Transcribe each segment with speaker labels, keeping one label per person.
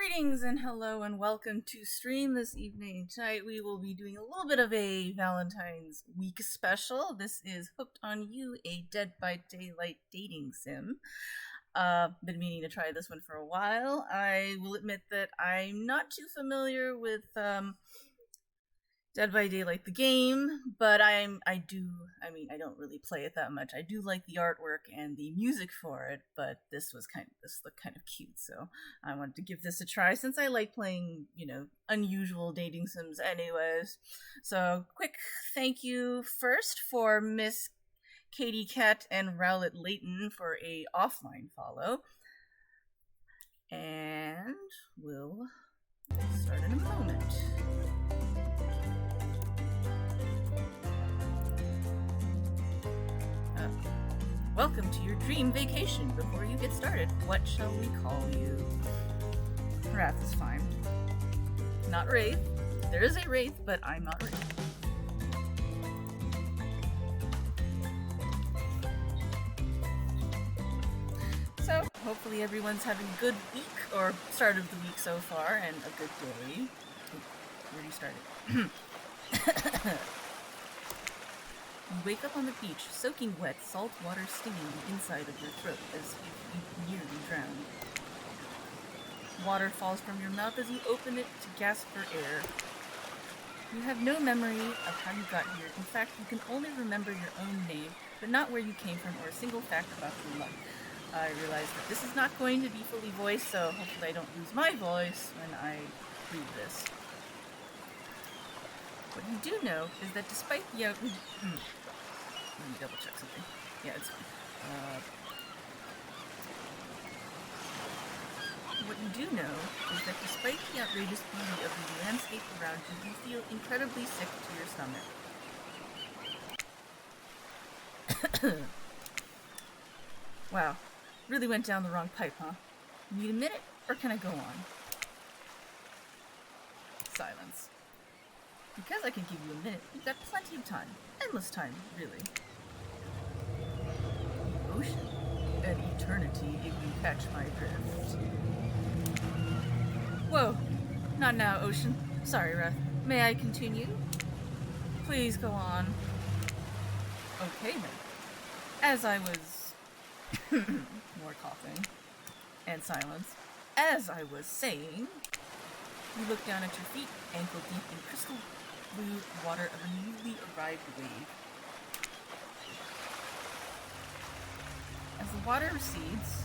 Speaker 1: Greetings and hello and welcome to stream this evening. Tonight we will be doing a little bit of a Valentine's week special. This is Hooked on You, a Dead by Daylight dating sim. Been meaning to try this one for a while. I will admit that I'm not too familiar with Dead by Daylight the game, but I don't really play it that much. I do like the artwork and the music for it, but this looked kind of cute, so I wanted to give this a try since I like playing, unusual dating sims anyways. So, quick thank you first for Miss Katie Cat and Rowlett Layton for a offline follow. And we'll start in a moment. Welcome to your dream vacation. Before you get started, what shall we call you? Wrath is fine. Not Wraith. There is a Wraith, but I'm not Wraith. So, hopefully everyone's having a good week, or start of the week so far, and a good day. Already started. You wake up on the beach, soaking wet, salt water stinging the inside of your throat as if you nearly drowned. Water falls from your mouth as you open it to gasp for air. You have no memory of how you got here. In fact, you can only remember your own name, but not where you came from or a single fact about your life. I realize that this is not going to be fully voiced, so hopefully I don't lose my voice when I read this. What you do know is that despite the let me double check something. Yeah, it's fine. What you do know is that despite the outrageous beauty of the landscape around you, you feel incredibly sick to your stomach. Wow, really went down the wrong pipe, huh? You need a minute, or can I go on? Silence. Because I can give you a minute, you've got plenty of time. Endless time, really. The ocean. An eternity, if you catch my drift. Whoa. Not now, ocean. Sorry, Wrath. May I continue? Please go on. Okay, then. As I was... more coughing. And silence. As I was saying... You look down at your feet, ankle deep in crystal blue water of a newly arrived wave. As the water recedes...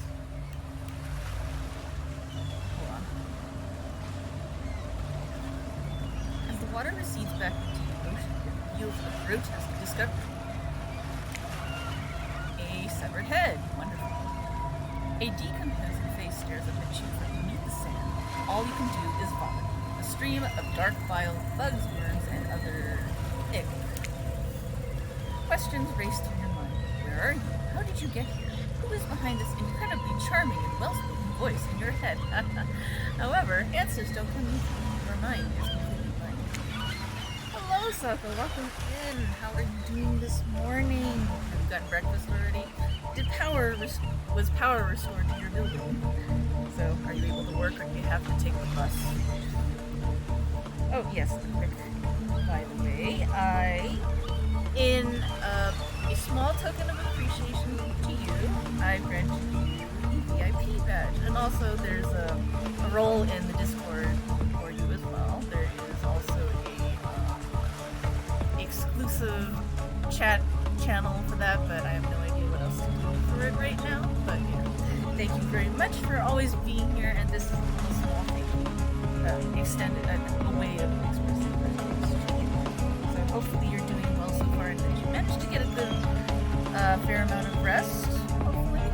Speaker 1: Hold on. As the water recedes back into the ocean, it reveals a grotesque discovery. A severed head. Wonderful. A decomposing face stares up at you from beneath the sand. All you can do is vomit. A stream of dark bile, bugs, worms, and other ick. Questions race through your mind. Where are you? How did you get here? Who is behind this incredibly charming and well-spoken voice in your head? However, answers don't come easily. Your mind is completely blank. Hello, Saka. Welcome in. How are you doing this morning? Have you gotten breakfast already? Was power restored to your building? So, are you able to work, or do you have to take the bus? Oh, yes, quick. By the way, in a small token of appreciation to you, I granted you the VIP badge. And also, there's a role in the Discord for you as well. There is also a exclusive chat channel for that, but I have no idea what else to do for it right now. But yeah. Thank you very much for always being here, and this is a small thank you, extended a way of expressing gratitude. So hopefully you're doing well so far, and that you managed to get a good, fair amount of rest, hopefully.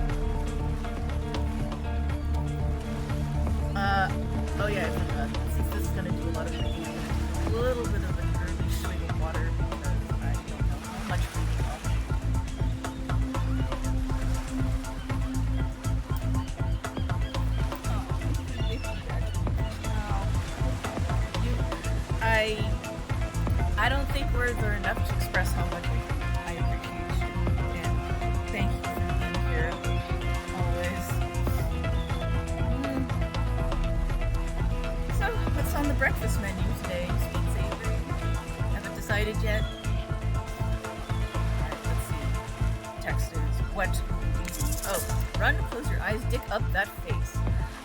Speaker 1: Oh yeah, I forgot. Since this is going to do a lot of reading, a little bit of an early swimming water, because I don't know how much reading I'll do. I don't think words are enough to express how much I appreciate you, and thank you for being here always. on the breakfast menu today? Sweet savory? Haven't decided yet? Alright, let's see. Text is, what will we eat? Oh, run, close your eyes, dick up that face.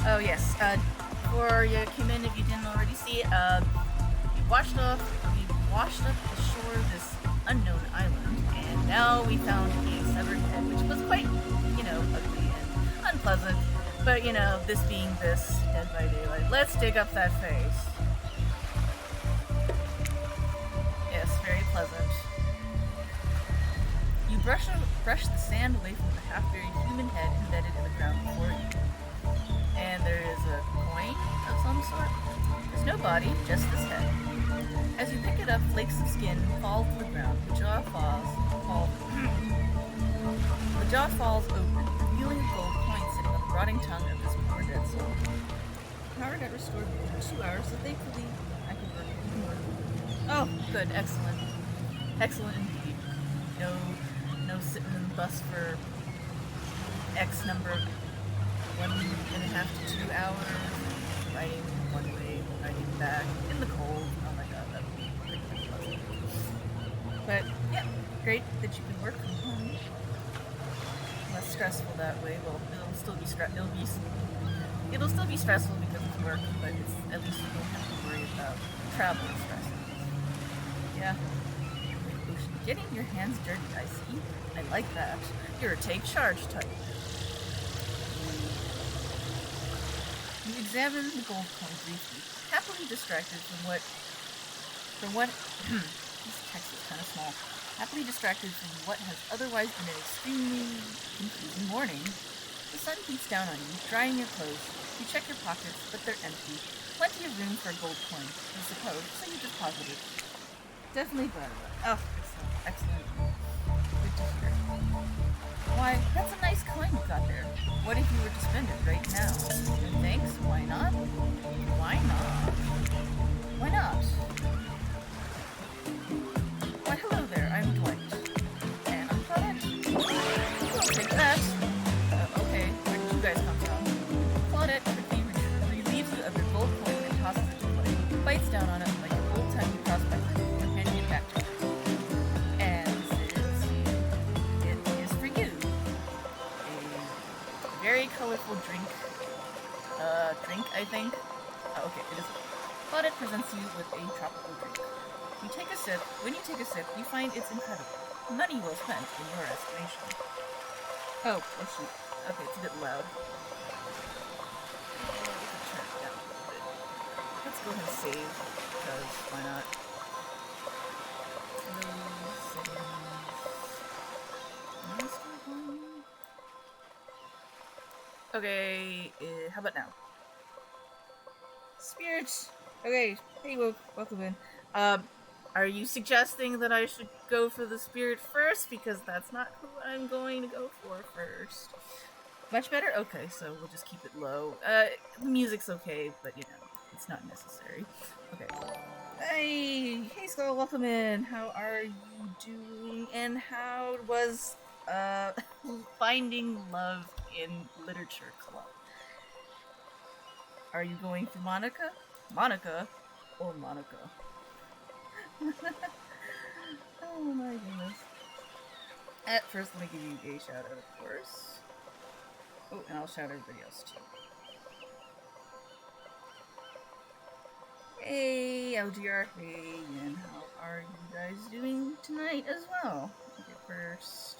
Speaker 1: Oh yes, before you came in, if you didn't already see, we washed up the shore of this unknown island, and now we found a severed head, which was quite, ugly and unpleasant. But, this being this, Dead by Daylight, let's dig up that face. Yes, very pleasant. You brush the sand away from the half-buried human head embedded in the ground before you. And there is a coin of some sort. There's no body, just this head. As you pick it up, flakes of skin fall to the ground. The jaw falls open, revealing a gold coin sitting on the rotting tongue of this poor dead soul. Power got restored within 2 hours, so thankfully I could work even more. Oh, good, excellent. Excellent indeed. No sitting in the bus for X number of 1.5 to 2 hours, riding one way, riding back, in the cold. Oh my god, that would be pretty pleasant. But, yeah, great that you can work from home. Less stressful that way. Well, it'll still be stressful because it's work, but at least you don't have to worry about travel stresses. Yeah. Getting your hands dirty, I see. I like that. You're a take charge type. You examine the gold coin briefly, happily distracted from what this text is kind of small. Happily distracted from what has otherwise been an extremely confusing morning. The sun beats down on you, drying your clothes. You check your pockets, but they're empty. Plenty of room for a gold coin, I suppose, so you deposit it. Definitely glad of that. Oh, excellent. Good to hear. Why, that's a nice coin you got there. What if you were to spend it right now? And thanks, why not? Why not? Why not? Why, hello there, I'm Dwight. And I'm Claudette. We'll take that. Okay, where did you guys come from? Claudette quickly relieves you of your gold coin and tosses it to play. Bites down on it like an old-timey prospector, and handing it back to her. And it is for you. A very colorful drink, I think. Oh, okay, it is. Claudette presents you with a tropical drink. When you take a sip, you find it's incredible. Money well spent, in your estimation. Oh shoot. Okay, it's a bit loud. Turn it down a little bit. Let's go ahead and save, because why not? Okay, how about now? Spirits! Okay, hey, welcome in. Are you suggesting that I should go for the spirit first? Because that's not who I'm going to go for first. Much better? Okay, so we'll just keep it low. The music's okay, but it's not necessary. Okay. Hey Skull, welcome in. How are you doing? And how was, finding love in literature club? Are you going for Monica? Monica? Or Monica? Oh my goodness. At first, let me give you a shout out, of course. Oh, and I'll shout everybody else too. Hey, LGR, hey, and how are you guys doing tonight as well? Okay, first.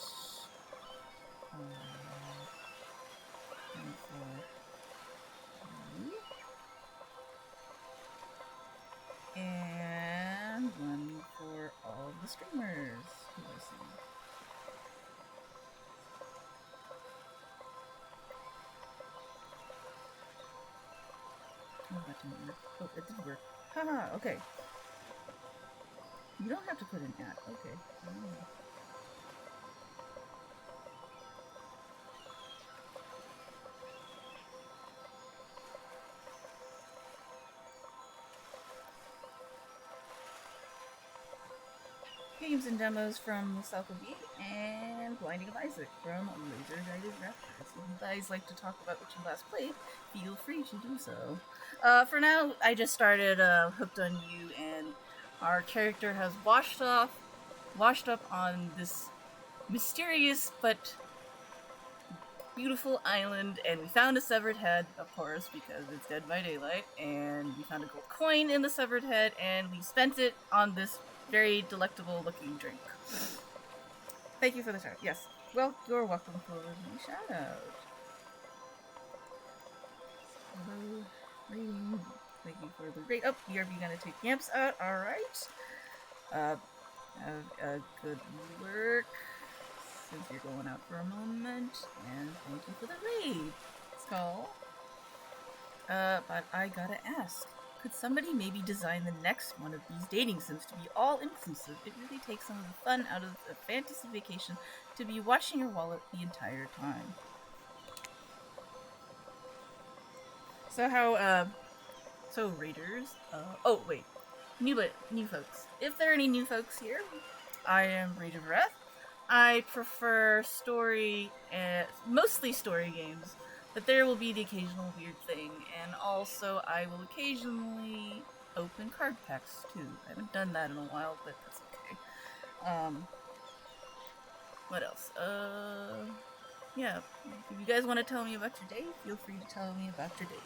Speaker 1: And one for all the streamers. Who do I see? Oh, that didn't work. Oh, it did work. Haha, okay. You don't have to put an at. Okay. Oh. games and demos from Salcobee, and Blinding of Isaac from Laser Guided Raptors. If you guys like to talk about what you last played, feel free to do so. For now, I just started Hooked on You, and our character has washed up on this mysterious but beautiful island, and we found a severed head, of course, because it's Dead by Daylight, and we found a gold coin in the severed head, and we spent it on this very delectable looking drink. Thank you for the shout. Yes. Well, you're welcome for the shout out. Hello, rating. Thank you for the rate. Oh, BRB gonna take Yamps out. Alright. Have a good work since you're going out for a moment. And thank you for the raid, Skull. But I gotta ask. Could somebody maybe design the next one of these dating sims to be all inclusive? It really takes some of the fun out of a fantasy vacation to be watching your wallet the entire time. So raiders, oh wait, new folks. If there are any new folks here, I am Rage of Wrath. I prefer mostly story games, but there will be the occasional weird thing, and also I will occasionally open card packs too. I haven't done that in a while, but that's okay. What else? Yeah, if you guys want to tell me about your day, feel free to tell me about your day.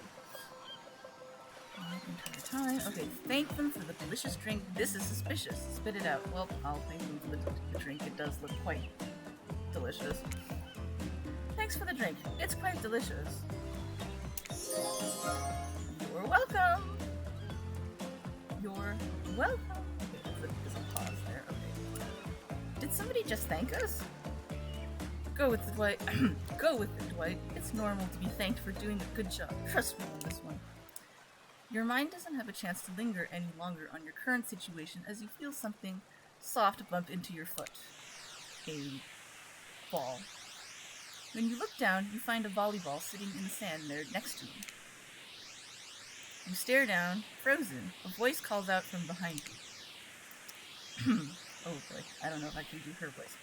Speaker 1: Entire time. Okay, thank them for the delicious drink. This is suspicious. Spit it out. Well, I'll thank them for the drink. It does look quite delicious. Thanks for the drink. It's quite delicious. You're welcome. You're welcome. Okay, there's a pause there. Okay. Did somebody just thank us? Go with it, Dwight. Go with it, Dwight. It's normal to be thanked for doing a good job. Trust me on this one. Your mind doesn't have a chance to linger any longer on your current situation as you feel something soft bump into your foot. A ball. When you look down, you find a volleyball sitting in the sand there next to you. You stare down, frozen. A voice calls out from behind you. Oh boy, I don't know if I can do her voice.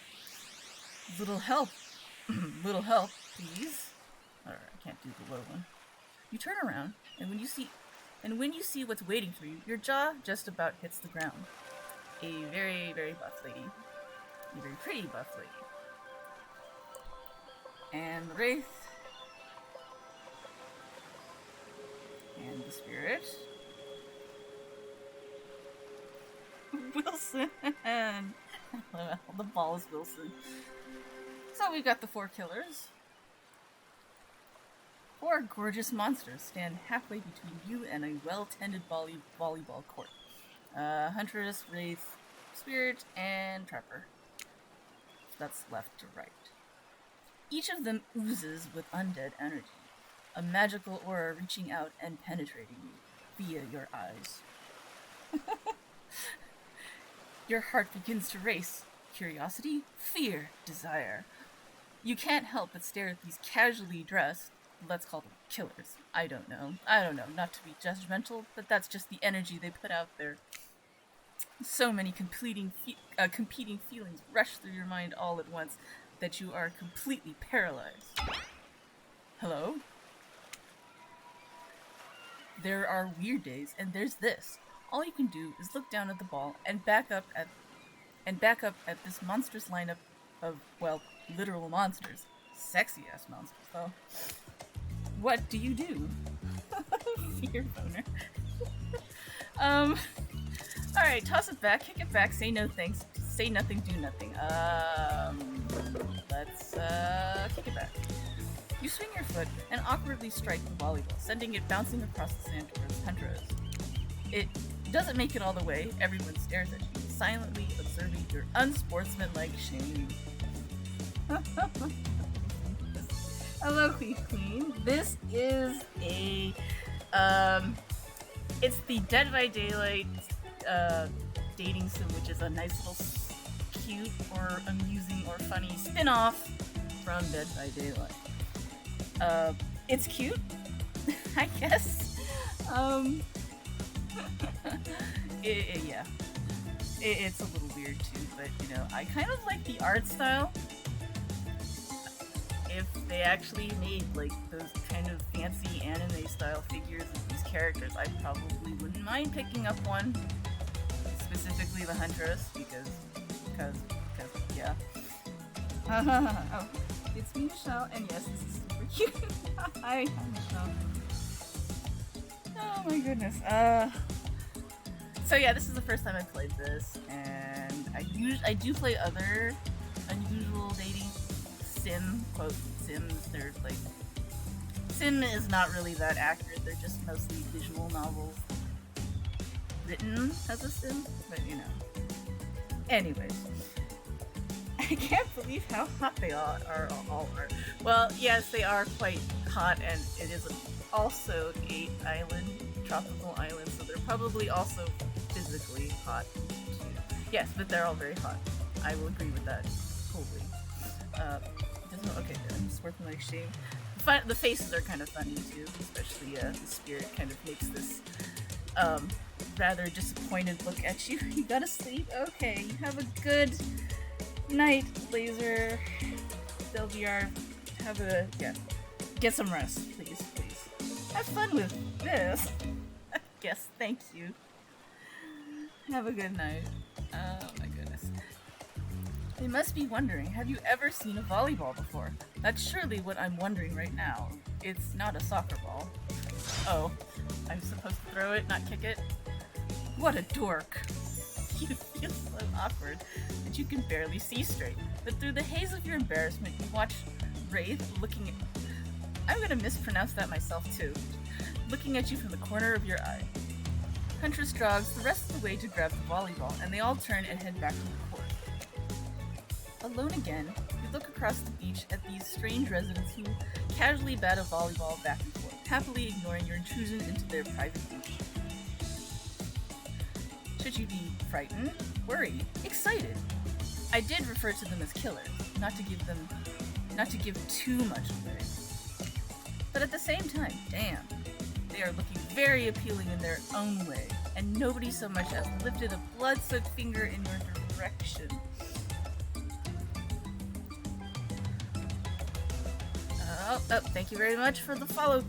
Speaker 1: Little help. Little help, please. Alright, I can't do the low one. You turn around, and when you see what's waiting for you, your jaw just about hits the ground. A very, very buff lady. A very pretty buff lady. And the Wraith. And the Spirit. Wilson! The ball is Wilson. So we've got the 4 killers. 4 gorgeous monsters stand halfway between you and a well-tended volleyball court. Huntress, Wraith, Spirit, and Trapper. That's left to right. Each of them oozes with undead energy, a magical aura reaching out and penetrating you via your eyes. Your heart begins to race. Curiosity, fear, desire. You can't help but stare at these casually dressed, let's call them killers. I don't know, not to be judgmental, but that's just the energy they put out there. So many competing feelings rush through your mind all at once that you are completely paralyzed. Hello? There are weird days, and there's this. All you can do is look down at the ball and back up at this monstrous lineup of, well, literal monsters. Sexy ass monsters, though. What do you do? Fear boner. Alright, toss it back, kick it back, say no thanks, say nothing, do nothing. Let's kick it back. You swing your foot and awkwardly strike the volleyball, sending it bouncing across the sand towards Huntress. It doesn't make it all the way. Everyone stares at you, silently observing your unsportsmanlike shame. Hello, Queen. This is a, it's the Dead by Daylight, dating sim, which is a nice little cute or amusing or funny spin-off from Dead by Daylight. It's cute, I guess. Yeah. It's a little weird too, but you know, I kind of like the art style. If they actually made like those kind of fancy anime style figures of these characters, I probably wouldn't mind picking up one. Specifically the Huntress, because, yeah. Oh, it's me, Michelle, and yes, this is super cute. Hi, Michelle. Oh my goodness. So yeah, this is the first time I played this, and I do play other unusual dating sim quote sims. They're like sim is not really that accurate. They're just mostly visual novels written as a sim, but you know. Anyways, I can't believe how hot they all are. Well, yes, they are quite hot, and it is also a tropical island, so they're probably also physically hot too. Yes, but they're all very hot. I will agree with that totally. Okay, I'm just working my shame. The faces are kind of funny too, especially the spirit kind of makes this rather disappointed look at you. You gotta sleep? Okay, you have a good night, Laser. LVR, get some rest, please. Have fun with this. Yes, thank you. Have a good night. Oh my goodness. They must be wondering, have you ever seen a volleyball before? That's surely what I'm wondering right now. It's not a soccer ball. Oh, I'm supposed to throw it, not kick it? What a dork. You feel so awkward that you can barely see straight. But through the haze of your embarrassment, you watch Wraith looking at... I'm gonna mispronounce that myself too. Looking at you from the corner of your eye. Huntress jogs the rest of the way to grab the volleyball, and they all turn and head back to the court. Alone again, you look across the beach at these strange residents who casually bat a volleyball back and forth, happily ignoring your intrusion into their private beach. Should you be frightened, worried, excited? I did refer to them as killers, not to give too much away. But at the same time, damn, they are looking very appealing in their own way, and nobody so much as lifted a blood-soaked finger in your direction. Oh, thank you very much for the follow,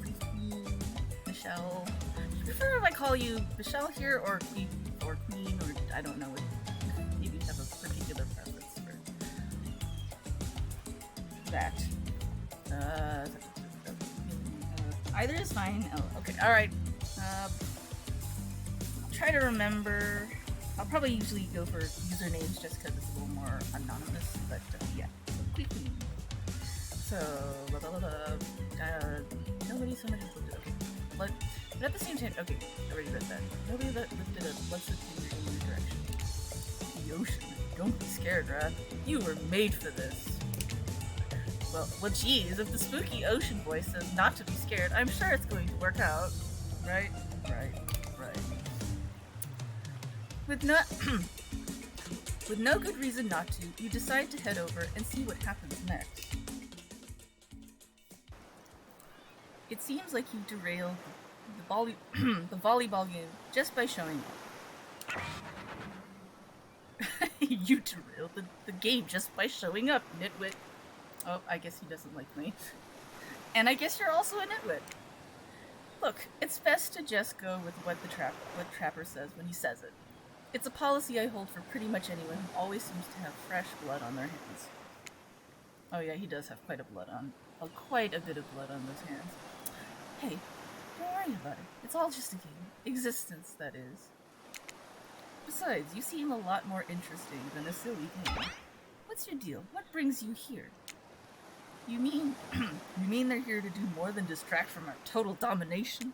Speaker 1: Michelle. Do you prefer if I call you Michelle here, or Queen, or I don't know, maybe you have a particular preference for that. Either is fine. Oh, okay, alright. I'll try to remember. I'll probably usually go for usernames just because it's a little more anonymous, but yeah. So, nobody so much as looked at, okay. But at the same time, okay, I already read that. Nobody lifted a bloodsoaked finger in your direction. The ocean. Don't be scared, Wrath. You were made for this. Well, geez, if the spooky ocean voice says not to be scared, I'm sure it's going to work out. Right. With no good reason not to, you decide to head over and see what happens next. It seems like you derailed the volleyball game just by showing up. You derailed the game just by showing up, nitwit. Oh, I guess he doesn't like me. And I guess you're also a nitwit. Look, it's best to just go with what Trapper says when he says it. It's a policy I hold for pretty much anyone who always seems to have fresh blood on their hands. Oh yeah, he does have quite a bit of blood on those hands. Hey, don't worry about it. It's all just a game. Existence, that is. Besides, you seem a lot more interesting than a silly game. What's your deal? What brings you here? You mean they're here to do more than distract from our total domination?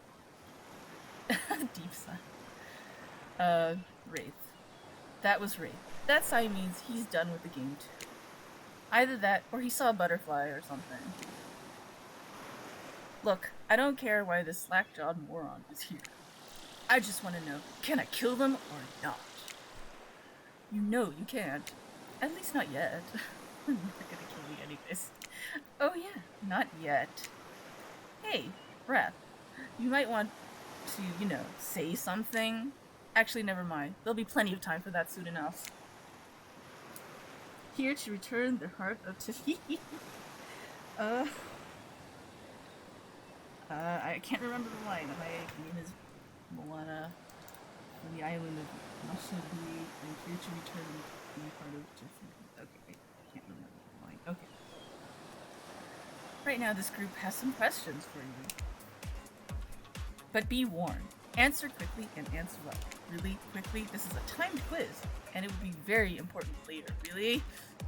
Speaker 1: Deep sigh. Wraith. That was Wraith. That sigh means he's done with the game too. Either that, or he saw a butterfly or something. Look, I don't care why this slack-jawed moron is here. I just want to know, can I kill them or not? You know you can't. At least not yet. I'm not gonna kill you anyways. Oh yeah, not yet. Hey, Wrath, you might want to, say something. Actually, never mind. There'll be plenty of time for that soon enough. Here to return the heart of Tahiti. I can't remember the line. My name is Moana from the island of Mashabi, and here to return the heart of Tahiti. Okay, I can't remember the line. Okay. Right now, this group has some questions for you. But be warned. Answer quickly and answer well. Really quickly. This is a timed quiz, and it would be very important later. Really?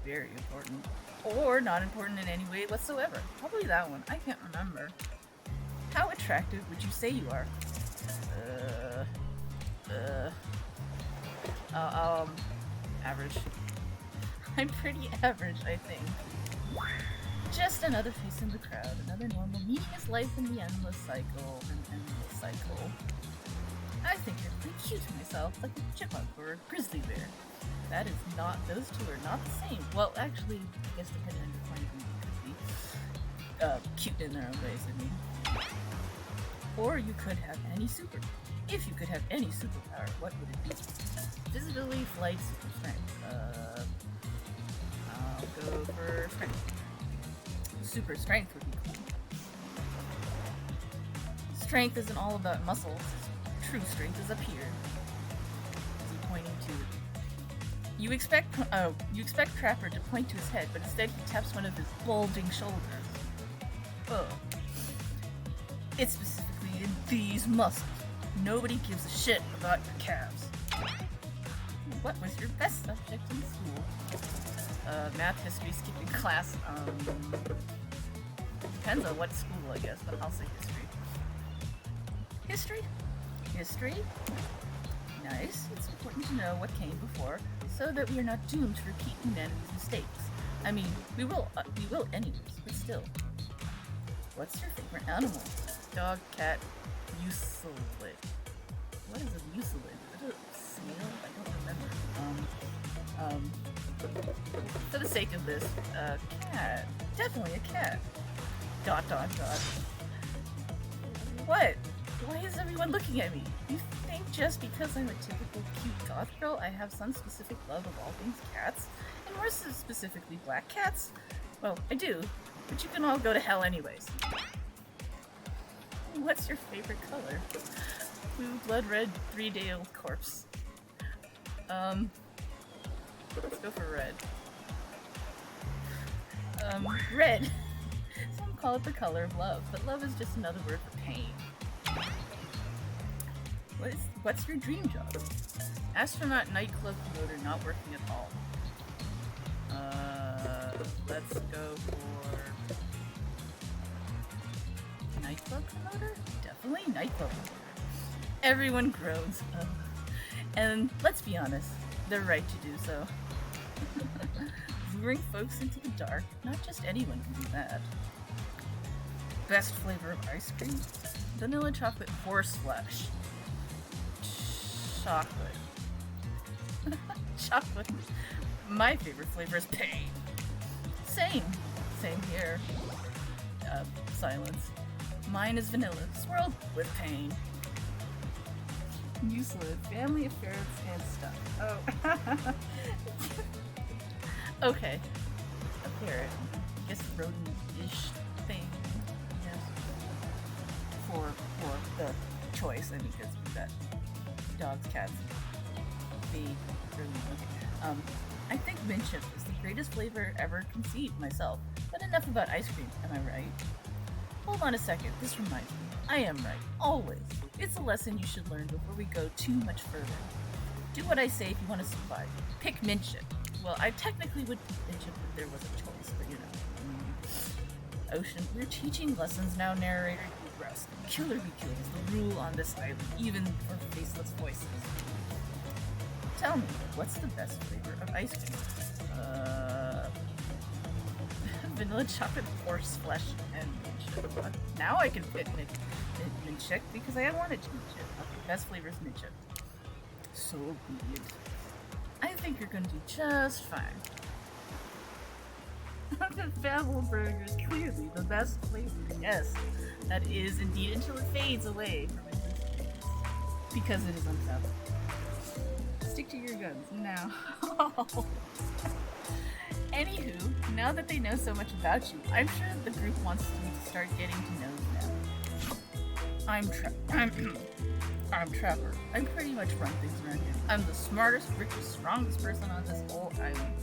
Speaker 1: Very important. Or not important in any way whatsoever. Probably that one. I can't remember. How attractive would you say you are? Average. I'm pretty average, I think. Just another face in the crowd, another normal meaningless life in the endless cycle, I think you're pretty cute to myself, like a chipmunk or a grizzly bear. That is not, those two are not the same. Well, actually, I guess depending on your point of view, you could be cute in their own ways, I mean. Or you could have any if you could have any superpower, what would it be? Visibility, flight, super strength. I'll go for strength. Super strength would be cool. Strength isn't all about muscles. True strength is up here. Is he pointing to it? You expect Trapper to point to his head, but instead he taps one of his bulging shoulders. Oh. It's specifically in these muscles. Nobody gives a shit about your calves. What was your best subject in school? Math, history, skipping class. Depends on what school, I guess, but I'll say history. History? History? Nice. It's important to know what came before, so that we are not doomed to repeat humanity's mistakes. I mean, we will anyways, but still. What's your favorite animal? Dog, cat, mucilid. What is a mucilid? Is it a snail? I don't remember. For the sake of this, cat. Definitely a cat. ... What? Why is everyone looking at me? You think just because I'm a typical cute goth girl, I have some specific love of all things cats? And more specifically black cats? Well, I do, but you can all go to hell anyways. What's your favorite color? Blue, blood red, 3-day-old corpse. Let's go for red. Red. Some call it the color of love, but love is just another word for pain. What's your dream job? Astronaut, nightclub promoter, not working at all. Let's go for nightclub promoter? Definitely nightclub promoter. Everyone groans. And let's be honest, they're right to do so. Luring folks into the dark, not just anyone can do that. Best flavor of ice cream? Vanilla chocolate horseflesh. Chocolate. Chocolate. My favorite flavor is pain. Same here. Silence. Mine is vanilla, swirled with pain. Mucilid, family of ferrets and stuff. Oh. Okay. A ferret. I guess rodent-ish thing. Yes. For the choice, I mean, because we've got dogs, cats, I think mint chip is the greatest flavor ever conceived myself. But enough about ice cream, am I right? Hold on a second, this reminds me. I am right, always. It's a lesson you should learn before we go too much further. Do what I say if you want to survive. Pick mint chip. Well, I technically would pick mint chip if there was a choice, but you know. Ocean, we're teaching lessons now, narrator. You rest. Kill or be killed is the rule on this island, even for faceless voices. Tell me, what's the best flavor of ice cream? Vanilla chocolate, horse flesh, and mint chip. Now I can pick mint chip because I wanted mint chip. Okay, best flavor is mint chip. So be it. I think you're gonna do just fine. The Babel burger is clearly the best flavor. Yes, that is indeed until it fades away from existence. Because it is unfathomable. guns now. Anywho, now that they know so much about you, I'm sure the group wants you to start getting to know them. I'm Trapper. I pretty much run things around here. I'm the smartest, richest, strongest person on this whole island.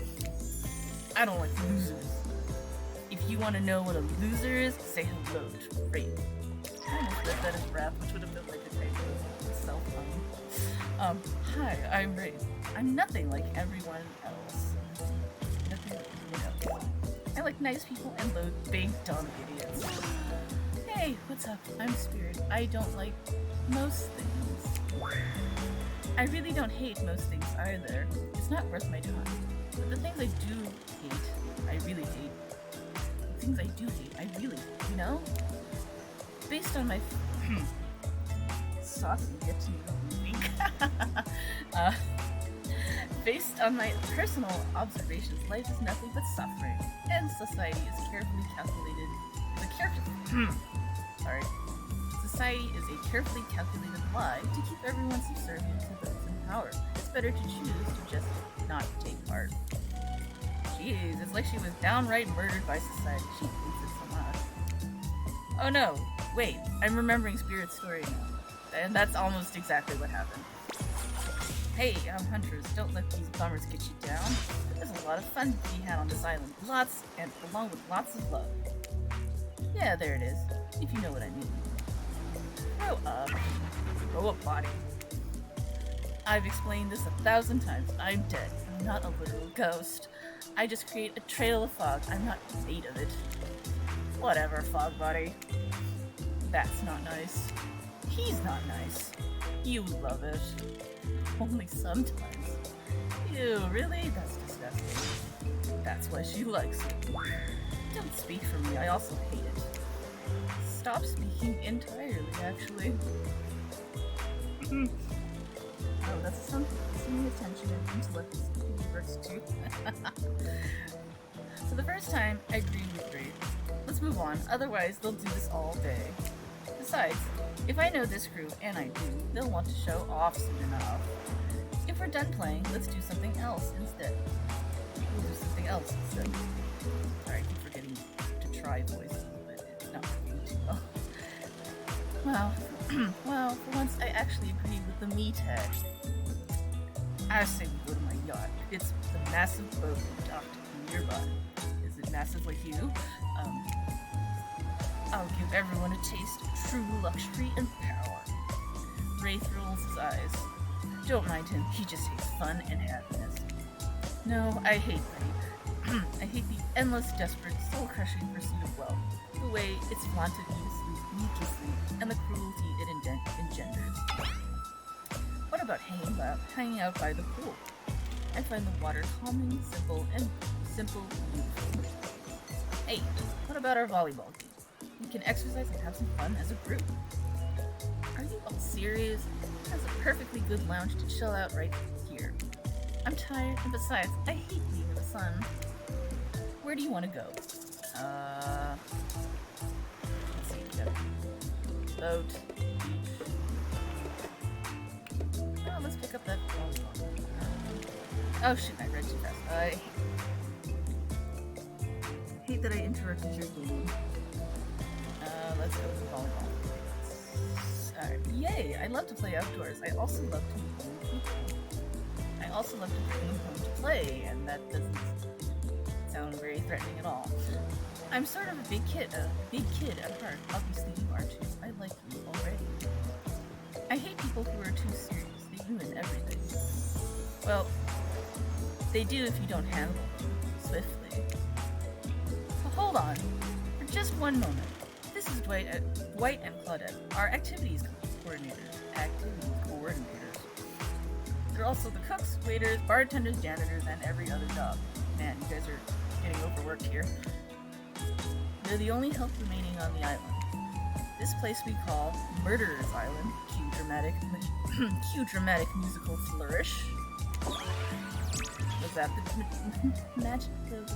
Speaker 1: I don't like losers. If you want to know what a loser is, say hello to Ray. I almost read that as Wrath, which would have been like a typo. Self-harm. Hi, I'm Ray. I'm nothing like everyone else. I like nice people and load big dumb idiots. Hey, what's up? I'm Spirit. I don't like most things. I really don't hate most things either. It's not worth my time. But the things I do hate, I really hate. The things I do hate, I really, you know? Based on my saucy get to know week. Based on my personal observations, life is nothing but suffering, and society is carefully calculated. Society is a carefully calculated lie to keep everyone subservient to those in power. It's better to choose to just not take part. Jeez, it's like she was downright murdered by society. She hates it so much. Oh no, wait, I'm remembering Spirit's story now. And that's almost exactly what happened. Hey, hunters, don't let these bummers get you down. There's a lot of fun to be had on this island. Along with lots of love. Yeah, there it is. If you know what I mean. Grow up. Grow up, body. I've explained this 1,000 times. I'm dead. I'm not a literal ghost. I just create a trail of fog. I'm not made of it. Whatever, fog body. That's not nice. He's not nice. You love it. Only sometimes. Ew, really? That's disgusting. That's why she likes it. Don't speak for me, I also hate it. Stop speaking entirely, actually. Oh, that's something attention and intellect works too. For the first time, I agree with Ray. Let's move on, otherwise they'll do this all day. Besides, if I know this group, and I do, they'll want to show off soon enough. If we're done playing, let's do something else instead. Sorry, I keep forgetting to try voices, but it's not working too well. Well, for once I actually agree with the me tag. I say we go to my yacht. It's the massive boat docked nearby. Is it massive like you? I'll give everyone a taste of true luxury and power. Wraith rolls his eyes. Don't mind him, he just hates fun and happiness. No, I hate Ray. I hate the endless, desperate, soul-crushing pursuit of wealth, the way it's flaunted needlessly, and the cruelty it engenders. What about hanging out by the pool? I find the water calming, simple, and beautiful. Hey, what about our volleyball game? We can exercise and have some fun as a group. Are you all serious? That's a perfectly good lounge to chill out right here. I'm tired, and besides, I hate being in the sun. Where do you want to go? Let's see, we got boat, beach. Oh, let's pick up that volleyball. Oh shoot, I read too fast. I hate that I interrupted your game. Let's go with the volleyball. Alright, yay! I love to play outdoors. I also love to meet new people. I also love to bring them home to play, and that doesn't sound very threatening at all. I'm sort of a big kid at heart. Obviously you are too. I like you already. I hate people who are too serious. They ruin everything. Well, they do if you don't handle them swiftly. But hold on, for just one moment. This is Dwight and Claudette, our activities coordinators. They're also the cooks, waiters, bartenders, janitors, and every other job. Man, you guys are getting overworked here. They're the only help remaining on the island. This place we call Murderer's Island. Cue dramatic musical flourish. Was that the magic of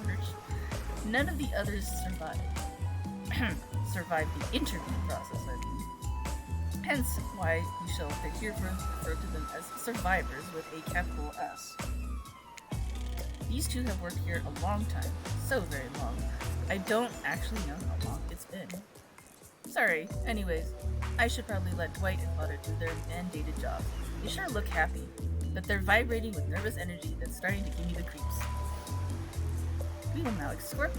Speaker 1: flourish? None of the others survived the interview process, I mean. Hence why we shall hereafter refer to them as survivors with a capital S. These two have worked here a long time, so very long. I don't actually know how long it's been. Sorry, anyways, I should probably let Dwight and Butter do their mandated jobs. They sure look happy, but they're vibrating with nervous energy that's starting to give me the creeps. We will now escort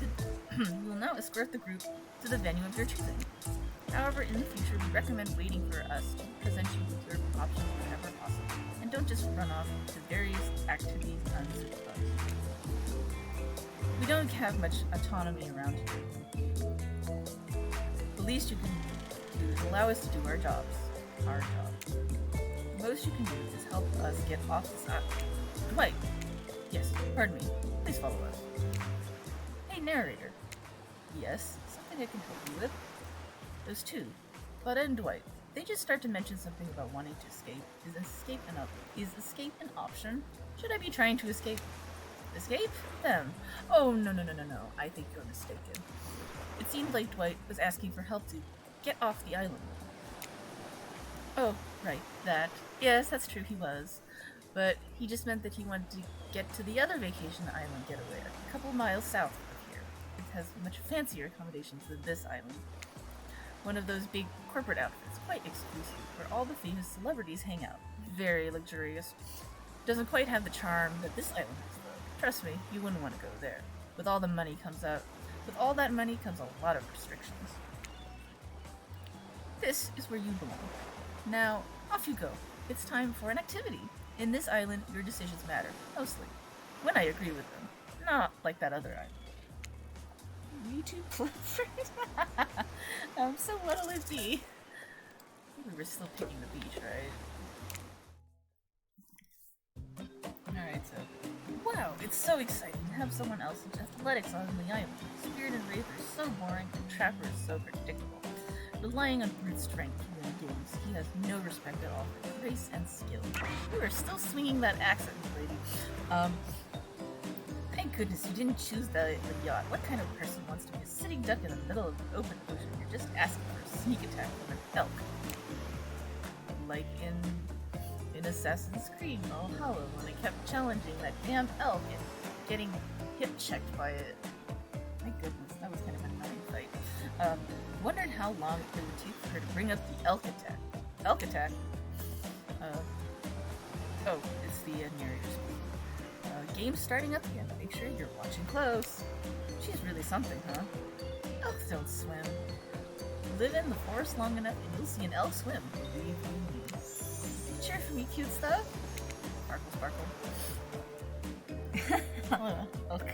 Speaker 1: the group to the venue of your choosing. However, in the future, we recommend waiting for us to present you with your options whenever possible, and don't just run off to various activities unsupervised. We don't have much autonomy around here. The least you can do is allow us to do our jobs. The most you can do is help us get off this island. Dwight! Yes, pardon me. Please follow us. Hey, narrator. Yes, something I can help you with. Those two, Butta and Dwight, they just start to mention something about wanting to escape. Is escape an option? Should I be trying to escape? Escape? Them. Oh, no. I think you're mistaken. It seemed like Dwight was asking for help to get off the island. Oh, right, that. Yes, that's true, he was. But he just meant that he wanted to get to the other vacation island getaway, a couple miles south of here. It has much fancier accommodations than this island. One of those big corporate outfits, quite exclusive, where all the famous celebrities hang out. Very luxurious. Doesn't quite have the charm that this island has, though. Trust me, you wouldn't want to go there. With all that money comes a lot of restrictions. This is where you belong. Now, off you go. It's time for an activity. In this island, your decisions matter, mostly. When I agree with them. Not like that other island. You two clovers? So what'll it be? We were still picking the beach, right? Alright, so... Wow, it's so exciting to have someone else's athletics on the island. Spirit and Wraith are so boring, and Trapper is so predictable. Relying on brute strength to win games, he has no respect at all for grace and skill. You are still swinging that axe at me, lady. Thank goodness you didn't choose the yacht. What kind of person wants to be a sitting duck in the middle of the open ocean? You're just asking for a sneak attack from an elk. Like in Assassin's Creed Valhalla, when I kept challenging that damn elk and getting hip-checked by it. My goodness, that was kind of an annoying fight. Wondered how long it would take for her to bring up the elk attack. Elk attack? It's the narrator's speaking. Game's starting up again. Make sure you're watching close. She's really something, huh? Elks don't swim. Live in the forest long enough and you'll see an elk swim. Believe me. Cheer for me, cute stuff. Sparkle. Look.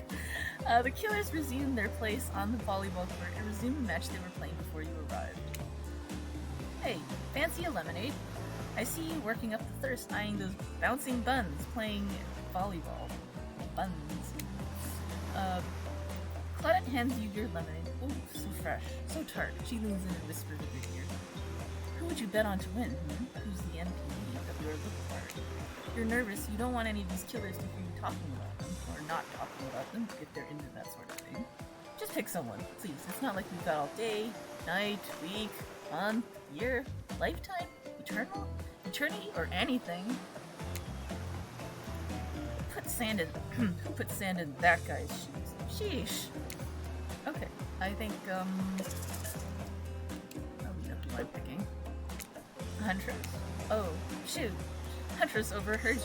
Speaker 1: The killers resumed their place on the volleyball court and resumed the match they were playing before you arrived. Hey, fancy a lemonade? I see you working up the thirst, eyeing those bouncing buns, playing volleyball. Buns. Claudette hands you your lemonade. Ooh, so fresh, so tart. She leans in and whispers in your ear. Who would you bet on to win? Who's the NPC of your look card? You're nervous. You don't want any of these killers to hear you talking about them, or not talking about them, if they're into that sort of thing. Just pick someone, please. It's not like we've got all day, night, week, month, year, lifetime, eternity, or anything. Who put sand in that guy's shoes? Sheesh. Okay, I think, oh, you have to mind picking. Huntress. Oh, shoot. Huntress overheard you.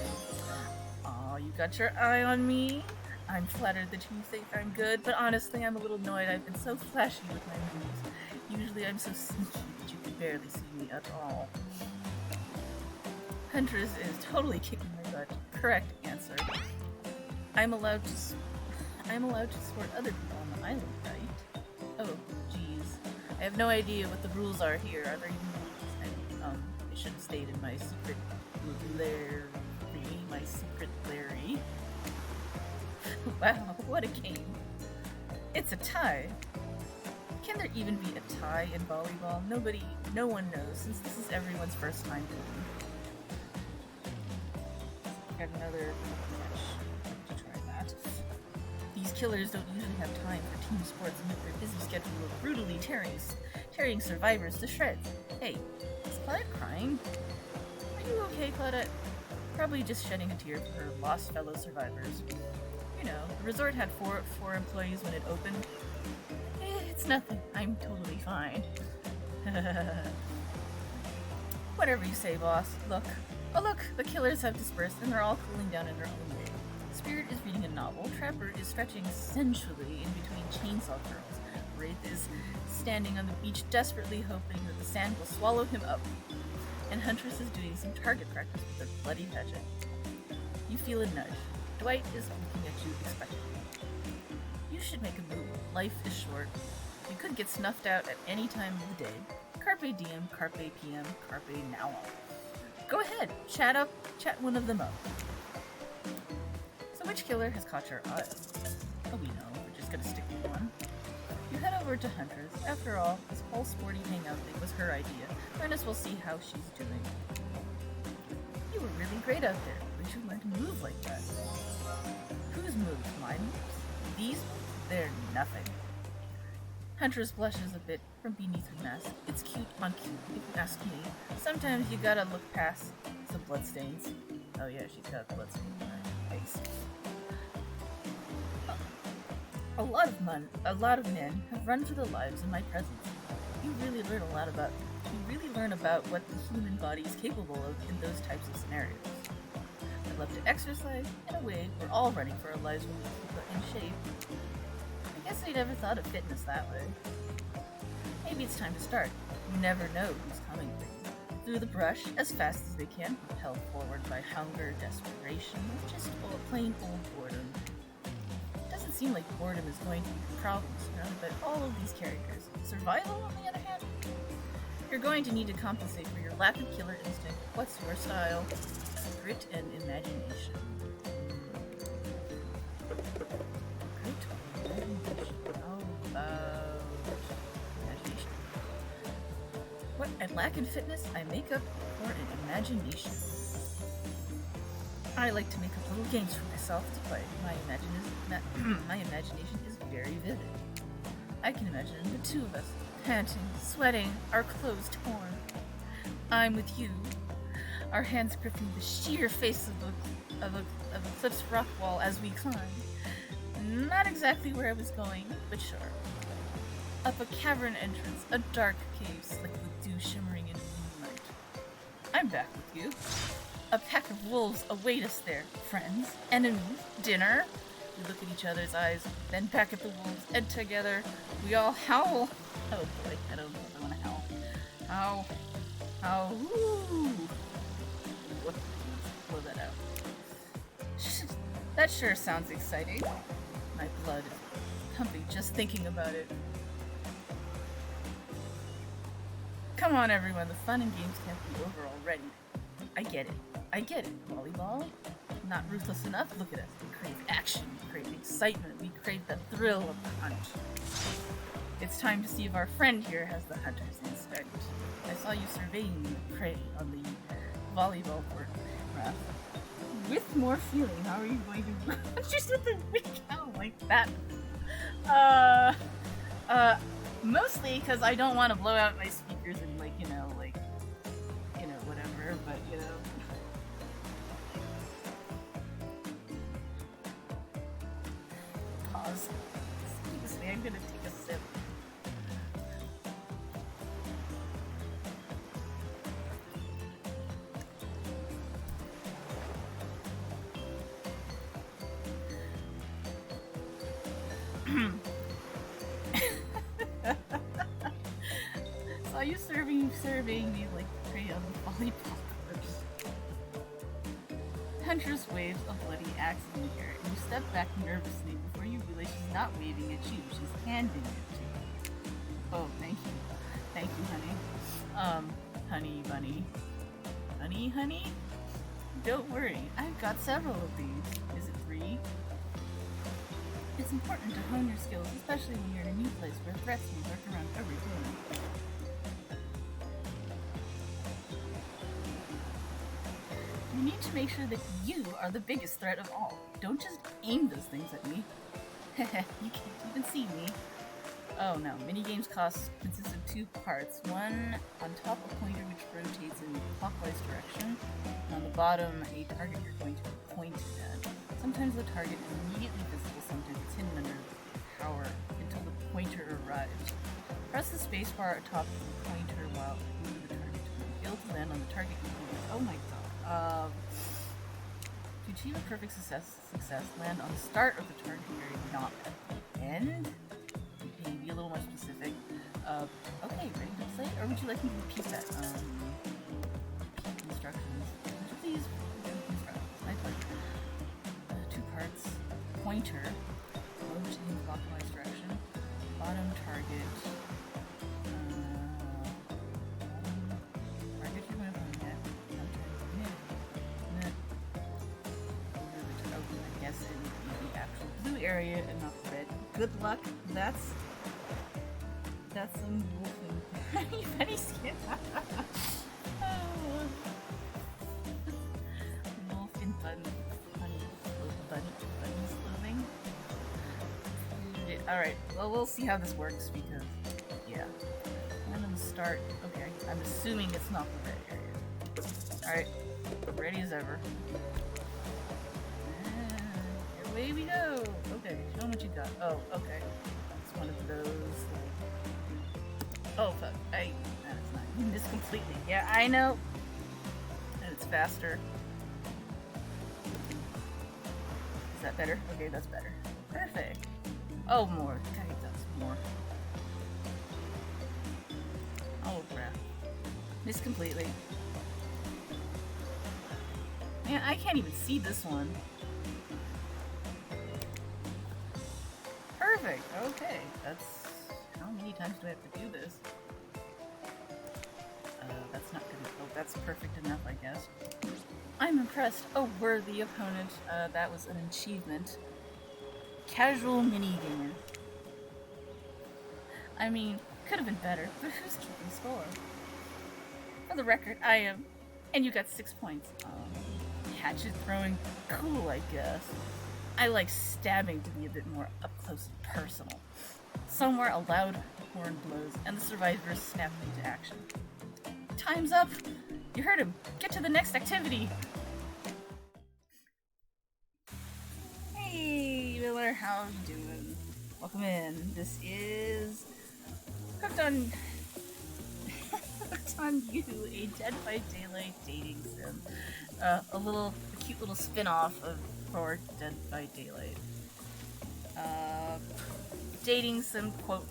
Speaker 1: Aw, you got your eye on me? I'm flattered that you think I'm good, but honestly, I'm a little annoyed. I've been so flashy with my moves. Usually I'm so sneaky that you can barely see me at all. Huntress is totally kicking my butt. Correct answer. I'm allowed to support other people on the island, right? Oh, geez. I have no idea what the rules are here. Are there even rules? I should have stayed in my secret Larry. Wow, what a game. It's a tie. Can there even be a tie in volleyball? No one knows, since this is everyone's first time playing. Got another match to try that. These killers don't usually have time for team sports amid their busy schedule of brutally tearing survivors to shreds. Hey, Claudette crying? Are you okay, Claudette? Probably just shedding a tear for her lost fellow survivors. You know, the resort had four employees when it opened. It's nothing. I'm totally fine. Whatever you say, boss. Look. Oh look, the killers have dispersed and they're all cooling down in their own way. Spirit is reading a novel, Trapper is stretching sensually in between chainsaw curls. Wraith is standing on the beach desperately hoping that the sand will swallow him up. And Huntress is doing some target practice with her bloody hatchet. You feel a nudge. Dwight is looking at you expectantly. You should make a move. Life is short. You could get snuffed out at any time of the day. Carpe diem, carpe PM, carpe now. Go ahead, chat one of them up. So which killer has caught your eye? Oh, we know, we're just gonna stick with one. You head over to Huntress. After all, this whole sporty hangout thing was her idea. Ernest will see how she's doing. You were really great out there. We should learn to move like that. Whose moves? My moves? These moves? They're nothing. Huntress blushes a bit from beneath her mask. It's cute on cute, if you ask me. Sometimes you gotta look past some bloodstains. Oh yeah, she's got bloodstains on her face. A lot of men have run for their lives in my presence. You really learn about what the human body is capable of in those types of scenarios. I love to exercise. In a way, we're all running for our lives when we keep in shape. I guess I never thought of fitness that way. Maybe it's time to start. You never know who's coming for you. Through the brush, as fast as they can, propelled forward by hunger, desperation, or just plain old boredom. It doesn't seem like boredom is going to be the problem surrounded by all of these characters. Survival, on the other hand? You're going to need to compensate for your lack of killer instinct. What's your style? Grit and imagination. Imagination. What I lack in fitness, I make up for in imagination. I like to make up little games for myself to play. My imagination is very vivid. I can imagine the two of us, panting, sweating, our clothes torn. I'm with you, our hands gripping the sheer face of a cliff's rock wall as we climb. Not exactly where I was going, but sure. Up a cavern entrance, a dark cave slick with dew shimmering in moonlight. I'm back with you. A pack of wolves await us there. Friends, enemies, dinner. We look at each other's eyes, then back at the wolves, and together we all howl. Oh boy, I don't know if I want to howl. Howl, woo! Blow that out. That sure sounds exciting. My blood is pumping just thinking about it. Come on, everyone, the fun and games can't be over already. I get it. Volleyball? Not ruthless enough? Look at us. We crave action, we crave excitement, we crave the thrill of the hunt. It's time to see if our friend here has the hunter's instinct. I saw you surveying the prey on the volleyball court, Raph. With more feeling, how are you going to just with the weak out like that? Mostly because I don't want to blow out my speakers and whatever, but Pause. Excuse me, I'm gonna take a sip. Saw you surveying me like prey on the volleyball court. Huntress waves a bloody axe in the air, and you step back nervously before you realize she's not waving at you, she's handing it to you. Oh, thank you. Thank you, honey. Honey bunny. Honey? Don't worry, I've got several of these. Is it free? It's important to hone your skills, especially when you're in a new place where threats may lurk around every corner. You need to make sure that you are the biggest threat of all. Don't just aim those things at me. You can't even see me. Oh no, minigames consist of two parts. One on top, a pointer which rotates in clockwise direction. On the bottom, a target you're going to be pointing at. Sometimes the target is immediately visible, sometimes it's hidden under power until the pointer arrives. Press the spacebar atop the pointer while moving the target to fail to land on the target you move. Oh my god. To achieve a perfect success, land on the start of the target area, not at the end. Can you be a little more specific? Okay, ready to play? Or would you like me to repeat that? Instructions. Would you please repeat instructions? I'd like two parts. Pointer, moves in clockwise direction. Bottom target. Target you're going to point at. I guess it would be the actual blue area and not the red. Good luck. That's some wolfing. Funny skin. Wolf in bunny's clothing. Alright, well, we'll see how this works because, yeah. I'm gonna start. Okay, I'm assuming it's not the red area. Alright, ready as ever. And away we go! Okay, show them what you got. Oh, okay. It's one of those. Oh, fuck. That's not. You missed completely. Yeah, I know. And it's faster. Is that better? Okay, that's better. Perfect. Oh, more. God, that's more. Oh, crap. Missed completely. Man, I can't even see this one. Perfect. Okay, that's... How many times do I have to do this? That's not good. Oh, that's perfect enough, I guess. I'm impressed. A worthy opponent. That was an achievement. Casual minigamer. I mean, could have been better, but who's keeping score? For the record, I am. And you got 6 points. Hatchet throwing. Cool, I guess. I like stabbing to be a bit more up close and personal. Somewhere a loud horn blows, and the survivors snap into action. Time's up! You heard him! Get to the next activity! Hey, Miller, how you doing? Welcome in. This is... Hooked on... Hooked on You, a Dead by Daylight dating sim. A cute little spin-off for Dead by Daylight. Dating sim, quote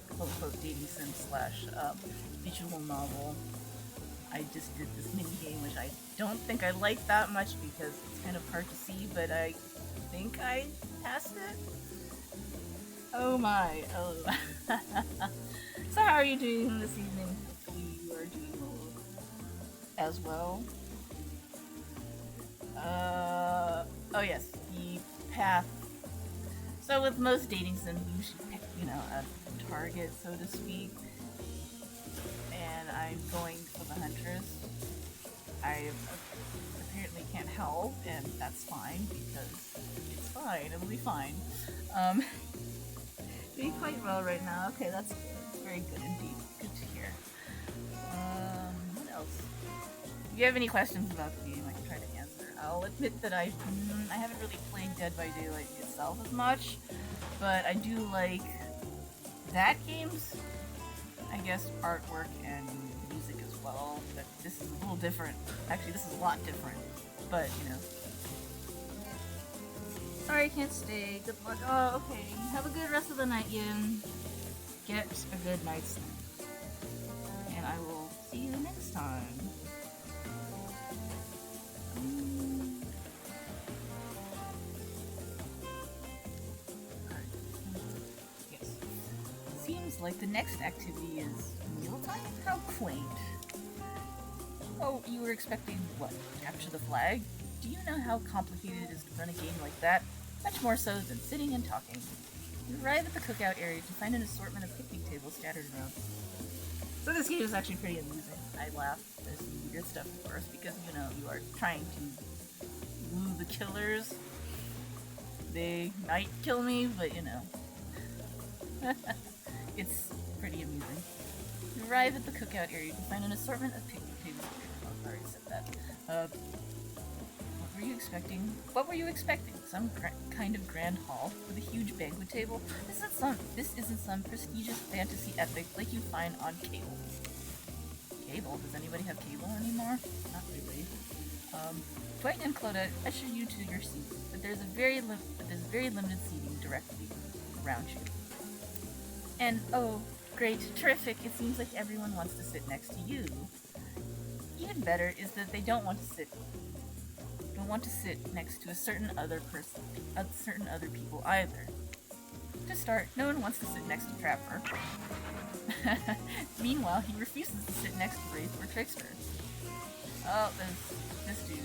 Speaker 1: dating sim slash visual novel. I just did this mini game, which I don't think I like that much because it's kind of hard to see, but I think I passed it. Oh my, oh. So how are you doing this evening? Hopefully you are doing well as well. Oh yes, the path. So with most dating sims, you should pick, a target, so to speak. And I'm going for the huntress. I apparently can't help, and that's fine, because it's fine, it'll be fine. Doing quite well right now. Okay, that's good. Very good indeed. Good to hear. What else? If you have any questions about the game, I can try to answer. I'll admit that I haven't really played Dead by Daylight itself as much, but I do like that game's, I guess, artwork and music as well. But this is a little different. Actually, this is a lot different. But, Sorry I can't stay. Good luck. Oh, okay. Have a good rest of the night, Yin. Get a good night's sleep. And I will see you next time. Yes. Seems like the next activity is mealtime? How quaint. Oh, you were expecting what? Capture the flag? Do you know how complicated it is to run a game like that? Much more so than sitting and talking. You arrive at the cookout area to find an assortment of picnic tables scattered around. So this game is actually pretty amusing. I laugh. There's some weird stuff, of course, because, you are trying to woo the killers. They might kill me, but, It's pretty amusing. You arrive at the cookout area to find an assortment of picnic tables. Oh, I already said that. What were you expecting? What were you expecting? Some kind of grand hall with a huge banquet table? This isn't some prestigious fantasy epic like you find on cable. Cable? Does anybody have cable anymore? Not really. Dwight and Claudette usher you to your seats, but there's very limited seating directly around you. And oh, great, terrific! It seems like everyone wants to sit next to you. Even better is that they don't want to sit next to a certain other people either. To start, no one wants to sit next to Trapper. Meanwhile, he refuses to sit next to Wraith or Trickster. Oh, this dude.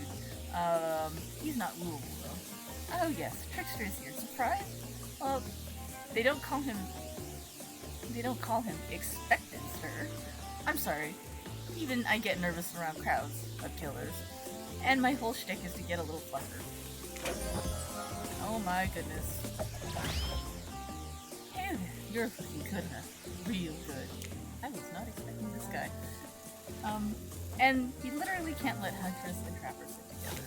Speaker 1: He's not Louisville though. Oh yes, Trickster is here. Surprise? Well, they don't call him expected, sir. I'm sorry. Even I get nervous around crowds of killers. And my whole shtick is to get a little flustered. Oh my goodness. Phew, you're looking good enough. Real good. I was not expecting this guy. And he literally can't let Huntress and Trapper sit together.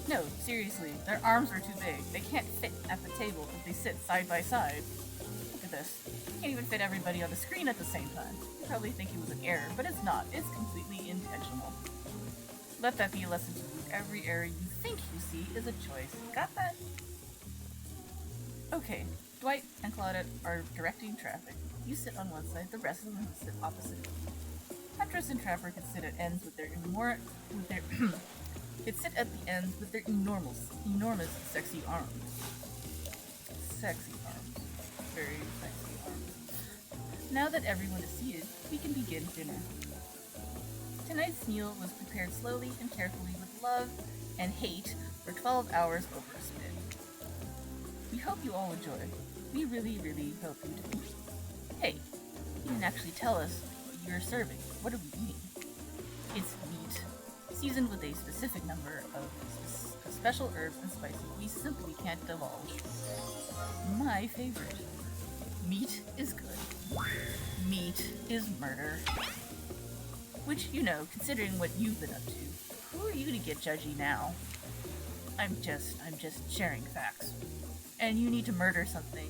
Speaker 1: No, seriously, their arms are too big. They can't fit at the table if they sit side by side. Look at this. You can't even fit everybody on the screen at the same time. You probably think it was an error, but it's not. It's completely intentional. Let that be a lesson to you. Every error you think you see is a choice. Got that? Okay, Dwight and Claudette are directing traffic. You sit on one side, the rest of them sit opposite. Huntress and Trapper could sit at ends with their enormous sexy arms. Sexy arms. Very sexy arms. Now that everyone is seated, we can begin dinner. Tonight's meal was prepared slowly and carefully with love and hate for 12 hours over a spit. We hope you all enjoy. We really, really hope you do. Hey, you didn't actually tell us what you're serving. What are we eating? It's meat, seasoned with a specific number of special herbs and spices we simply can't divulge. My favorite. Meat is good. Meat is murder. Which, you know, considering what you've been up to, who are you to get judgy now? I'm just sharing facts. And you need to murder something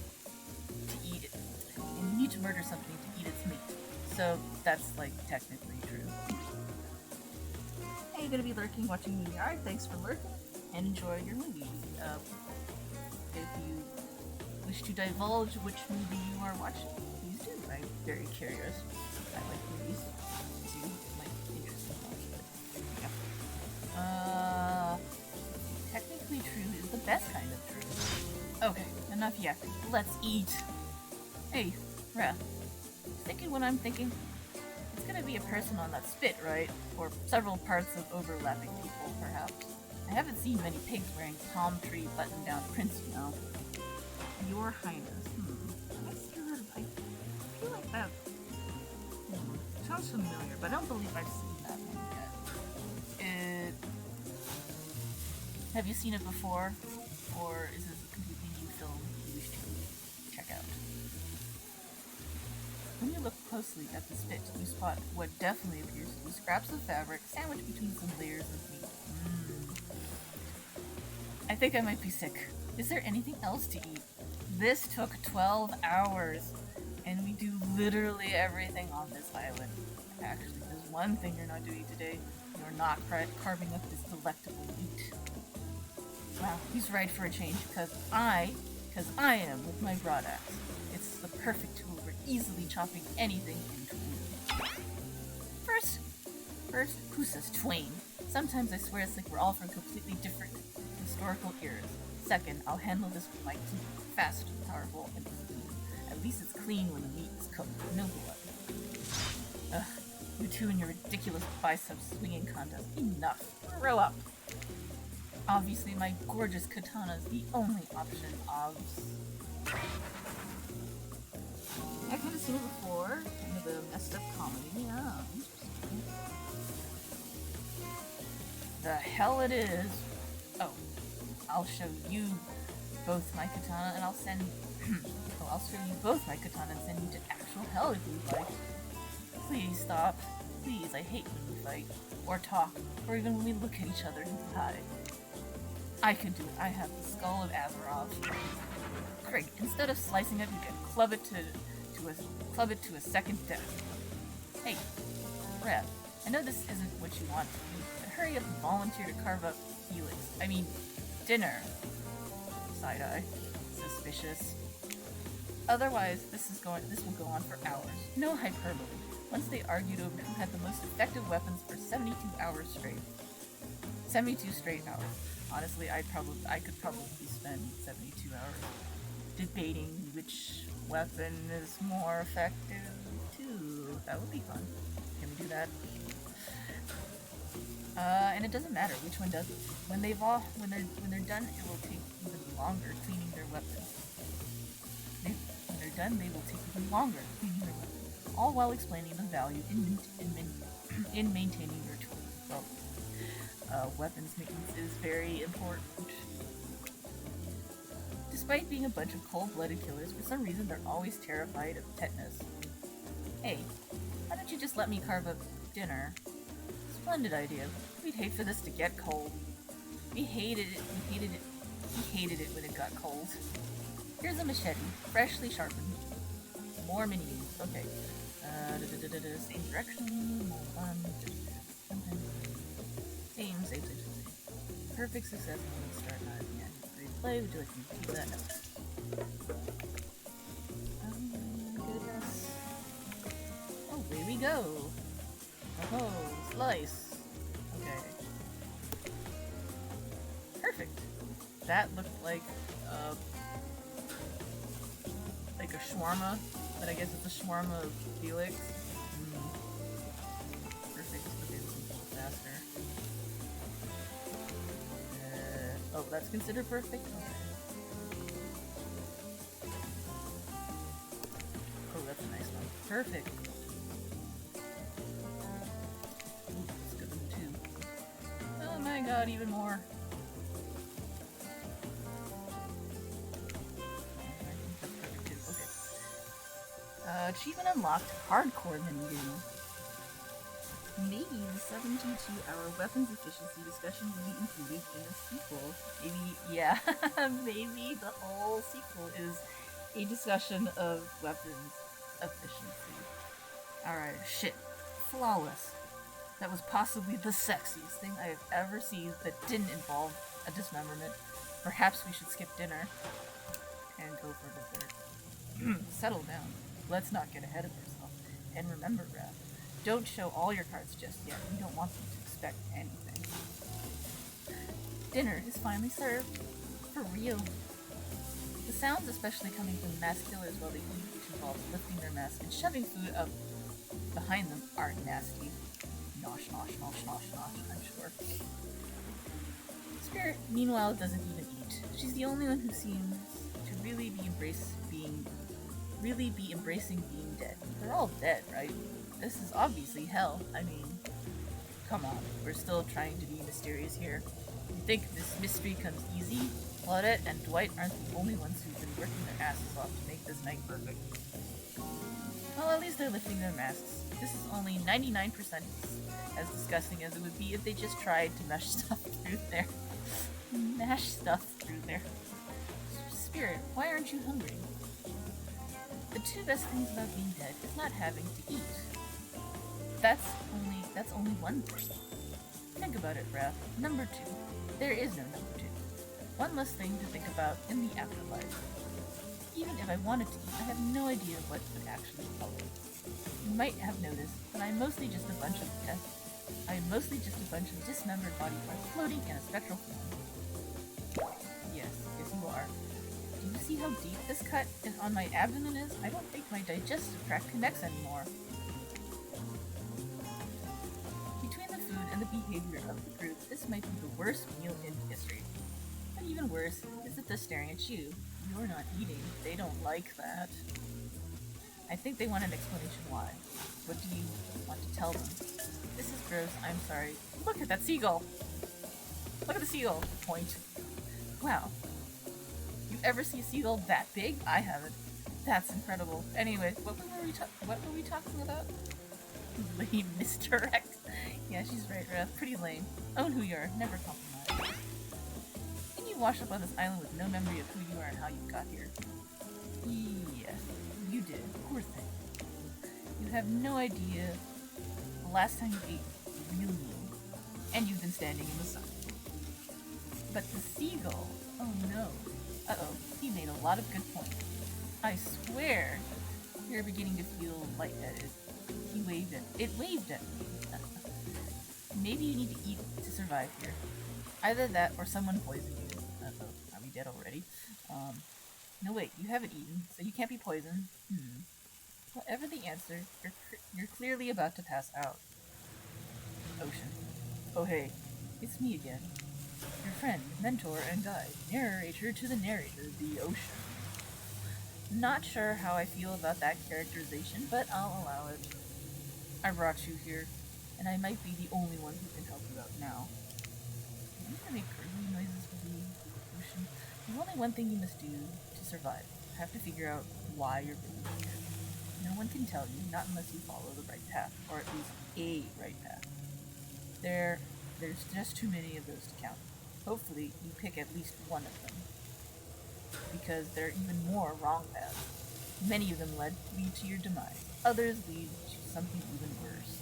Speaker 1: to eat it. And you need to murder something to eat its meat. So that's, like, technically true. Hey, you're gonna be lurking, watching me. Alright, thanks for lurking, and enjoy your movie. If you wish to divulge which movie you are watching, please do. I'm very curious. I like movies. Too. Like, interesting ones, but, yeah. Technically true is the best kind of true. Okay, enough yapping. Let's eat. Hey, Ref. Thinking what I'm thinking? It's gonna be a person on that spit, right? Or several parts of overlapping people, perhaps. I haven't seen many pigs wearing palm tree button-down prints, you know. Your Highness. I feel like that. Sounds familiar, but I don't believe I've seen that one yet. Have you seen it before? Or is this a completely new film you wish to check out? When you look closely at the spit, you spot what definitely appears to be scraps of fabric sandwiched between some layers of meat. I think I might be sick. Is there anything else to eat? This took 12 hours, and we do literally everything on this island. Actually, there's one thing you're not doing today. You're not carving up this delectable meat. Wow, he's right for a change, because I am with my broad axe. It's the perfect tool for easily chopping anything into two. First, who says twain? Sometimes I swear it's like we're all from completely different historical eras. Second, I'll handle this with my teeth. Fast, powerful, and clean. At least it's clean when the meat is cooked. No blood. Ugh, you two and your ridiculous biceps swinging contest. Enough. Grow up. Obviously, my gorgeous katana is the only option of. I've kind of seen it before. Kind of a messed up comedy. Yeah, interesting. The hell it is. Oh, I'll show you both my katana, and I'll show you both my katana and send you to actual actual hell if you'd like. Please stop. Please, I hate when we fight, or talk, or even when we look at each other in the eye. I can do it. I have the skull of Azarov. Great. Instead of slicing it, you can club it to a second death. Hey, Rev, I know this isn't what you want to do, but hurry up and volunteer to carve up Felix. I mean, dinner. Side-eye. Suspicious. Otherwise, this will go on for hours. No hyperbole. Once they argued over who had the most effective weapons for 72 hours straight. 72 straight hours. Honestly, I could probably spend 72 hours debating which weapon is more effective too. That would be fun. Can we do that? And it doesn't matter which one does it. When they're done, it will take even longer cleaning their weapons. When they're done, they will take even longer cleaning their weapons. All while explaining the value in maintaining your tools. Well, weapons maintenance is very important. Despite being a bunch of cold-blooded killers, for some reason they're always terrified of tetanus. Hey, why don't you just let me carve up dinner? Splendid idea. We'd hate for this to get cold. We hated it. He hated it when it got cold. Here's a machete, freshly sharpened. More minis. Okay. Same direction. More fun. Same. Perfect success when we start not yet. Great play. Would you like me to keep that? No. Goodness. Oh, away we go. Oh, slice. Okay. Perfect. That looked like a shawarma, but I guess it's a shawarma of Felix. Perfect. Okay, this is a little faster. Oh, that's considered perfect? Okay. Oh, that's a nice one. Perfect. Ooh, let's go to 2. Oh my god, even more. Achievement unlocked, hardcore minigame. Maybe the 72-hour weapons efficiency discussion will be included in a sequel. Maybe, yeah, maybe the whole sequel is a discussion of weapons efficiency. Alright, shit. Flawless. That was possibly the sexiest thing I have ever seen that didn't involve a dismemberment. Perhaps we should skip dinner and go for dessert. Settle down. Let's not get ahead of ourselves. And remember, Raph, don't show all your cards just yet. We don't want them to expect anything. Dinner is finally served. For real. The sounds, especially coming from masked killers while they eat, which involves lifting their mask and shoving food up behind them, are nasty. Nosh, nosh, nosh, nosh, nosh, I'm sure. Spirit, meanwhile, doesn't even eat. She's the only one who seems to really be embracing being dead. They're all dead, right? This is obviously hell. I mean, come on. We're still trying to be mysterious here. You think this mystery comes easy? Claudette and Dwight aren't the only ones who've been working their asses off to make this night perfect. Well, at least they're lifting their masks. This is only 99% as disgusting as it would be if they just tried to mash stuff through there. Spirit, why aren't you hungry? The two best things about being dead is not having to eat. That's only one thing. Think about it, Raph. Number 2. There is no number 2. One less thing to think about in the afterlife. Even if I wanted to eat, I have no idea what would actually follow. You might have noticed that I'm mostly just a bunch of dismembered body parts floating in a spectral form. Yes, you are. Do you see how deep this cut on my abdomen is? I don't think my digestive tract connects anymore. Between the food and the behavior of the group, this might be the worst meal in history. But even worse is that they're staring at you. You're not eating. They don't like that. I think they want an explanation why. What do you want to tell them? This is gross. I'm sorry. Look at that seagull! Look at the seagull! Point. Wow. You ever see a seagull that big? I haven't. That's incredible. Anyway, what were we talking about? Lame misdirect. Yeah, she's right, Rev. Pretty lame. Own who you are. Never compromise. Didn't you wash up on this island with no memory of who you are and how you got here? Yes, you did. Poor thing. You have no idea the last time you ate real meal, and you've been standing in the sun. But the seagull, oh no. Uh-oh, he made a lot of good points. I swear, you're beginning to feel lightheaded. It waved at me. Maybe you need to eat to survive here. Either that or someone poisoned you. Uh-oh, are we dead already? No wait, you haven't eaten, so you can't be poisoned. Whatever the answer, you're clearly about to pass out. Ocean. Oh hey, it's me again. Your friend, mentor, and guide. Narrator to the narrator, the ocean. Not sure how I feel about that characterization, but I'll allow it. I brought you here, and I might be the only one who can help you out now. I'm gonna make gurgly noises for the ocean. There's only one thing you must do to survive. You have to figure out why you're really here. No one can tell you, not unless you follow the right path, or at least a right path. There's just too many of those to count. Hopefully, you pick at least one of them. Because there are even more wrong paths. Many of them lead to your demise. Others lead to something even worse.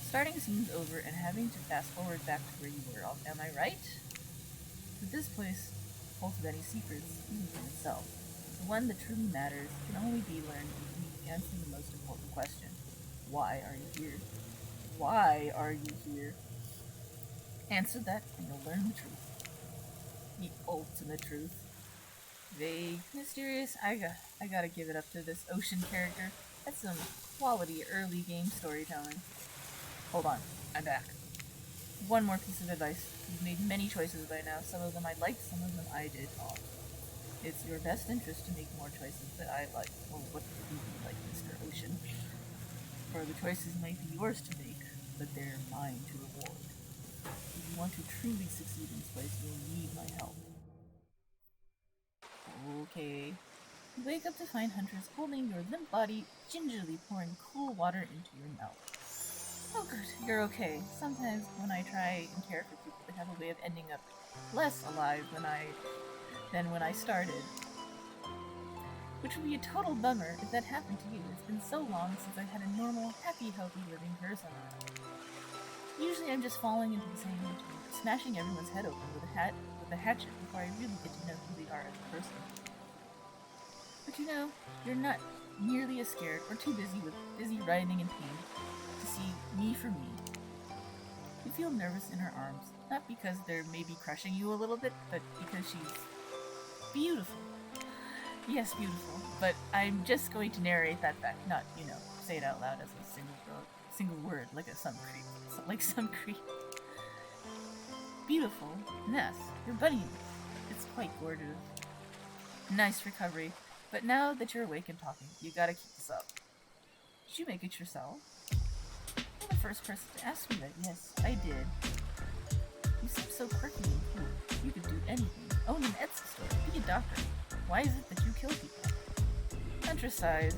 Speaker 1: Starting seems over and having to fast forward back to where you were. Am I right? But this place holds many secrets, even from itself. The one that truly matters can only be learned when you answer the most important question. Why are you here? Why are you here? Answer that and you'll learn the truth. The ultimate truth. Vague, mysterious, I gotta give it up to this ocean character. That's some quality early game storytelling. Hold on, I'm back. One more piece of advice. You've made many choices by now. Some of them I liked, some of them I did not. It's your best interest to make more choices that I like. Well, what do you like, Mr. Ocean? For the choices might be yours to make, but they're mine to reward. If you want to truly succeed in this place, you'll need my help. Okay. You wake up to find hunters holding your limp body, gingerly pouring cool water into your mouth. Oh good, you're okay. Sometimes when I try and care for people, they have a way of ending up less alive than when I started. Which would be a total bummer if that happened to you. It's been so long since I've had a normal, happy, healthy living person. Usually I'm just falling into the same routine, smashing everyone's head open with a hatchet before I really get to know who they are as a person. But you know, you're not nearly as scared or too busy writhing in pain to see me for me. You feel nervous in her arms, not because they're maybe crushing you a little bit, but because she's beautiful. Yes, beautiful, but I'm just going to narrate that fact, not, say it out loud as a single word, like some creep. Beautiful. Ness, your buddy. It's quite gorgeous. Nice recovery. But now that you're awake and talking, you gotta keep this up. Did you make it yourself? You're the first person to ask me that. Yes, I did. You seem so quirky and cool. You could do anything. Own an Etsy store. Be a doctor. Why is it that you kill people? Huntress sighs.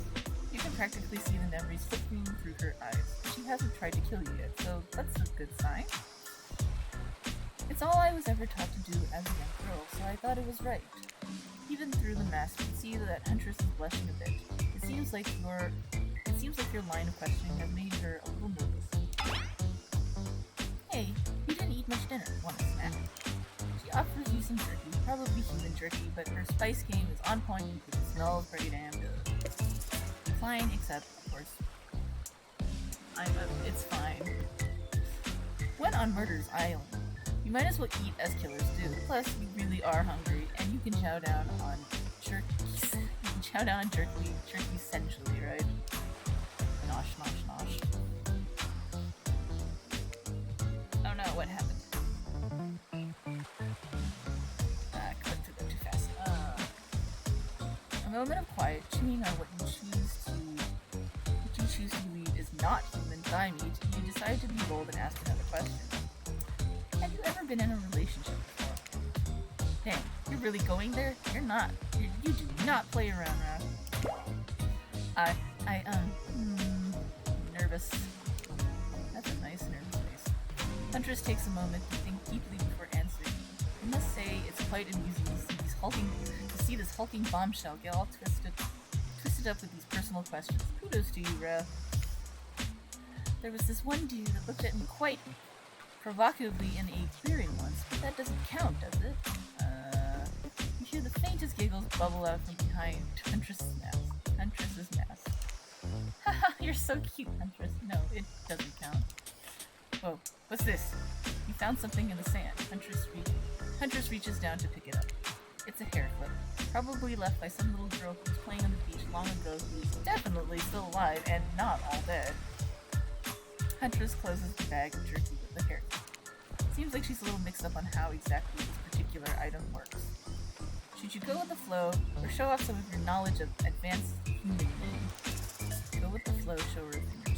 Speaker 1: You can practically see the memories flickering through her eyes. She hasn't tried to kill you yet, so that's a good sign. It's all I was ever taught to do as a young girl, so I thought it was right. Even through the mask, you can see that Huntress is blushing a bit. It seems like your line of questioning has made her a little nervous. Hey, you didn't eat much dinner. Want a snack? She offers you some jerky, probably human jerky, but her spice game is on point because it smells pretty damn good. Fine, except, of course, it's fine. When on Murder's Island, you might as well eat as killers do. Plus, you really are hungry, and you can chow down on jerky. You can chow down on jerky sensually, right? Nosh, nosh, nosh. Oh no, what happened? Clicked through that too fast. A moment of quiet, chewing on what you choose to believe is not human thigh meat, you decide to be bold and ask another question. Have you ever been in a relationship before? Dang, You're really going there? You're not. You do not play around, Raph. Nervous. That's a nice nervous face. Huntress takes a moment to think deeply before answering. I must say, it's quite amusing to see this hulking bombshell get all twisted up with these personal questions. Kudos to you, Raph. There was this one dude that looked at me quite provocatively in a clearing once, but that doesn't count, does it? You hear the faintest giggles bubble out from behind Huntress's mask. Haha, you're so cute, Huntress. No, it doesn't count. Whoa, what's this? You found something in the sand. Huntress reaches down to pick it up. It's a hair clip, probably left by some little girl who was playing on the beach long ago who's definitely still alive and not all dead. Huntress closes the bag of jerky with the hair clip. Seems like she's a little mixed up on how exactly this particular item works. Should you go with the flow, or show off some of your knowledge of advanced human being? Go with the flow, show her a thing or two.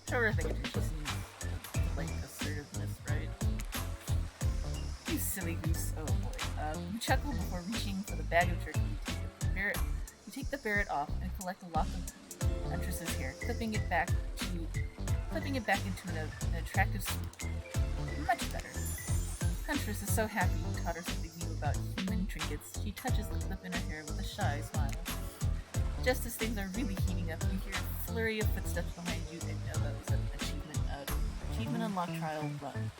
Speaker 1: Show her a thing or two. She seems like assertiveness, right? You silly goose. Oh boy. You chuckle before reaching for the bag of jerky. You take the barrett off and collect a lock of Huntress's hair, clipping it back into an attractive sweep. Much better. Huntress is so happy you taught her something new about human trinkets. She touches the clip in her hair with a shy smile. Just as things are really heating up, you hear a flurry of footsteps behind you and know that was an achievement unlocked trial run.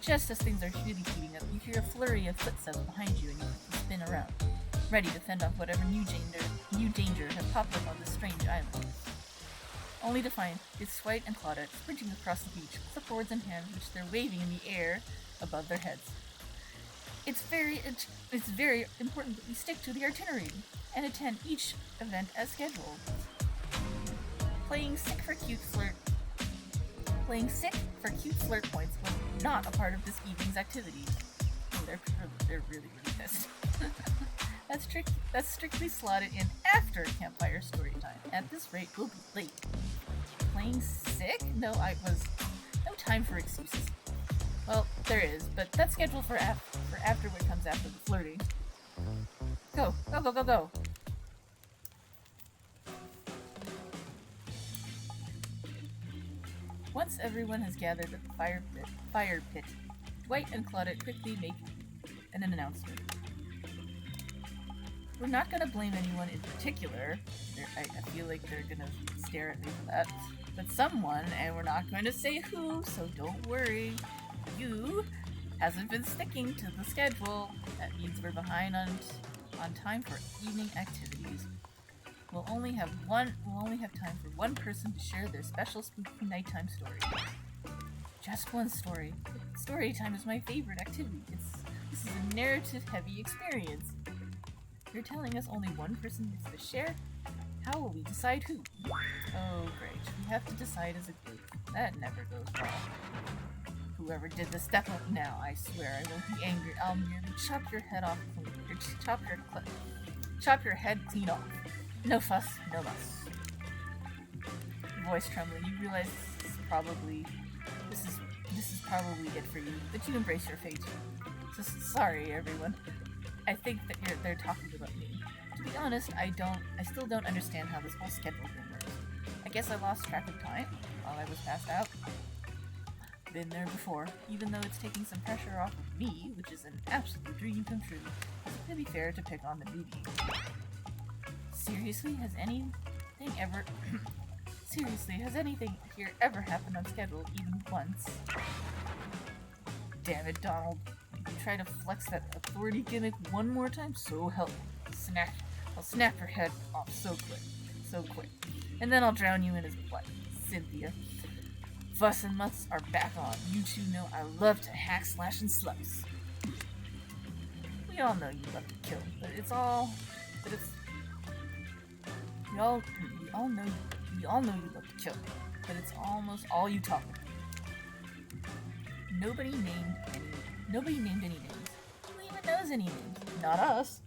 Speaker 1: Just as things are really heating up, you hear a flurry of footsteps behind you and you spin around, ready to fend off whatever new danger has popped up on this strange island. Only to find it's White and Claudette sprinting across the beach, clipboards in hand, which they're waving in the air above their heads. It's very important that we stick to the itinerary and attend each event as scheduled. Playing sick for cute flirt points was not a part of this evening's activity. Oh, they're really pissed. That's strictly slotted in after campfire story time. At this rate, we'll be late. Playing sick? No time for excuses. Well, there is, but that's scheduled for after what comes after the flirting. Go. Once everyone has gathered at the fire pit, Dwight and Claudette quickly make an announcement. We're not going to blame anyone in particular. I feel like they're going to stare at me for that. But someone, and we're not going to say who, so don't worry. You hasn't been sticking to the schedule. That means we're behind on time for evening activities. We'll only have time for one person to share their special spooky nighttime story. Just one story. Story time is my favorite activity. This is a narrative-heavy experience. You're telling us only one person gets to share? How will we decide who? Oh, great. We have to decide as a group. That never goes well. Whoever did this, step up now. I swear I won't be angry. I'll merely chop your head off. Chop your head clean off. No fuss, no muss. Voice trembling. You realize this is probably it for you, but you embrace your fate. So sorry, everyone. I think that they're talking about me. To be honest, I still don't understand how this whole schedule thing works. I guess I lost track of time while I was passed out. Been there before, even though it's taking some pressure off of me, which is an absolute dream come true. It's really fair to pick on the newbie. Seriously, has anything here ever happened on schedule even once? Damn it, Donald. You try to flex that authority gimmick one more time, so help me. I'll snap your head off so quick. And then I'll drown you in his blood. Cynthia. Fuss and Muss are back on. You two know I love to hack, slash, and slice. We all know you love to kill, we all know you love to kill, but it's almost all you talk about. Nobody named any names. Who even knows any names? Not us.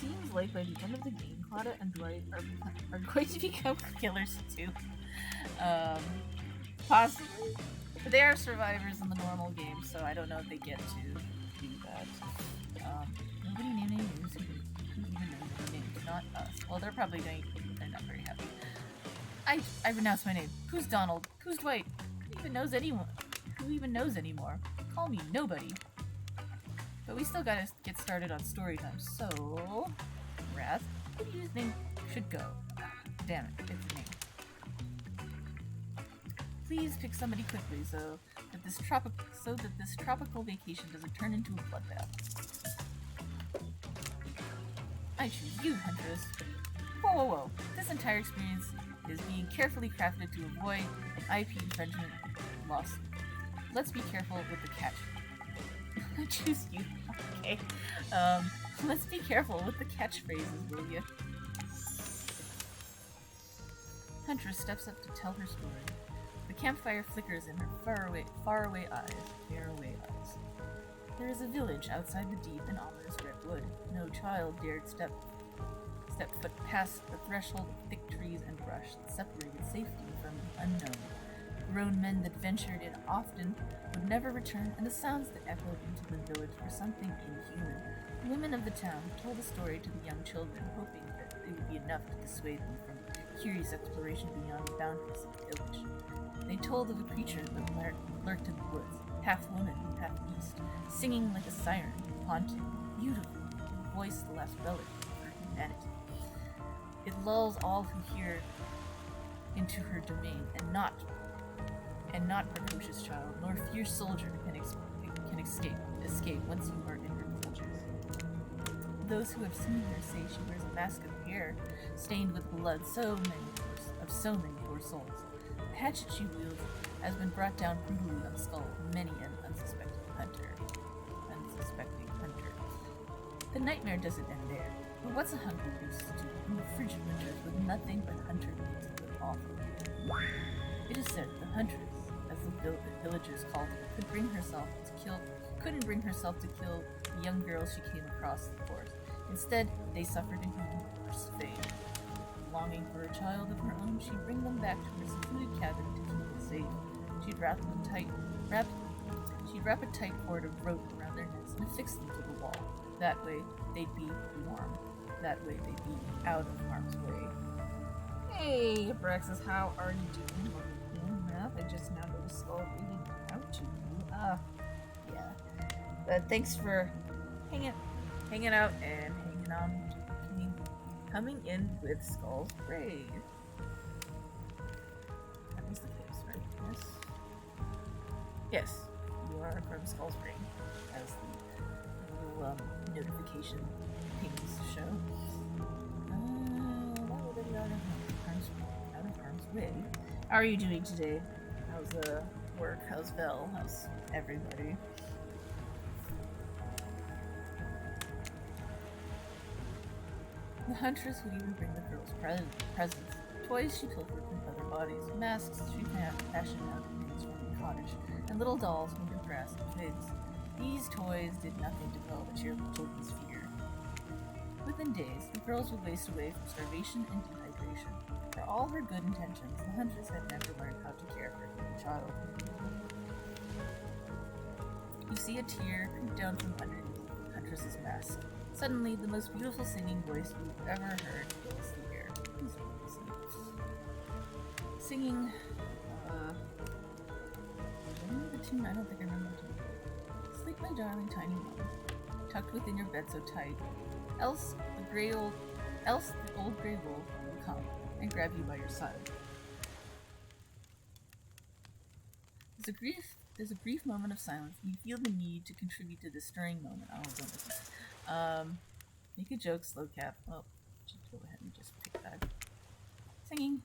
Speaker 1: Seems like by the end of the game, Hada and Dwight are going to become killers too. Um, Possibly. But they are survivors in the normal game, so I don't know if they get to do that. Nobody named any names. Who even knows any names? Not us. Well, they're probably going to, but they're not very happy. I renounced my name. Who's Donald? Who's Dwight? Who even knows anyone? Who even knows anymore? Call me nobody. But we still gotta get started on story time, so... Wrath, who do you think should go? Damn it, it's me. Please pick somebody quickly so that this tropical vacation doesn't turn into a bloodbath. I choose you, Huntress. Whoa, whoa, whoa. This entire experience is being carefully crafted to avoid an IP infringement lawsuit. Let's be careful with the catch. I choose you. Okay. Let's be careful with the catchphrases, will you? Huntress steps up to tell her story. The campfire flickers in her faraway eyes. There is a village outside the deep and ominous redwood. No child dared step foot past the threshold of thick trees and brush that separated safety from the unknown. Grown men that ventured in often would never return, and the sounds that echoed into the village were something inhuman. The women of the town told the story to the young children, hoping that it would be enough to dissuade them from curious exploration beyond the boundaries of the village. They told of a creature that lurked in the woods, half woman, half beast, singing like a siren, haunting, beautiful, with a voice the last relic of her humanity. It lulls all who hear into her domain, and not precocious child, nor fierce soldier can escape once you are in her clutches. Those who have seen her say she wears a mask of hair stained with blood of so many poor souls. The hatchet she wields has been brought down brutally on the skull of many an unsuspecting hunter. The nightmare doesn't end there. But what's a hungry goose to do in the frigid winters with nothing but hunter meat to live off of? It is said the huntress, as the villagers called her, couldn't bring herself to kill the young girls she came across the forest. Instead, they suffered an even worse fate. Longing for a child of her own, she'd bring them back to her secluded cabin to keep it safe. She'd wrap a tight cord of rope around their necks and affix them to the wall. That way, they'd be warm. That way, they'd be out of harm's way. Hey, Abraxas, how are you doing? I just now noticed Skull reading out to you. Yeah. But thanks for hanging out and coming in with Skull's Grave. That was the case, right? Yes. Yes, you are from Skull's Grave, as the little notification pings show. Out of harm's way. How are you doing today? How's work? How's Vel? How's everybody? The huntress would even bring the girls presents. Toys she pilfered from other bodies, masks she fashioned out of things from the cottage, and little dolls made of grass and twigs. These toys did nothing to quell the cheerful children's fear. Within days, the girls would waste away from starvation and dehydration. For all her good intentions, the huntress had never learned how to care for a human child. You see a tear creep down from underneath the huntress's mask. Suddenly, the most beautiful singing voice you've ever heard fills the air. Please listen. Singing, I remember the tune? I don't think I remember the tune. Sleep, my darling tiny one, tucked within your bed so tight, else the old grey wolf will come and grab you by your side. There's a brief moment of silence, and you feel the need to contribute to this stirring moment. Oh, don't listen. Make a joke, slow cap. Oh, should go ahead and just pick that. Singing.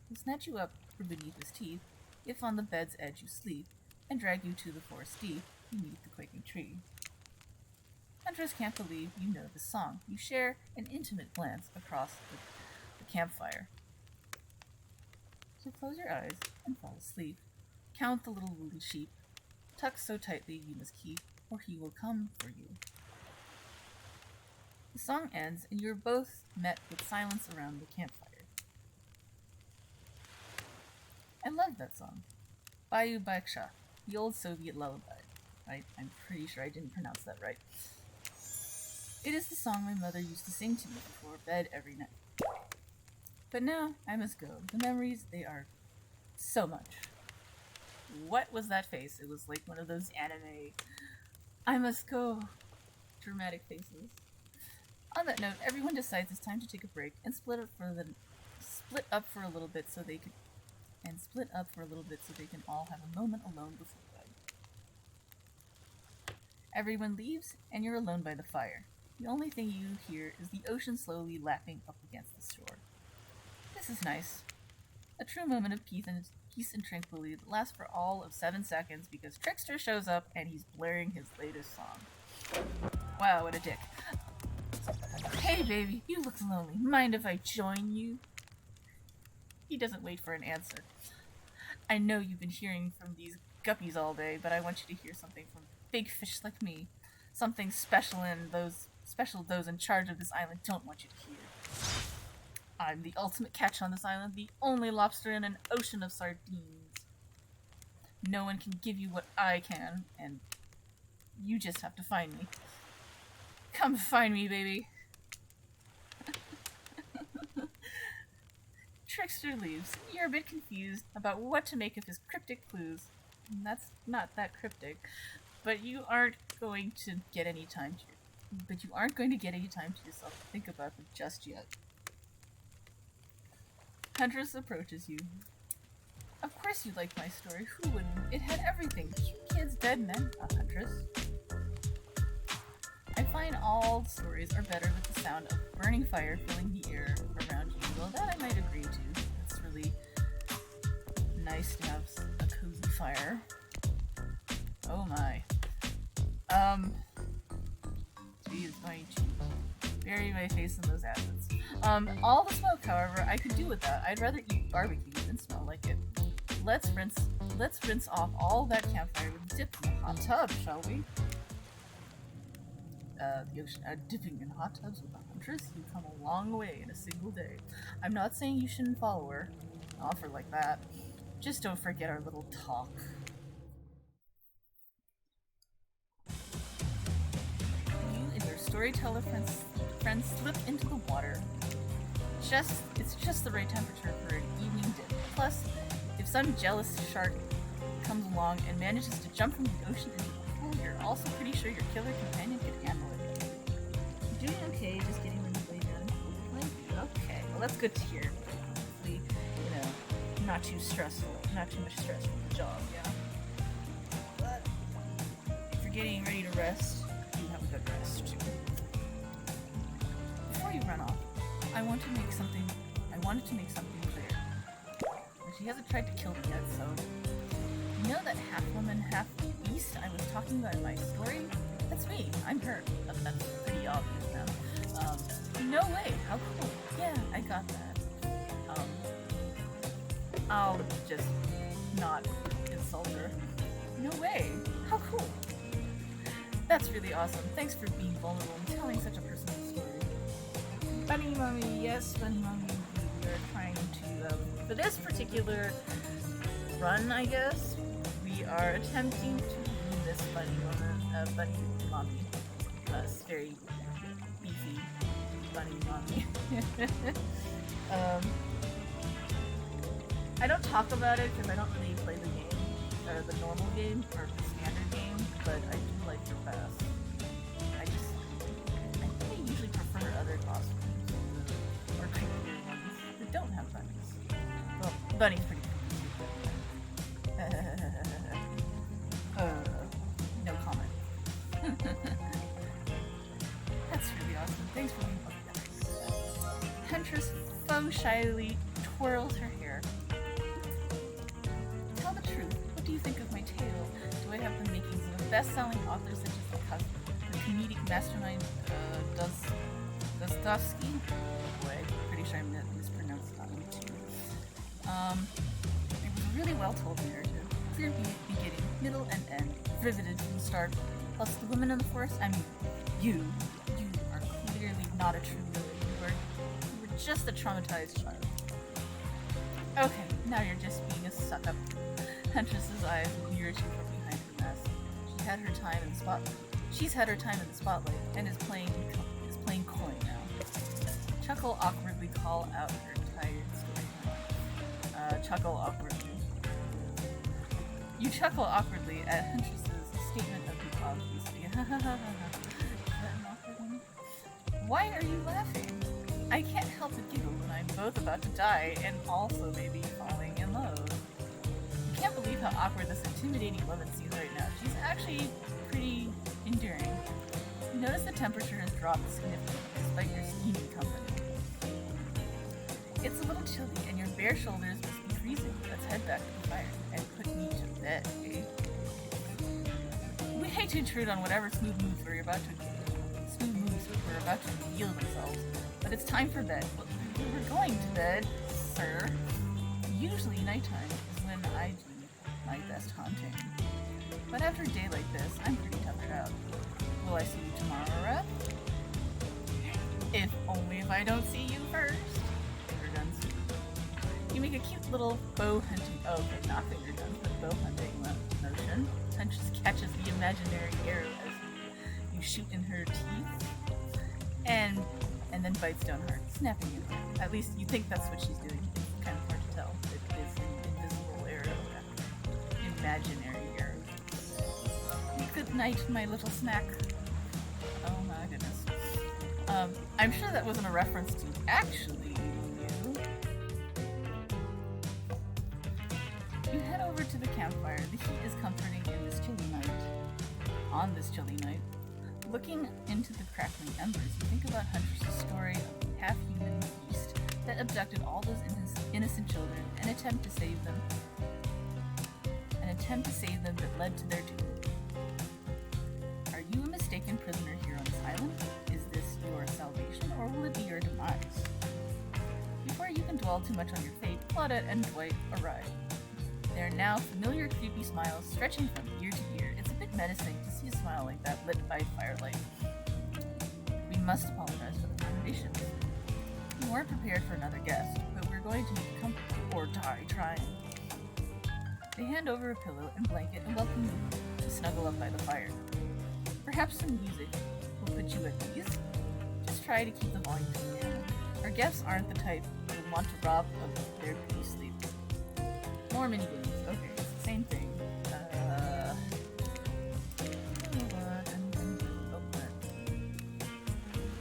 Speaker 1: He'll snatch you up from beneath his teeth, if on the bed's edge you sleep, and drag you to the forest deep, beneath the quaking tree. Huntress can't believe you know the song. You share an intimate glance across the campfire. So close your eyes and fall asleep. Count the little woolly sheep, tucked so tightly you must keep, or he will come for you. The song ends, and you're both met with silence around the campfire. I love that song. Bayu Baksha, the old Soviet lullaby. I'm pretty sure I didn't pronounce that right. It is the song my mother used to sing to me before bed every night. But now, I must go. The memories, they are so much. What was that face? It was like one of those anime, I must go, dramatic faces. On that note, everyone decides it's time to take a break and split up for a little bit so they can all have a moment alone before bed. Everyone leaves, and you're alone by the fire. The only thing you hear is the ocean slowly lapping up against the shore. This is nice. A true moment of peace and tranquility that lasts for all of 7 seconds because Trickster shows up and he's blaring his latest song. Wow, what a dick. Hey baby, you look lonely. Mind if I join you? He doesn't wait for an answer. I know you've been hearing from these guppies all day, but I want you to hear something from big fish like me. Something special those in charge of this island don't want you to hear. I'm the ultimate catch on this island, the only lobster in an ocean of sardines. No one can give you what I can, and you just have to find me. Come find me, baby. Trickster leaves. You're a bit confused about what to make of his cryptic clues. And that's not that cryptic, but you aren't going to get any time to yourself to think about them just yet. Huntress approaches you. Of course you liked my story. Who wouldn't? It had everything. Cute kids, dead men, a huntress. I find all stories are better with the sound of burning fire filling the air around you. Well, that I might agree to. It's really nice to have a cozy fire. Oh my. He is going to bury my face in those acids. All the smoke, however, I could do with that. I'd rather eat barbecue than smell like it. Let's rinse off all that campfire with a dip in the hot tub, shall we? The ocean, dipping in hot tubs with a huntress, you come a long way in a single day. I'm not saying you shouldn't follow her. An offer like that. Just don't forget our little talk. You and your storyteller friends slip into the water. It's just the right temperature for an evening dip. Plus, if some jealous shark comes along and manages to jump from the ocean into the pool, you're also pretty sure your killer companion can handle it. You're doing okay, just getting them to lay down. Okay, well that's good to hear. Hopefully, not too stressful, not too much stress from the job, yeah? But if you're getting ready to rest, you have a good rest too. Before you run off, I wanted to make something clear. She hasn't tried to kill me yet, so you know that half woman, half beast I was talking about in my story? That's me. I'm her. That's pretty obvious now. No way. How cool. Yeah, I got that. I'll just not insult her. No way. How cool. That's really awesome. Thanks for being vulnerable and telling such a personal story. Bunny Mommy, yes, Bunny Mommy. We are trying to, for this particular run, I guess, we are attempting to woo this Bunny Mommy. Very beefy Bunny Mommy. I don't talk about it because I don't really play the game, or the normal game, or the standard game, but I do like the best. I think I usually prefer other costumes, or creepy ones that don't have bunnies. Well, Bunny's pretty creepy. No comment. That's really awesome. Thanks for being with us. Huntress faux shyly twirls her hair. Tell the truth. What do you think of my tale? Do I have the makings of a best-selling author such as my cousin, the comedic mastermind Dostoevsky? Boy, I'm pretty sure I mispronounced that one too. It was a really well-told narrative. Clear beginning, middle, and end. Riveted from the start. Plus the women in the forest, I mean, you are clearly not a true villain. You were just a traumatized child. Okay, now you're just being a suck-up. Huntress's eyes leered you from behind her mask. She's had her time in the spotlight and is playing coy now. Chuckle awkwardly call out her tired story. Chuckle awkwardly. You chuckle awkwardly at Huntress's statement of the obvious. Is that an awkward one? Why are you laughing? I can't help but giggle when I'm both about to die and also maybe falling in love. You can't believe how awkward this intimidating woman seems right now. She's actually pretty endearing. You notice the temperature has dropped significantly despite your steamy company. It's a little chilly and your bare shoulders must be freezing. Let's head back to the fire and put me to bed, eh? We hate to intrude on whatever smooth moves we're about to reveal themselves, but it's time for bed. We're going to bed, sir. Usually nighttime is when I do my best haunting. But after a day like this, I'm pretty tuckered out. Will I see you tomorrow, Rep? If only if I don't see you first. Finger guns. You make a cute little bow hunting, not finger guns, but bow hunting motion. Huntress catches the imaginary arrow as you shoot in her teeth. And then bites down hard, snapping it. At least you think that's what she's doing. It's kind of hard to tell. It is an invisible arrow. Imaginary arrow. Good night, my little snack. Oh my goodness. I'm sure that wasn't a reference to actually you. You head over to the campfire. The heat is comforting in this chilly night. On this chilly night. Looking into the crackling embers, you think about Huntress's story of the half-human beast that abducted all those innocent children and attempt to save them that led to their doom. Are you a mistaken prisoner here on this island? Is this your salvation, or will it be your demise? Before you can dwell too much on your fate, Claudette and Dwight arrive. They are now familiar, creepy smiles stretching from ear to ear. It's a bit menacing to see a smile like that lit by firelight. We must apologize for the privation. We weren't prepared for another guest, but we're going to need comfort or die trying. They hand over a pillow and blanket and welcome you to snuggle up by the fire. Perhaps some music will put you at ease. Just try to keep the volume down. Our guests aren't the type who would want to rob of their beauty sleep. More mini games. Okay, it's the same thing.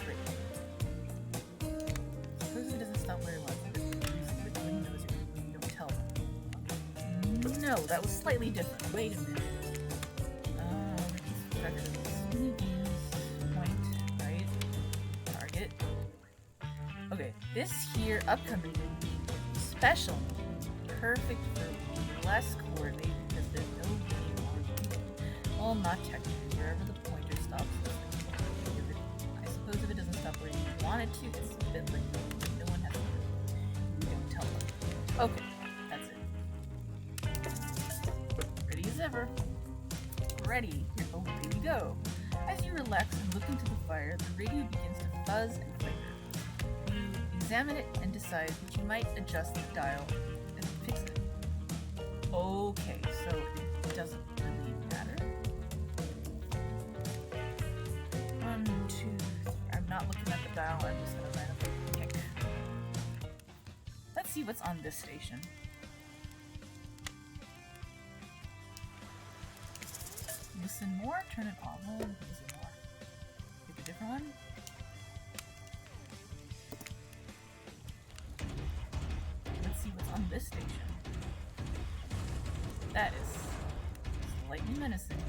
Speaker 1: Great. Suppose if it doesn't stop where it was, but when knows it, you don't tell them. No, that was slightly different. Wait a minute. Mini games, point, right? Target. Okay, this here upcoming special. Perfect for less coordinated because there's no game or beat. Well, not technically. Wherever the pointer stops, I suppose if it doesn't stop where you want it to, it's a bit like no one has to do it. You don't tell them. Okay, that's it. Ready as ever. Ready. Here we go. As you relax and look into the fire, the radio begins to buzz and flicker. You examine it and decide that you might adjust the dial and fix it. Okay, so it doesn't really matter. 1, 2, 3. I'm not looking at the dial, I'm just gonna randomly pick. Let's see what's on this station. Listen more, turn it off. Oh, listen more. Pick a different one. Let's see what's on this station. That is slightly menacing.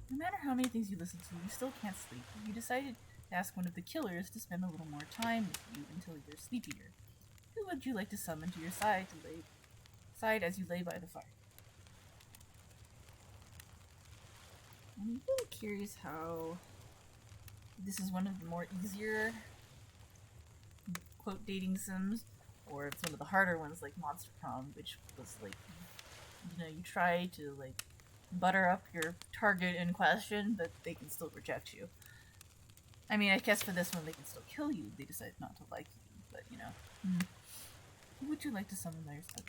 Speaker 1: No matter how many things you listen to, you still can't sleep. You decided to ask one of the killers to spend a little more time with you until you're sleepier. Who would you like to summon to your side as you lay by the fire? I'm really curious how this is one of the more easier quote dating sims, or some of the harder ones like Monster Prom, which was like, you try to like butter up your target in question, but they can still reject you. I mean, I guess for this one they can still kill you if they decide not to like you, but Who would you like to summon by yourself?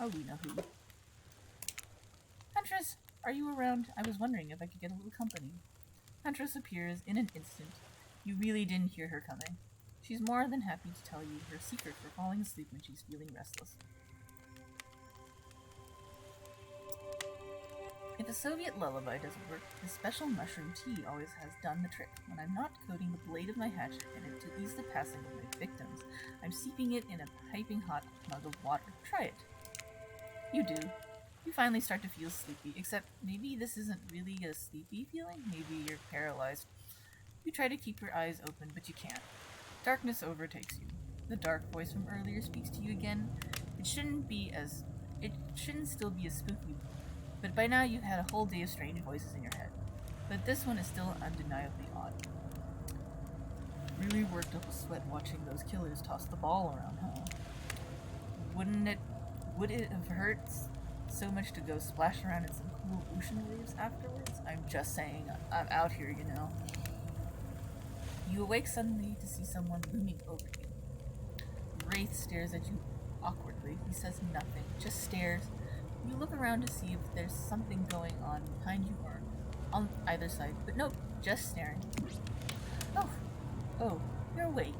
Speaker 1: Oh, we know who. Huntress, are you around? I was wondering if I could get a little company. Huntress appears in an instant. You really didn't hear her coming. She's more than happy to tell you her secret for falling asleep when she's feeling restless. If a Soviet lullaby doesn't work, this special mushroom tea always has done the trick. When I'm not coating the blade of my hatchet in it to ease the passing of my victims, I'm steeping it in a piping hot mug of water. Try it. You do. You finally start to feel sleepy, except maybe this isn't really a sleepy feeling. Maybe you're paralyzed. You try to keep your eyes open, but you can't. Darkness overtakes you. The dark voice from earlier speaks to you again. It shouldn't still be as spooky, but by now you've had a whole day of strange voices in your head. But this one is still undeniably odd. Really worked up a sweat watching those killers toss the ball around, huh? Would it have hurt so much to go splash around in some cool ocean waves afterwards? I'm just saying, I'm out here, you know. You awake suddenly to see someone looming over you. Wraith stares at you awkwardly. He says nothing, just stares. You look around to see if there's something going on behind you or on either side, but nope, just staring. Oh, you're awake.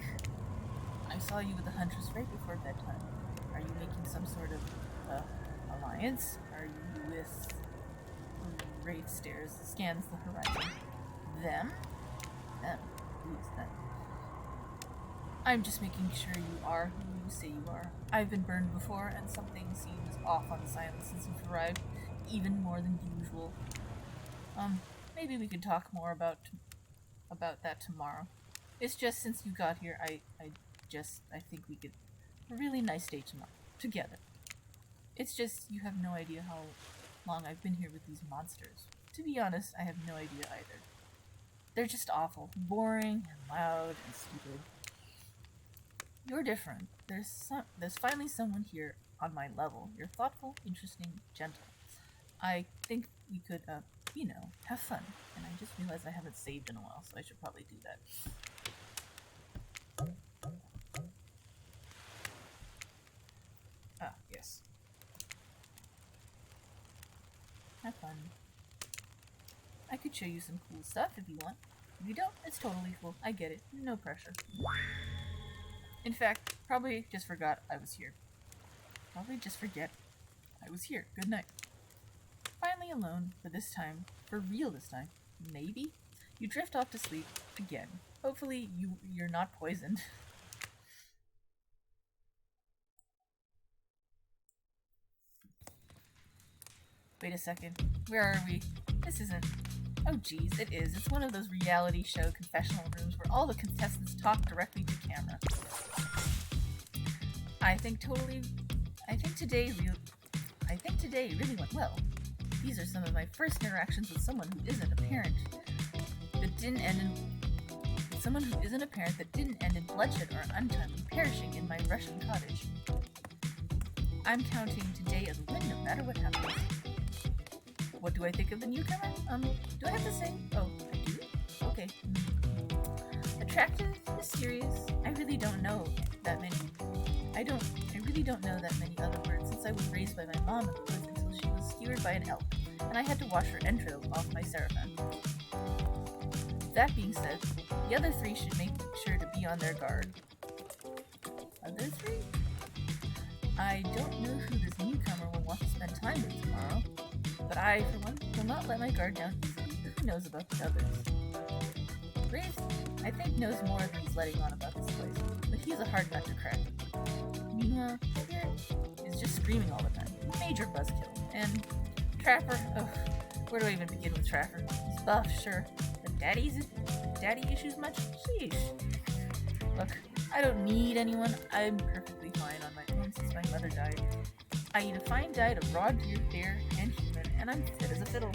Speaker 1: I saw you with the Huntress right before bedtime. Are you making some sort of alliance? Are you with... Wraith stares, scans the horizon. Them? Them. Who's them? I'm just making sure you are who you say you are. I've been burned before, and something seems off on the silence since you've arrived, even more than usual. Maybe we could talk more about that tomorrow. It's just since you got here, I think we could have a really nice day tomorrow, together. It's just you have no idea how long I've been here with these monsters. To be honest, I have no idea either. They're just awful, boring, and loud, and stupid. You're different. There's finally someone here on my level. You're thoughtful, interesting, gentle. I think we could, have fun. And I just realized I haven't saved in a while, so I should probably do that. Ah, yes. Have fun. I could show you some cool stuff if you want. If you don't, it's totally cool. I get it. No pressure. In fact, probably just forgot I was here. Probably just forget I was here. Good night. Finally alone, for real this time, maybe? You drift off to sleep again. Hopefully you're not poisoned. Wait a second. Where are we? This isn't... Oh geez, it is. It's one of those reality show confessional rooms where all the contestants talk directly to camera. I think today really went well. These are some of my first interactions with someone who isn't a parent that didn't end in bloodshed or untimely perishing in my Russian cottage. I'm counting today as a win no matter what happens. What do I think of the newcomer? Do I have to say? Oh, I do? Okay. Attractive, mysterious. I really don't know that many other words since I was raised by my mom until she was skewered by an elk, and I had to wash her entrails off my seraphim. That being said, the other three should make sure to be on their guard. Other three? I don't know who this newcomer will want to spend time with tomorrow, but I, for one, will not let my guard down easily. Who knows about the others? Wraith, I think, knows more than he's letting on about this place, but he's a hard nut to crack. Meanwhile, Spirit is just screaming all the time. Major buzzkill. And Trapper, where do I even begin with Trapper? He's buff, sure. But daddy issues much? Sheesh. Look, I don't need anyone. I'm perfectly fine on my own since my mother died. I eat a fine diet of raw deer, bear, and human, and I'm fit as a fiddle.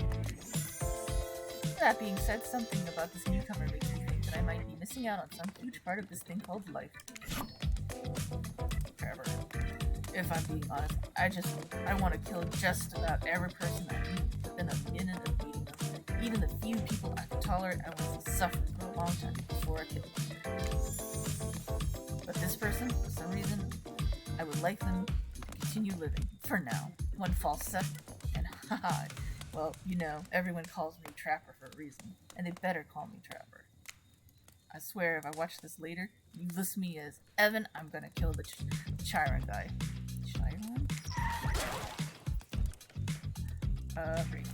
Speaker 1: That being said, something about this newcomer makes me think that I might be missing out on some huge part of this thing called life. Trevor, if I'm being honest, I want to kill just about every person I meet within a minute of meeting them. Even the few people I can tolerate, I want to suffer for a long time before I kill them. But this person, for some reason, I would like them to continue living, for now. One false step, and haha, well, you know, everyone calls me Trapper for a reason, and they better call me Trapper. I swear, if I watch this later, you list me as Evan, I'm gonna kill the Chiron guy. Chiron? Great.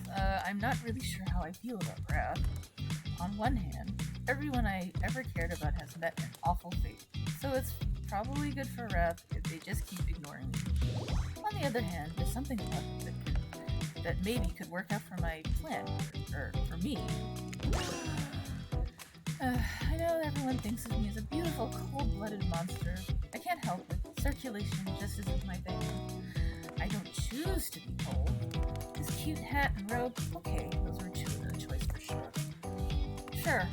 Speaker 1: I'm not really sure how I feel about Wrath. On one hand, everyone I ever cared about has met an awful fate, so it's probably good for Wrath if they just keep ignoring me. On the other hand, there's something about it that maybe could work out for my plan, or for me. I know everyone thinks of me as a beautiful, cold-blooded monster. I can't help it. Circulation just isn't my thing. I don't choose to be cold. This cute hat and robe, okay, those were two of the choice for sure. Sure.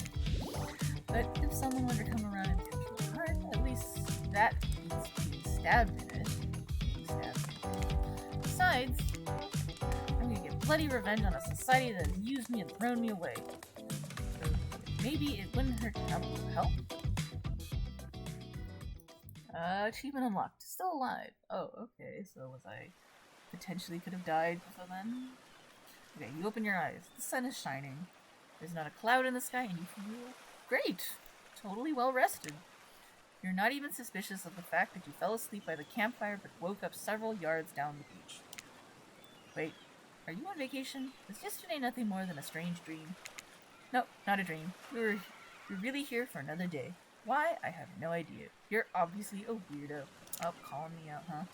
Speaker 1: But if someone were to come around and touch my heart, at least that means being stabbed in it. Besides, I'm gonna get bloody revenge on a society that has used me and thrown me away. Maybe it wouldn't hurt to have a little help. Achievement unlocked. Still alive. Oh, okay, so was I potentially could have died before then? Okay, you open your eyes. The sun is shining. There's not a cloud in the sky and you feel great. Totally well rested. You're not even suspicious of the fact that you fell asleep by the campfire but woke up several yards down the beach. Wait, are you on vacation? Was yesterday nothing more than a strange dream? Nope, not a dream. You're really here for another day. Why? I have no idea. You're obviously a weirdo. Oh, calling me out, huh?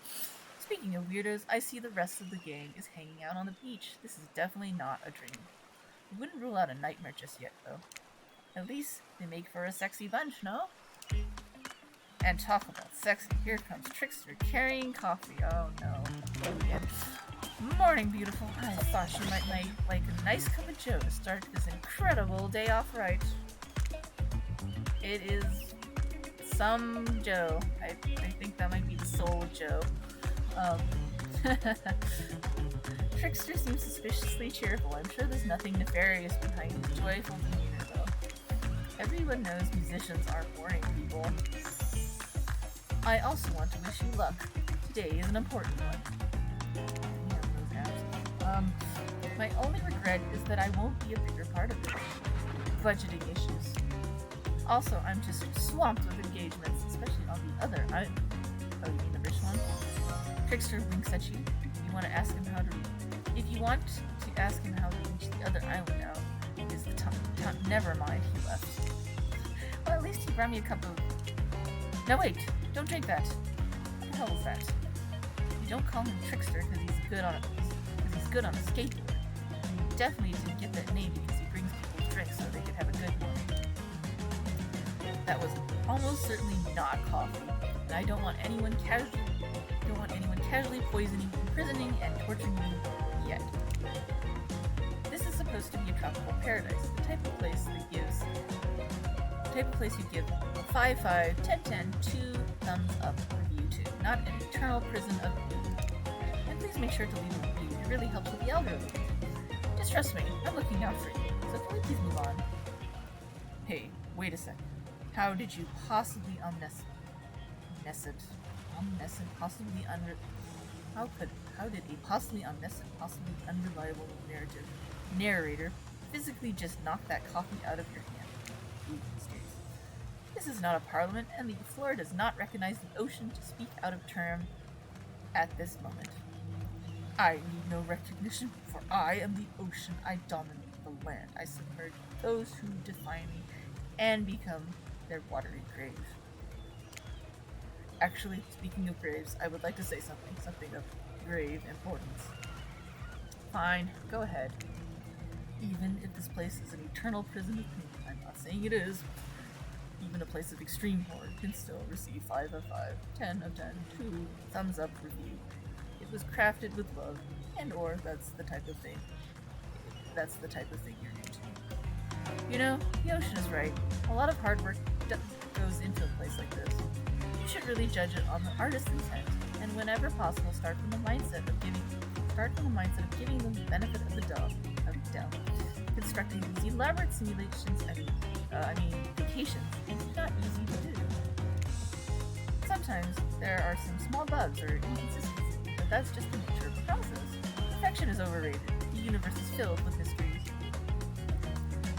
Speaker 1: Speaking of weirdos, I see the rest of the gang is hanging out on the beach. This is definitely not a dream. I wouldn't rule out a nightmare just yet, though. At least they make for a sexy bunch, no? And talk about sexy. Here comes Trickster carrying coffee. Oh no. Morning, beautiful. I thought you might like a nice cup of joe to start this incredible day off right. It is some Joe. I think that might be the soul of Joe. Trickster seems suspiciously cheerful. I'm sure there's nothing nefarious behind his joyful demeanor, though. Everyone knows musicians aren't boring people. I also want to wish you luck. Today is an important one. My only regret is that I won't be a bigger part of it. Budgeting issues. Also, I'm just swamped with engagements, especially on the other island. Oh, you mean the rich one? Trickster winks at you. You want to ask him how to... If you want to ask him how to reach the other island now, is the time. Never mind, he left. Well, at least he brought me a cup of... No, wait! Don't drink that! What the hell is that? You don't call him Trickster because he's good on a skateboard. You definitely didn't get that name because he brings people drinks so they could have a good morning. That was almost certainly not coffee, and I don't want anyone casually poisoning, imprisoning, and torturing me yet. This is supposed to be a tropical paradise, the type of place you give a 5/5, 10/10, 2 thumbs up review to, not an eternal prison of food. And please make sure to leave a review. It really helps with the algorithm. Just trust me, I'm looking out for you. So can we please move on? Hey, wait a second. How did you possibly how did a possibly omniscient, possibly unreliable narrator physically just knock that coffee out of your hand? This is not a parliament, and the floor does not recognize the ocean to speak out of term at this moment. I need no recognition, for I am the ocean. I dominate the land. I submerge those who defy me and become their watery grave. Actually, speaking of graves, I would like to say something of grave importance. Fine, go ahead. Even if this place is an eternal prison of pain, I'm not saying it is. Even a place of extreme horror can still receive 5 of 5, 10 of 10, 2 thumbs up review. It was crafted with love, and/or that's the type of thing you're into. You know, the ocean is right. A lot of hard work goes into a place like this. You should really judge it on the artist's intent, and whenever possible, start from the mindset of giving them the benefit of the doubt. Constructing these elaborate simulations, vacations, is not easy to do. Sometimes there are some small bugs or inconsistencies, but that's just the nature of the process. Perfection is overrated. The universe is filled with mysteries.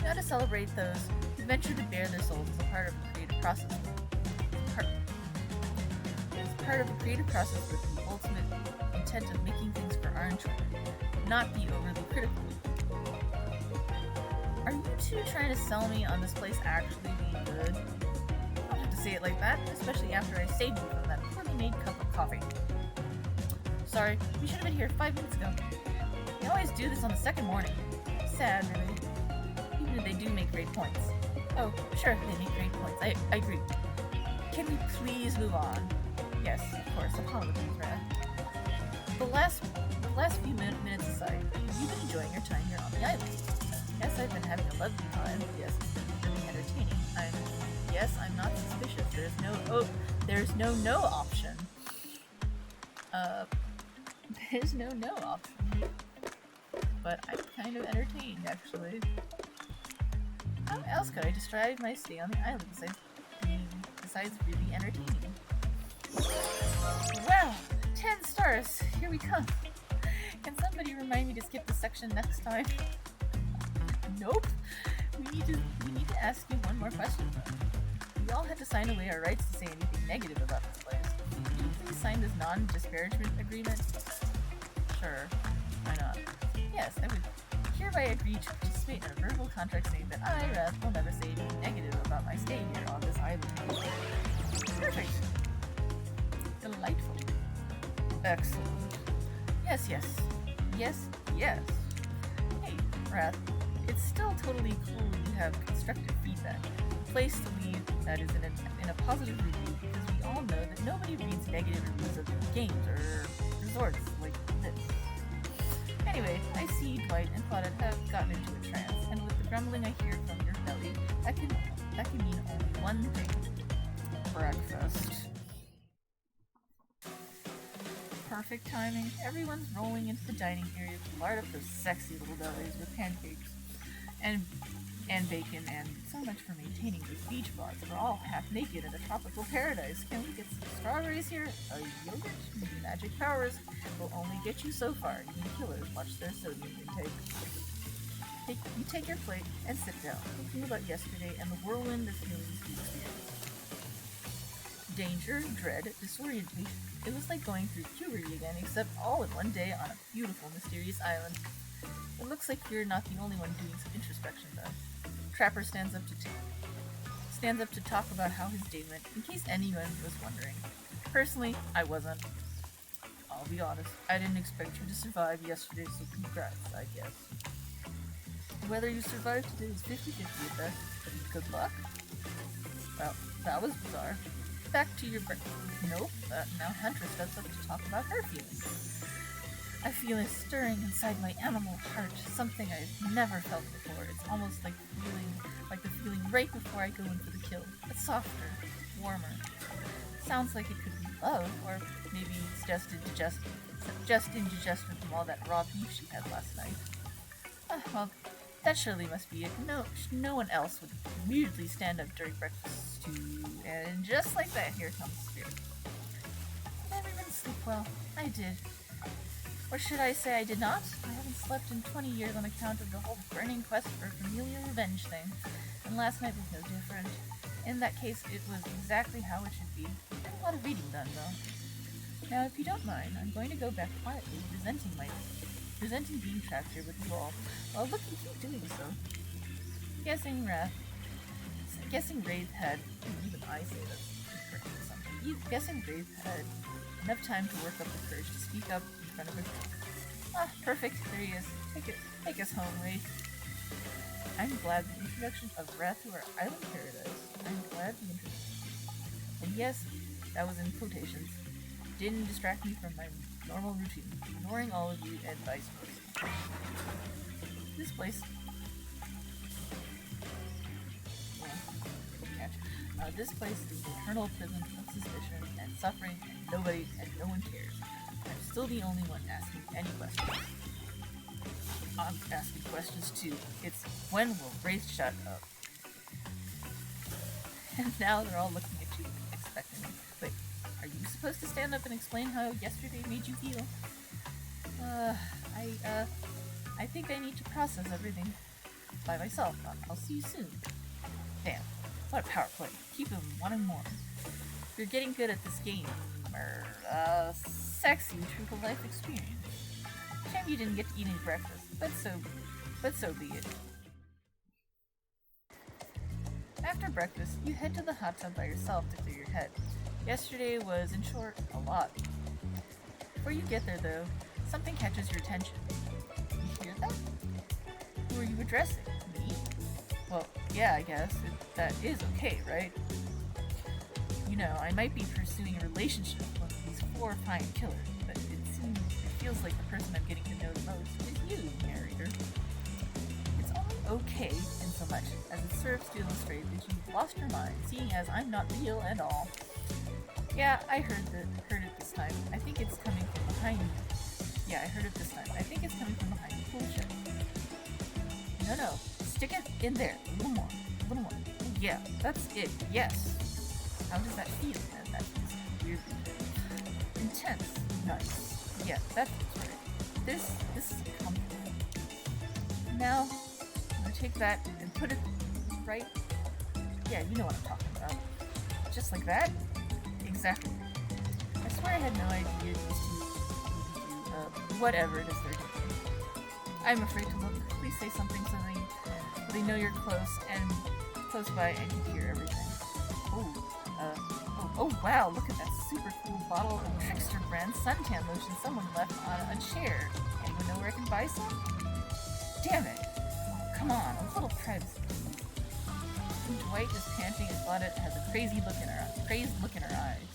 Speaker 1: Now to celebrate those who venture to bare their souls as a part of a creative process. Part of a creative process with the ultimate intent of making things for our enjoyment, not be overly critical. Are you two trying to sell me on this place actually being good? You don't have to say it like that, especially after I saved you from that poorly made cup of coffee. Sorry, we should have been here 5 minutes ago. They always do this on the second morning. Sad, really. Even if they do make great points. Oh, sure, they make great points. I agree. Can we please move on? Yes, of course. Apologies, Red. The last few minutes aside, you've been enjoying your time here on the island. Yes, I've been having a lovely time. Yes, it's been really entertaining. I'm not suspicious. There's no option. There's no option. But I'm kind of entertained, actually. How else could I describe my stay on the island besides really entertaining? Well, 10 stars. Here we come. Can somebody remind me to skip the section next time? Nope. We need to ask you one more question. We all had to sign away our rights to say anything negative about this place. Can you please sign this non-disparagement agreement? Sure. Why not? Yes, I would hereby agree to participate in a verbal contract saying that I, Wrath, will never say anything negative about my stay here on this island. Perfect. Delightful. Excellent. Yes. Hey, Wrath, it's still totally cool you have constructive feedback. A place to leave that is in a positive review, because we all know that nobody reads negative reviews of games or resorts like this. Anyway, I see Dwight and Claudette have gotten into a trance, and with the grumbling I hear from your belly, that can mean only one thing. Breakfast. Perfect timing. Everyone's rolling into the dining area to lard up those sexy little bellies with pancakes and bacon, and so much for maintaining those beach bods. We're all half naked in a tropical paradise. Can we get some strawberries here? A yogurt? Magic powers will only get you so far. Even killers watch their sodium intake. You take your plate and sit down, thinking about yesterday and the whirlwind of feelings you experienced. Danger, dread, disorientation. It was like going through puberty again, except all in one day on a beautiful, mysterious island. It looks like you're not the only one doing some introspection, though. Trapper stands up to talk about how his day went, in case anyone was wondering. Personally, I wasn't. I'll be honest, I didn't expect you to survive yesterday, so congrats, I guess. Whether you survived today is 50-50 at best, but good luck. Well, that was bizarre. Back to your breakfast. Nope, now Huntress steps up to talk about her feelings. I feel a stirring inside my animal heart, something I've never felt before. It's almost like the feeling right before I go in for the kill, but softer, warmer. Sounds like it could be love, or maybe it's just indigestion from all that raw beef she had last night. Well, that surely must be it. No one else would immediately stand up during breakfast to you, and just like that, here comes Spirit. Never even sleep well. I did. Or should I say I did not? I haven't slept in 20 years on account of the whole burning quest for familiar revenge thing, and last night was no different. In that case, it was exactly how it should be. A lot of reading done, though. Now, if you don't mind, I'm going to go back quietly, resenting being trapped here with you all, while looking to keep doing so. Guessing Wraith had, even I say that's incorrect or something. Guessing Wraith had enough time to work up the courage to speak up in front of her group. Perfect, there he is. Take us home, Wraith. I'm glad the introduction of Wrath to our island paradise. And yes, that was in quotations. Didn't distract me from my normal routine, ignoring all of you and vice versa. This place... Well, good catch. This place is the eternal prison of suspicion and suffering, and no one cares. I'm still the only one asking any questions. I'm asking questions too. It's when will Wraith shut up? And now they're all looking at you expectantly. Wait, are you supposed to stand up and explain how yesterday made you feel? I think I need to process everything by myself. I'll see you soon. Damn, what a power play. Keep him wanting more. You're getting good at this game. Sexy, true-to-life experience. Shame you didn't get to eat any breakfast, but so be it. After breakfast, you head to the hot tub by yourself to clear your head. Yesterday was, in short, a lot. Before you get there, though, something catches your attention. You hear that? Who are you addressing? Me? Well, yeah, I guess. That is okay, right? You know, I might be pursuing a relationship with one of these 4 fine killers, but it feels like the person I'm getting to know the most is you, narrator. It's only okay in so much as it serves to illustrate that you've lost your mind, seeing as I'm not real at all. Yeah, I heard it this time. I think it's coming from behind me. Yeah, I heard it this time. I think it's coming from behind the bullshit. No, stick it in there. A little more. Yeah, that's it. Yes. How does that feel, man? That feels weird. Intense. Nice. Yeah, that's right. This is comfortable. Now, I'm gonna take that and put it right. Yeah, you know what I'm talking about. Just like that? Exactly. I swear I had no idea these two would do, whatever it is they're doing. I'm afraid to look. Please say something so they know you're close by and can hear everything. Oh wow, look at that super cool bottle of Trickster brand suntan lotion someone left on a chair. Anyone know where I can buy some? Damn it! Come on, a little privacy. Dwight is panting and Claudette has a crazy look in her eyes.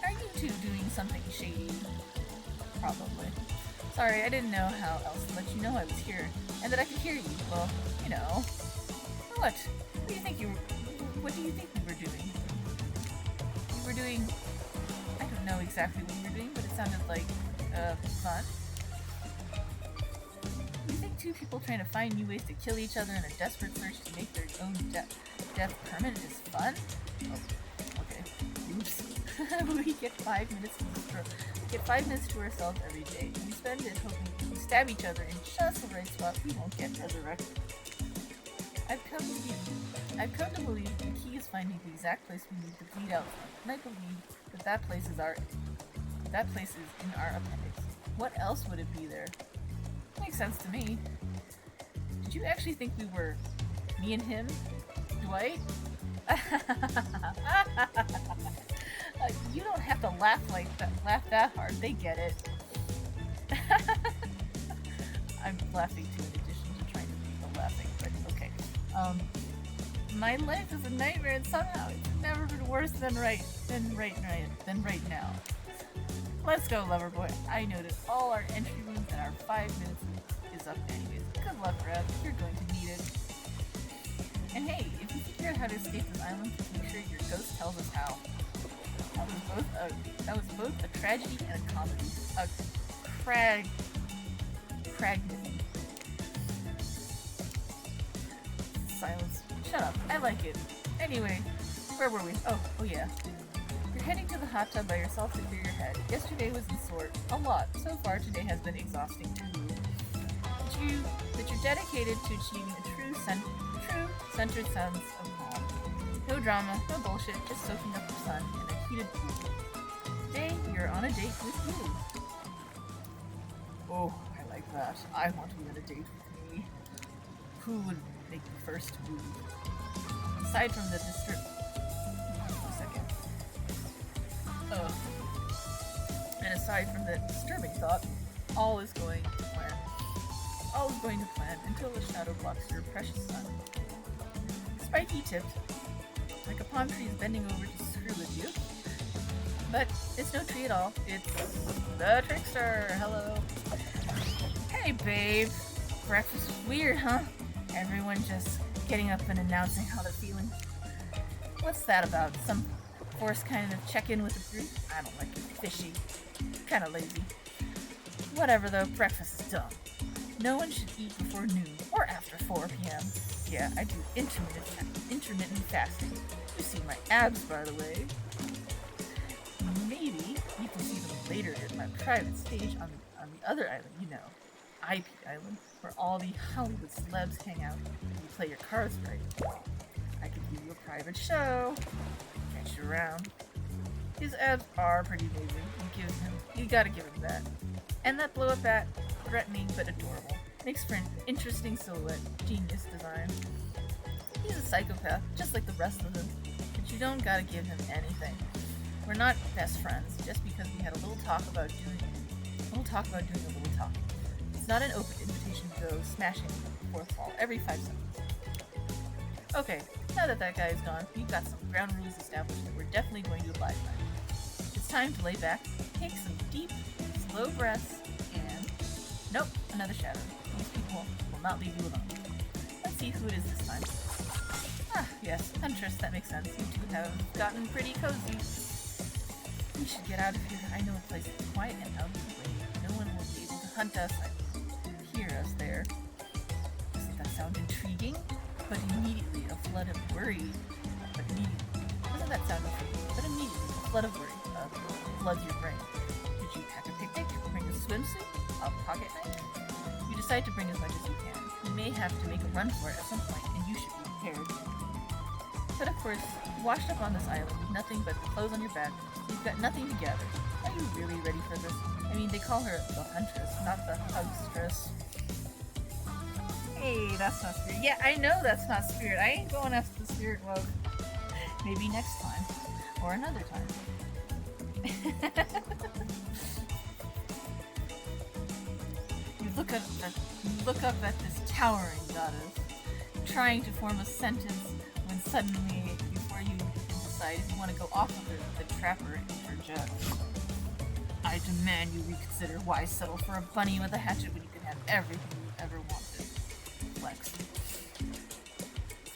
Speaker 1: Are you two doing something shady? Probably. Sorry, I didn't know how else to let you know I was here, and that I could hear you. Well, you know. What? What do you think we were doing? We were doing... I don't know exactly what we were doing, but it sounded like, fun. You think 2 people trying to find new ways to kill each other in a desperate search to make their own death permanent is fun? Oh, okay. Oops. We get 5 minutes to ourselves every day. We spend it hoping if we stab each other in just the right spot, we won't get resurrected. I've come to believe the key is finding the exact place we need to bleed out from, and I believe that place is in our appendix. What else would it be there? Makes sense to me. Did you actually think we were me and him, Dwight? You don't have to laugh that hard. They get it. I'm laughing too, in addition to trying to make the laughing, but okay. My life is a nightmare, and somehow it's never been worse than right now. Let's go, Loverboy. I noticed all our entry rooms and our 5 minutes is up anyways. Good luck, Rev. You're going to need it. And hey, if you figure out how to escape this island, make sure your ghost tells us how. That was both a tragedy and a comedy. A cragmity. Silence. Shut up. I like it. Anyway, where were we? Oh yeah. You're heading to the hot tub by yourself to clear your head. Yesterday was in sort a lot. So far, today has been exhausting too. But you're dedicated to achieving a true centered sense of calm. No drama, no bullshit, just soaking up the sun in a heated pool. Today, you're on a date with you. Oh, I like that. I want you on a date with me. Who would make the first move? Aside from the disturbing thought, all is going to plan. All is going to plan until the shadow blocks your precious sun. Spiky tipped, like a palm tree is bending over to screw with you. But it's no tree at all. It's the Trickster. Hello. Hey, babe. Breakfast was weird, huh? Everyone just getting up and announcing how they're feeling. What's that about? Some forced kind of check-in with the group? I don't like it. Fishy. Kinda lazy. Whatever though, breakfast is dumb. No one should eat before noon or after 4 p.m. Yeah, I do intermittent fasting. You see my abs, by the way. Maybe you can see them later at my private stage on the other island, you know, IP Island, where all the Hollywood celebs hang out and you play your cards right. I could give you a private show, catch you around. His abs are pretty amazing. You gotta give him that. And that blow-up bat, threatening but adorable, makes for an interesting silhouette, genius design. He's a psychopath, just like the rest of them, but you don't gotta give him anything. We're not best friends just because we had a little talk about doing a little talking. It's not an open invitation to go smashing the fourth wall every 5 seconds. Okay, now that guy is gone, we've got some ground rules established that we're definitely going to abide by. It's time to lay back, take some deep, slow breaths, and nope, another shadow. These people will not leave you alone. Let's see who it is this time. Ah, yes, Huntress, that makes sense. You two have gotten pretty cozy. We should get out of here. I know a place that's quiet and out of the way. No one will be able to hunt us and hear us there. Doesn't that sound intriguing? But immediately a flood of worry. Doesn't that sound intriguing? But immediately a flood of worry floods your brain. Did you pack a picnic? Bring a swimsuit? A pocket knife? You decide to bring as much as you can. You may have to make a run for it at some point, and you should be prepared. But of course, washed up on this island with nothing but the clothes on your back, you've got nothing to gather. Are you really ready for this? I mean, they call her the Huntress, not the Hugstress. Hey, that's not Spirit. Yeah, I know that's not Spirit. I ain't going after the Spirit was. Maybe next time. Or another time. You look up at this towering goddess, trying to form a sentence when suddenly, before you can decide if you want to go off of it, the trapper interjects. I demand you reconsider why settle for a bunny with a hatchet when you can have everything you ever wanted. Flex.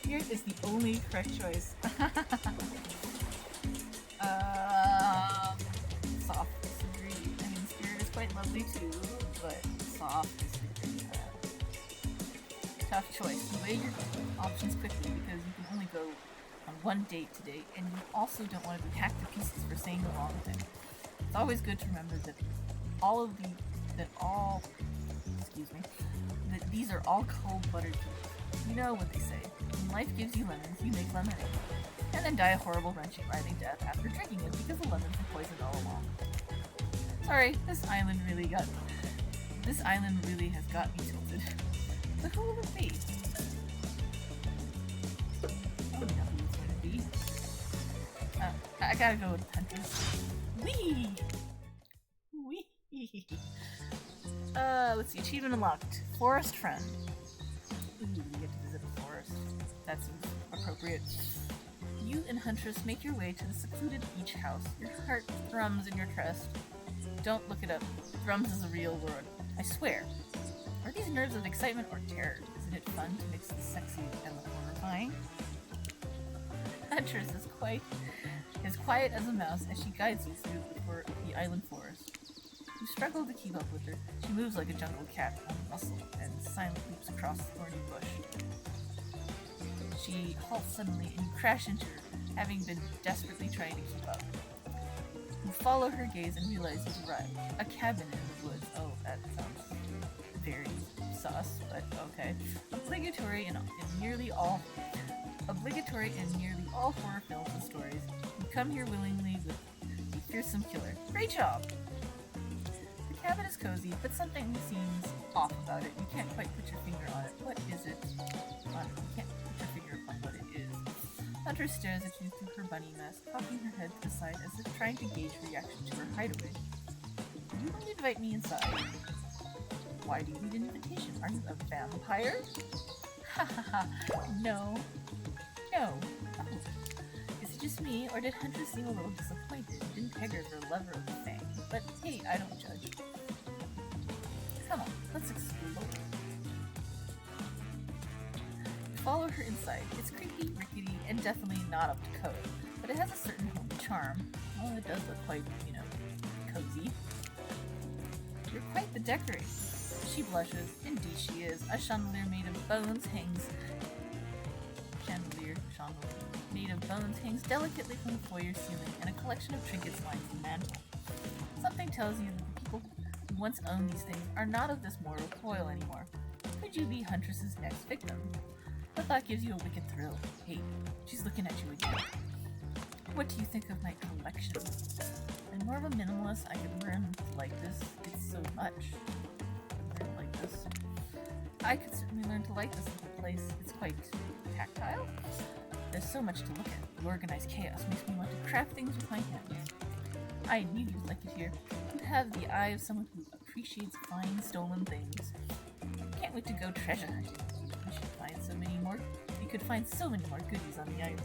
Speaker 1: Spirit is the only correct choice. Soft disagree. I mean, Spirit is quite lovely too, but soft disagree. Tough choice. You weigh your options quickly because you can only go on one date to date, and you also don't want to be hacked to pieces for saying the wrong thing. It's always good to remember that these are all cold-blooded people. You know what they say. When life gives you lemons, you make lemonade. And then die a horrible, wrenching, writhing death after drinking it because the lemons were poisoned all along. Sorry, this island really has got me tilted. But who will it be? I don't know who it's gonna be. I gotta go with Huntress. Whee! Whee! Let's see. Achievement unlocked. Forest friend. Ooh, we get to visit a forest. That seems appropriate. You and Huntress make your way to the secluded beach house. Your heart thrums in your chest. Don't look it up. Thrums is a real word. I swear. Are these nerves of excitement or terror? Isn't it fun to mix the sexy and the horrifying? Huntress is quiet as a mouse as she guides you through the island forest. You struggle to keep up with her. She moves like a jungle cat on muscle and silently leaps across the thorny bush. She halts suddenly and you crash into her, having been desperately trying to keep up. You follow her gaze and realize you've arrived. A cabin in the woods. Oh, that sounds very sus, but okay. Obligatory in nearly all horror films and stories. You come here willingly with a fearsome killer. Great job! The cabin is cozy, but something seems off about it. You can't quite put your finger on it. What is it? You can't put your finger on what it is. Hunter stares at you through her bunny mask, cocking her head to the side as if trying to gauge reaction to her hideaway. Do you want to invite me inside? Why do you need an invitation? Are you a vampire? Ha ha ha. No. Oh. Is it just me, or did Hunter seem a little disappointed? Didn't peg her for lover of the fang. But hey, I don't judge. Come on, let's explore. follow her inside. It's creepy, rickety, and definitely not up to code, but it has a certain home charm. Well, it does look quite, cozy. You're quite the decorator. She blushes. Indeed she is. A chandelier made of bones hangs... Chandelier made of bones hangs delicately from the foyer ceiling, and a collection of trinkets lines the mantel. Something tells you that the people who once owned these things are not of this mortal coil anymore. Could you be Huntress's next victim? The thought gives you a wicked thrill. Hey, she's looking at you again. What do you think of my collection? I'm more of a minimalist. I could learn to like this. It's so much. I could certainly learn to like this little place. It's quite tactile. There's so much to look at. The organized chaos makes me want to craft things with my hands. I knew you'd like it here. You have the eye of someone who appreciates fine stolen things. Can't wait to go treasure hunting. You should find so many more. You could find so many more goodies on the island.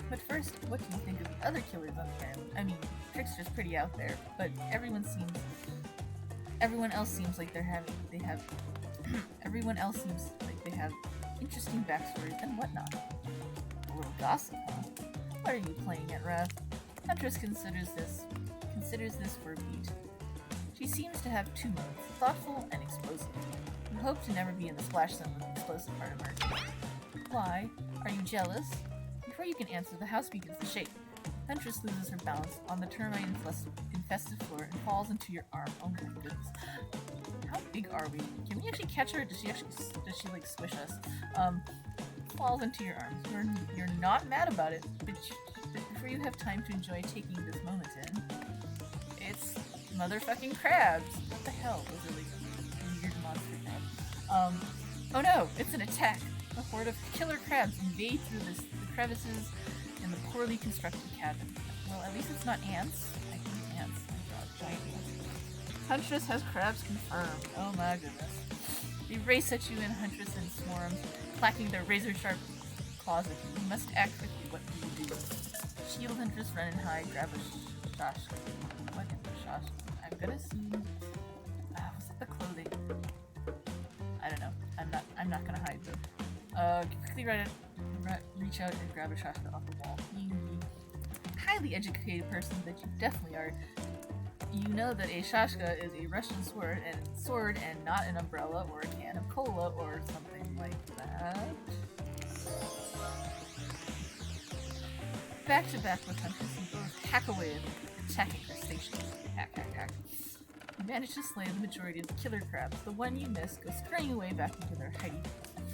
Speaker 1: But first, what do you think of the other killers on the island? I mean, Trickster's pretty out there, but everyone else seems like they have interesting backstories and whatnot. A little gossip, huh? What are you playing at, Rev? Huntress considers this for a beat. She seems to have two modes, thoughtful and explosive. You hope to never be in the splash zone when the explosive part emerges. Why? Are you jealous? Before you can answer, the house begins to shake. Huntress loses her balance on the termite-infested floor and falls into your arm. Oh my goodness. How big are we? Can we actually catch her? Does she like squish us? Falls into your arms. You're not mad about it, but before you have time to enjoy taking this moment in, it's motherfucking crabs. What the hell? Those are like weird monster crabs. Oh no, it's an attack. A horde of killer crabs invade through the crevices in the poorly constructed cabin. Well, at least it's not ants. I hate ants. Oh my god, giant ants. Huntress has crabs confirmed. Oh my goodness. They race at you in Huntress and swarms, clacking their razor-sharp claws at you. You must act quickly. What do you do? Shield Huntress, run and hide, grab a shash. What is a shash? I'm gonna see... what's the clothing? I don't know. I'm not gonna hide though. Quickly reach out and grab a shashka off the wall. Highly educated person that you definitely are. You know that a shashka is a Russian sword and not an umbrella or a can of cola or something like that. Back to back with Huntress, you both hack away at attacking crustaceans. Hack, hack, hack. You manage to slay the majority of the killer crabs. The one you miss goes scurrying away back into their hidey holes.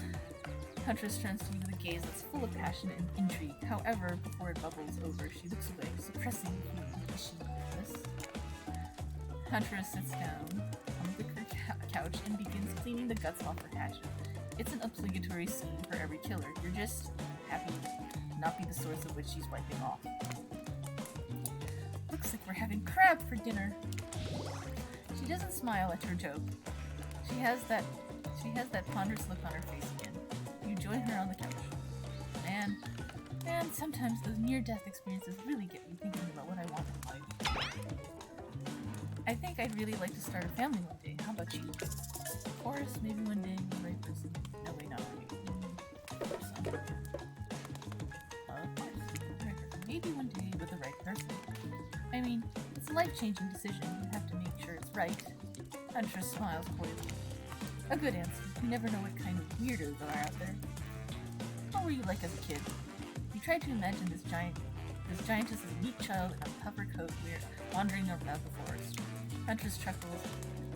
Speaker 1: Huntress turns to you with a gaze that's full of passion and intrigue. However, before it bubbles over, she looks away, suppressing the feeling. Is she nervous? Huntress sits down on the wicker couch and begins cleaning the guts off her hatchet. It's an obligatory scene for every killer. You're just happy to not be the source of which she's wiping off. Looks like we're having crab for dinner. She doesn't smile at her joke. She has that ponderous look on her face again. You join her on the couch. Man, sometimes those near-death experiences really get me thinking about what I want in life. I think I'd really like to start a family one day. How about you? Of course, maybe one day with the right person. No, wait, not really. Maybe one day with the right person. I mean, it's a life-changing decision. You have to make sure it's right. Huntress smiles coyly. A good answer. You never know what kind of weirdos are out there. What were you like as a kid? You tried to imagine this giantess as a neat child in a puffer coat wandering around the forest. Huntress chuckles,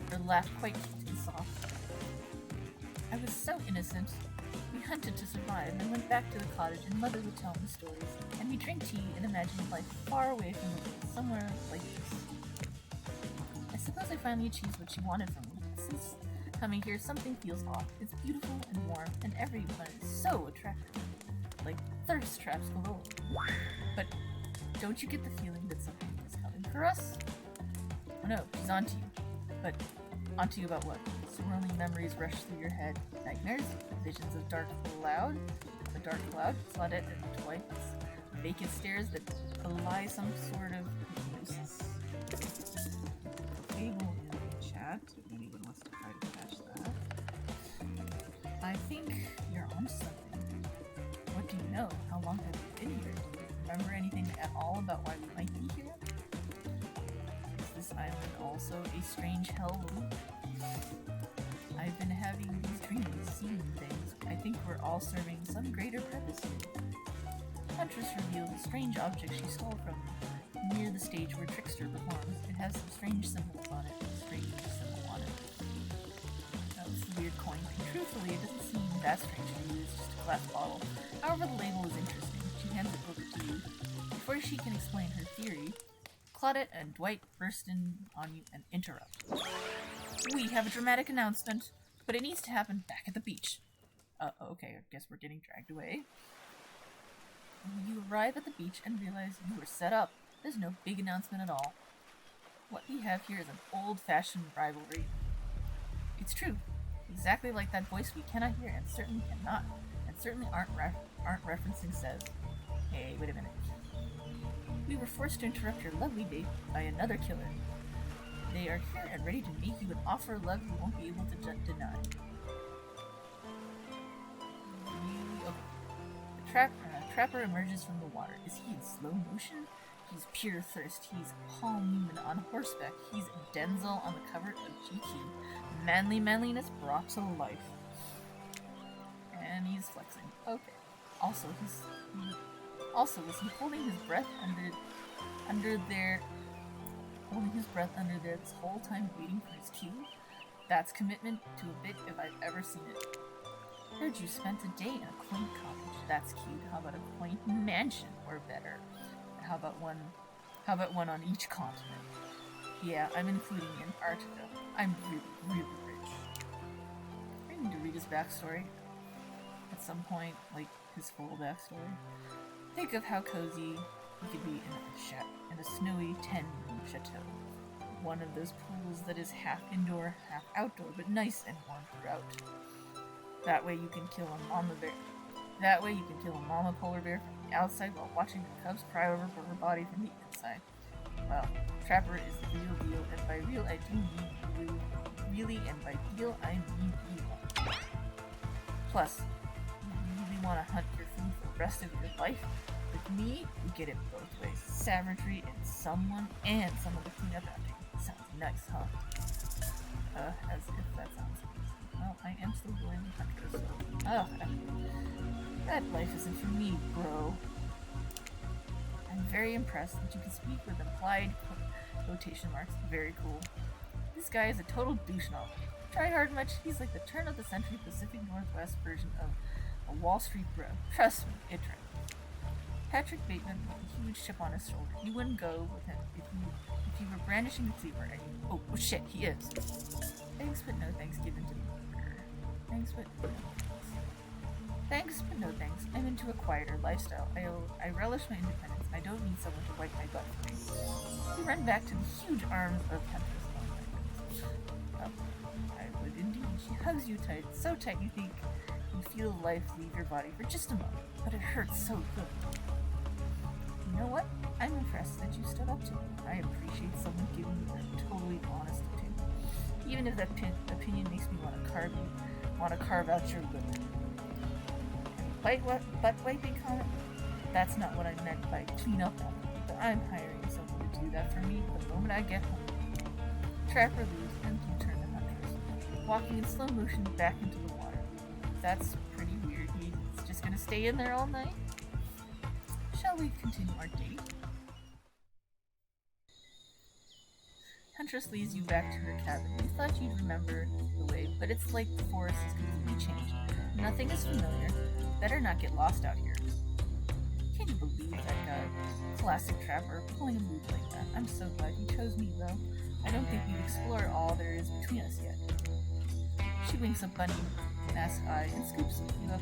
Speaker 1: her laugh quite cute and soft. I was so innocent. We hunted to survive and went back to the cottage, and Mother would tell me stories, and we drank tea and imagined life far away from the world, somewhere like this. I suppose I finally achieved what she wanted from me. Since coming here, something feels off. It's beautiful and warm, and everyone is so attractive. Like thirst traps galore. But don't you get the feeling that something is coming for us? Oh no, she's onto you. But onto you about what? Swirling memories rush through your head. Nightmares? Visions of a dark cloud? Claudette and Dwight's vacant stares that belie some sort of hypnosis. Table in the chat, if anyone wants to try to catch that. know. How long have you been here? Do you remember anything at all about why we might be here? Is this island also a strange hell loop? I've been having these dreams, seeing things. I think we're all serving some greater purpose here. Huntress revealed a strange object she stole from near the stage where Trickster performs. It has some strange symbols on it. That was a weird coin thing. Truthfully, it doesn't seem that strange to you. It's just a glass bottle. However, the label is interesting. She hands it over to you. Before she can explain her theory, Claudette and Dwight burst in on you and interrupt. We have a dramatic announcement, but it needs to happen back at the beach. Okay, I guess we're getting dragged away. You arrive at the beach and realize you were set up. There's no big announcement at all. What we have here is an old-fashioned rivalry. It's true. Exactly like that voice we cannot hear and certainly cannot, and certainly aren't referencing says. Hey, wait a minute. We were forced to interrupt your lovely date by another killer. They are here and ready to make you an offer of love you won't be able to deny. The trapper emerges from the water. Is he in slow motion? He's pure thirst. He's Paul Newman on horseback. He's Denzel on the cover of GQ. Manly manliness brought to life. And he's flexing. Okay. Also, is he holding his breath under there this whole time waiting for his cue? That's commitment to a bit if I've ever seen it. Heard you spent a day in a quaint cottage. That's cute. How about a quaint mansion, or better? How about one on each continent? Yeah, I'm including Antarctica. I'm really, really rich. I need to read his backstory at some point, like his full backstory. Think of how cozy he could be in a snowy 10-room chateau. One of those pools that is half indoor, half outdoor, but nice and warm throughout. That way you can kill a mama polar bear from the outside while watching the cubs cry over for her body from the inside. Well, Trapper is the real deal, and by real I do mean really, and by deal I mean evil. Plus, you really want to hunt your food for the rest of your life? With me, you get it both ways. Savagery and someone to clean up after you. Sounds nice, huh? As if that sounds nice. Well, I am still going to Huntress, so... that life isn't for me, bro. I'm very impressed that you can speak with implied quotation marks. Very cool. This guy is a total douche novel. Try hard much, he's like the turn-of-the-century Pacific Northwest version of a Wall Street bro. Trust me, it trends. Patrick Bateman with a huge chip on his shoulder. You wouldn't go with him if you were brandishing the cleaver and you... Oh, shit, he is. Thanks, but no thanks given to me. Thanks, but no thanks. Thanks, but no thanks. I'm into a quieter lifestyle. I relish my independence. I don't need someone to wipe my butt for me. You run back to the huge arms of Huntress. Oh, I would indeed. She hugs you tight, so tight you think you feel life leave your body for just a moment, but it hurts so good. You know what? I'm impressed that you stood up to me. I appreciate someone giving me a totally honest opinion. Even if that opinion makes me want to carve out your lip. Butt wiping comment? That's not what I meant by clean up on it, but I'm hiring someone to do that for me the moment I get home. Trapper leaves and you turn to Huntress, walking in slow motion back into the water. That's pretty weird. He's just gonna stay in there all night? Shall we continue our date? Huntress leads you back to her cabin. You thought you'd remember the way, but it's like the forest is completely changed. Nothing is familiar. Better not get lost out here. Can you believe that guy? Classic Trapper, pulling a move like that. I'm so glad he chose me, though. I don't think we've explored all there is between us yet. She winks a bunny masked eye and scoops you up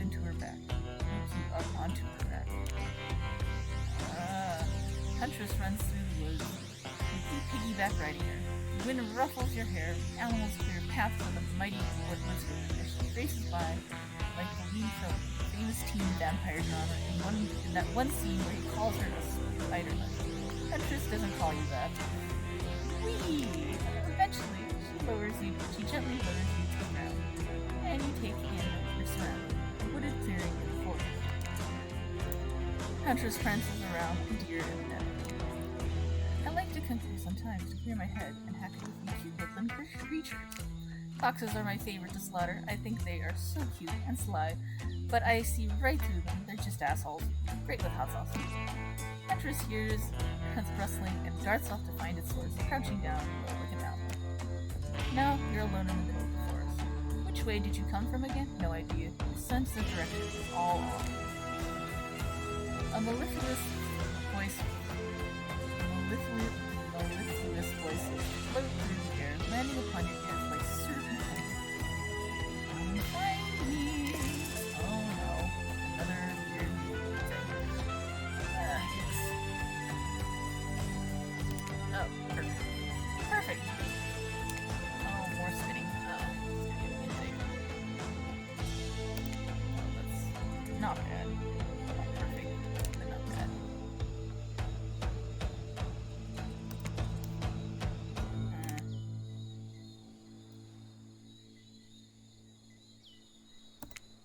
Speaker 1: into her back. Scoops you up onto her back. Huntress runs through the woods. You piggyback riding her. The wind ruffles your hair. Animals clear paths for the mighty woodlands as she races by like the lead from the famous teen vampire drama in that one scene where he calls her a spider nut. Huntress doesn't call you that. Whee! Eventually, she gently lowers you to the ground, and you take in your surroundings. A wooded clearing in the forest. Huntress prances around the deer in the net. I like to come here sometimes to clear my head and hack it with you cute woodland creatures. Foxes are my favorite to slaughter. I think they are so cute and sly, but I see right through them. They're just assholes. Great with hot sauce. Huntress hears rustling and darts off to find its source, crouching down like an owl. Now you're alone in the middle of the forest. Which way did you come from again? No idea. The sense of direction is all off. A mellifluous voice float through the air, landing upon your ears like certain come find me. Oh no. Another weird thing. Oh, perfect. Perfect! Oh, more spinning. Oh, that's not bad. Not perfect, but not bad.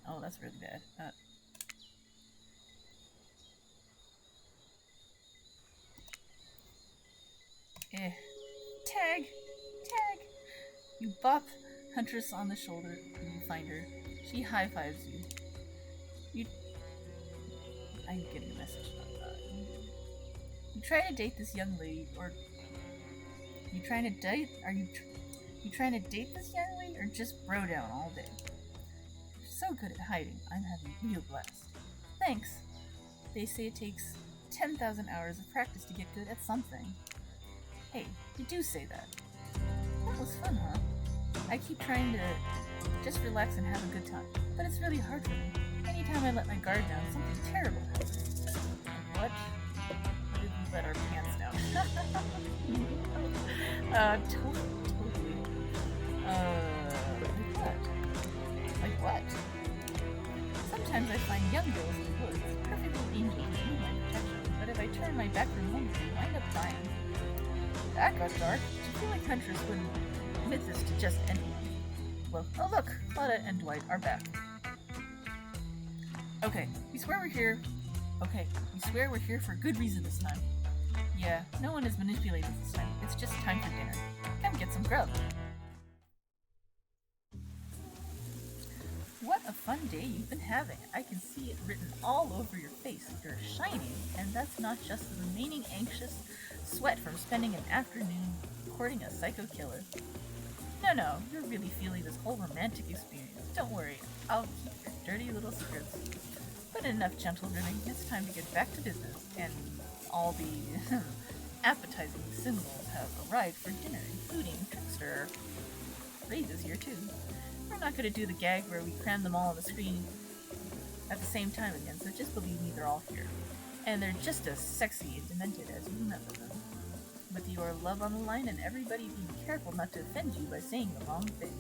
Speaker 1: Oh, that's really bad. Tag! Tag! You bop Huntress on the shoulder when you find her. She high-fives you. I'm getting a message. You try to date this young lady, or... You trying to date? You trying to date this young lady, or just bro down all day? You're so good at hiding. I'm having a real blast. Thanks. They say it takes 10,000 hours of practice to get good at something. Hey, you do say that. That was fun, huh? I keep trying to just relax and have a good time, but it's really hard for me. Anytime I let my guard down, something terrible happens. What? What did we let our pants down? Totally. Like what? Like what? Sometimes I find young girls in the woods, perfectly angels who need my protection, but if I turn my back from home, they wind up dying. That got dark. I feel like Huntress wouldn't admit this to just anyone. Well, oh look! Claudia and Dwight are back. Okay, we swear we're here. Okay, we swear we're here for a good reason this time. Yeah, no one is manipulated this time. It's just time for dinner. Come get some grub. What a fun day you've been having. I can see it written all over your face. You're shining, and that's not just the remaining anxious sweat from spending an afternoon courting a psycho killer. No, you're really feeling this whole romantic experience. Don't worry, I'll keep your dirty little secrets. But enough gentle ribbing, it's time to get back to business, and all the appetizing symbols have arrived for dinner, including Trickster. Wraith is here too. We're not going to do the gag where we cram them all on the screen at the same time again, so just believe me, they're all here. And they're just as sexy and demented as you remember them. With your love on the line and everybody being careful not to offend you by saying the wrong thing.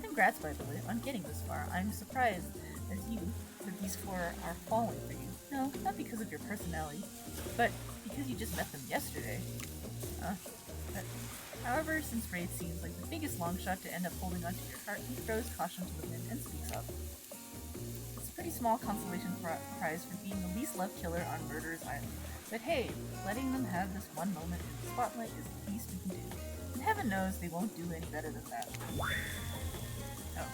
Speaker 1: Congrats, by the way, on getting this far. I'm surprised as you that these four are falling for you. No, not because of your personality, but because you just met them yesterday. However, since Wraith seems like the biggest long shot to end up holding onto your heart, he throws caution to the wind and speaks up. It's a pretty small consolation prize for being the least loved killer on Murderer's Island. But hey, letting them have this one moment in the spotlight is the least we can do. And heaven knows they won't do any better than that. Oh,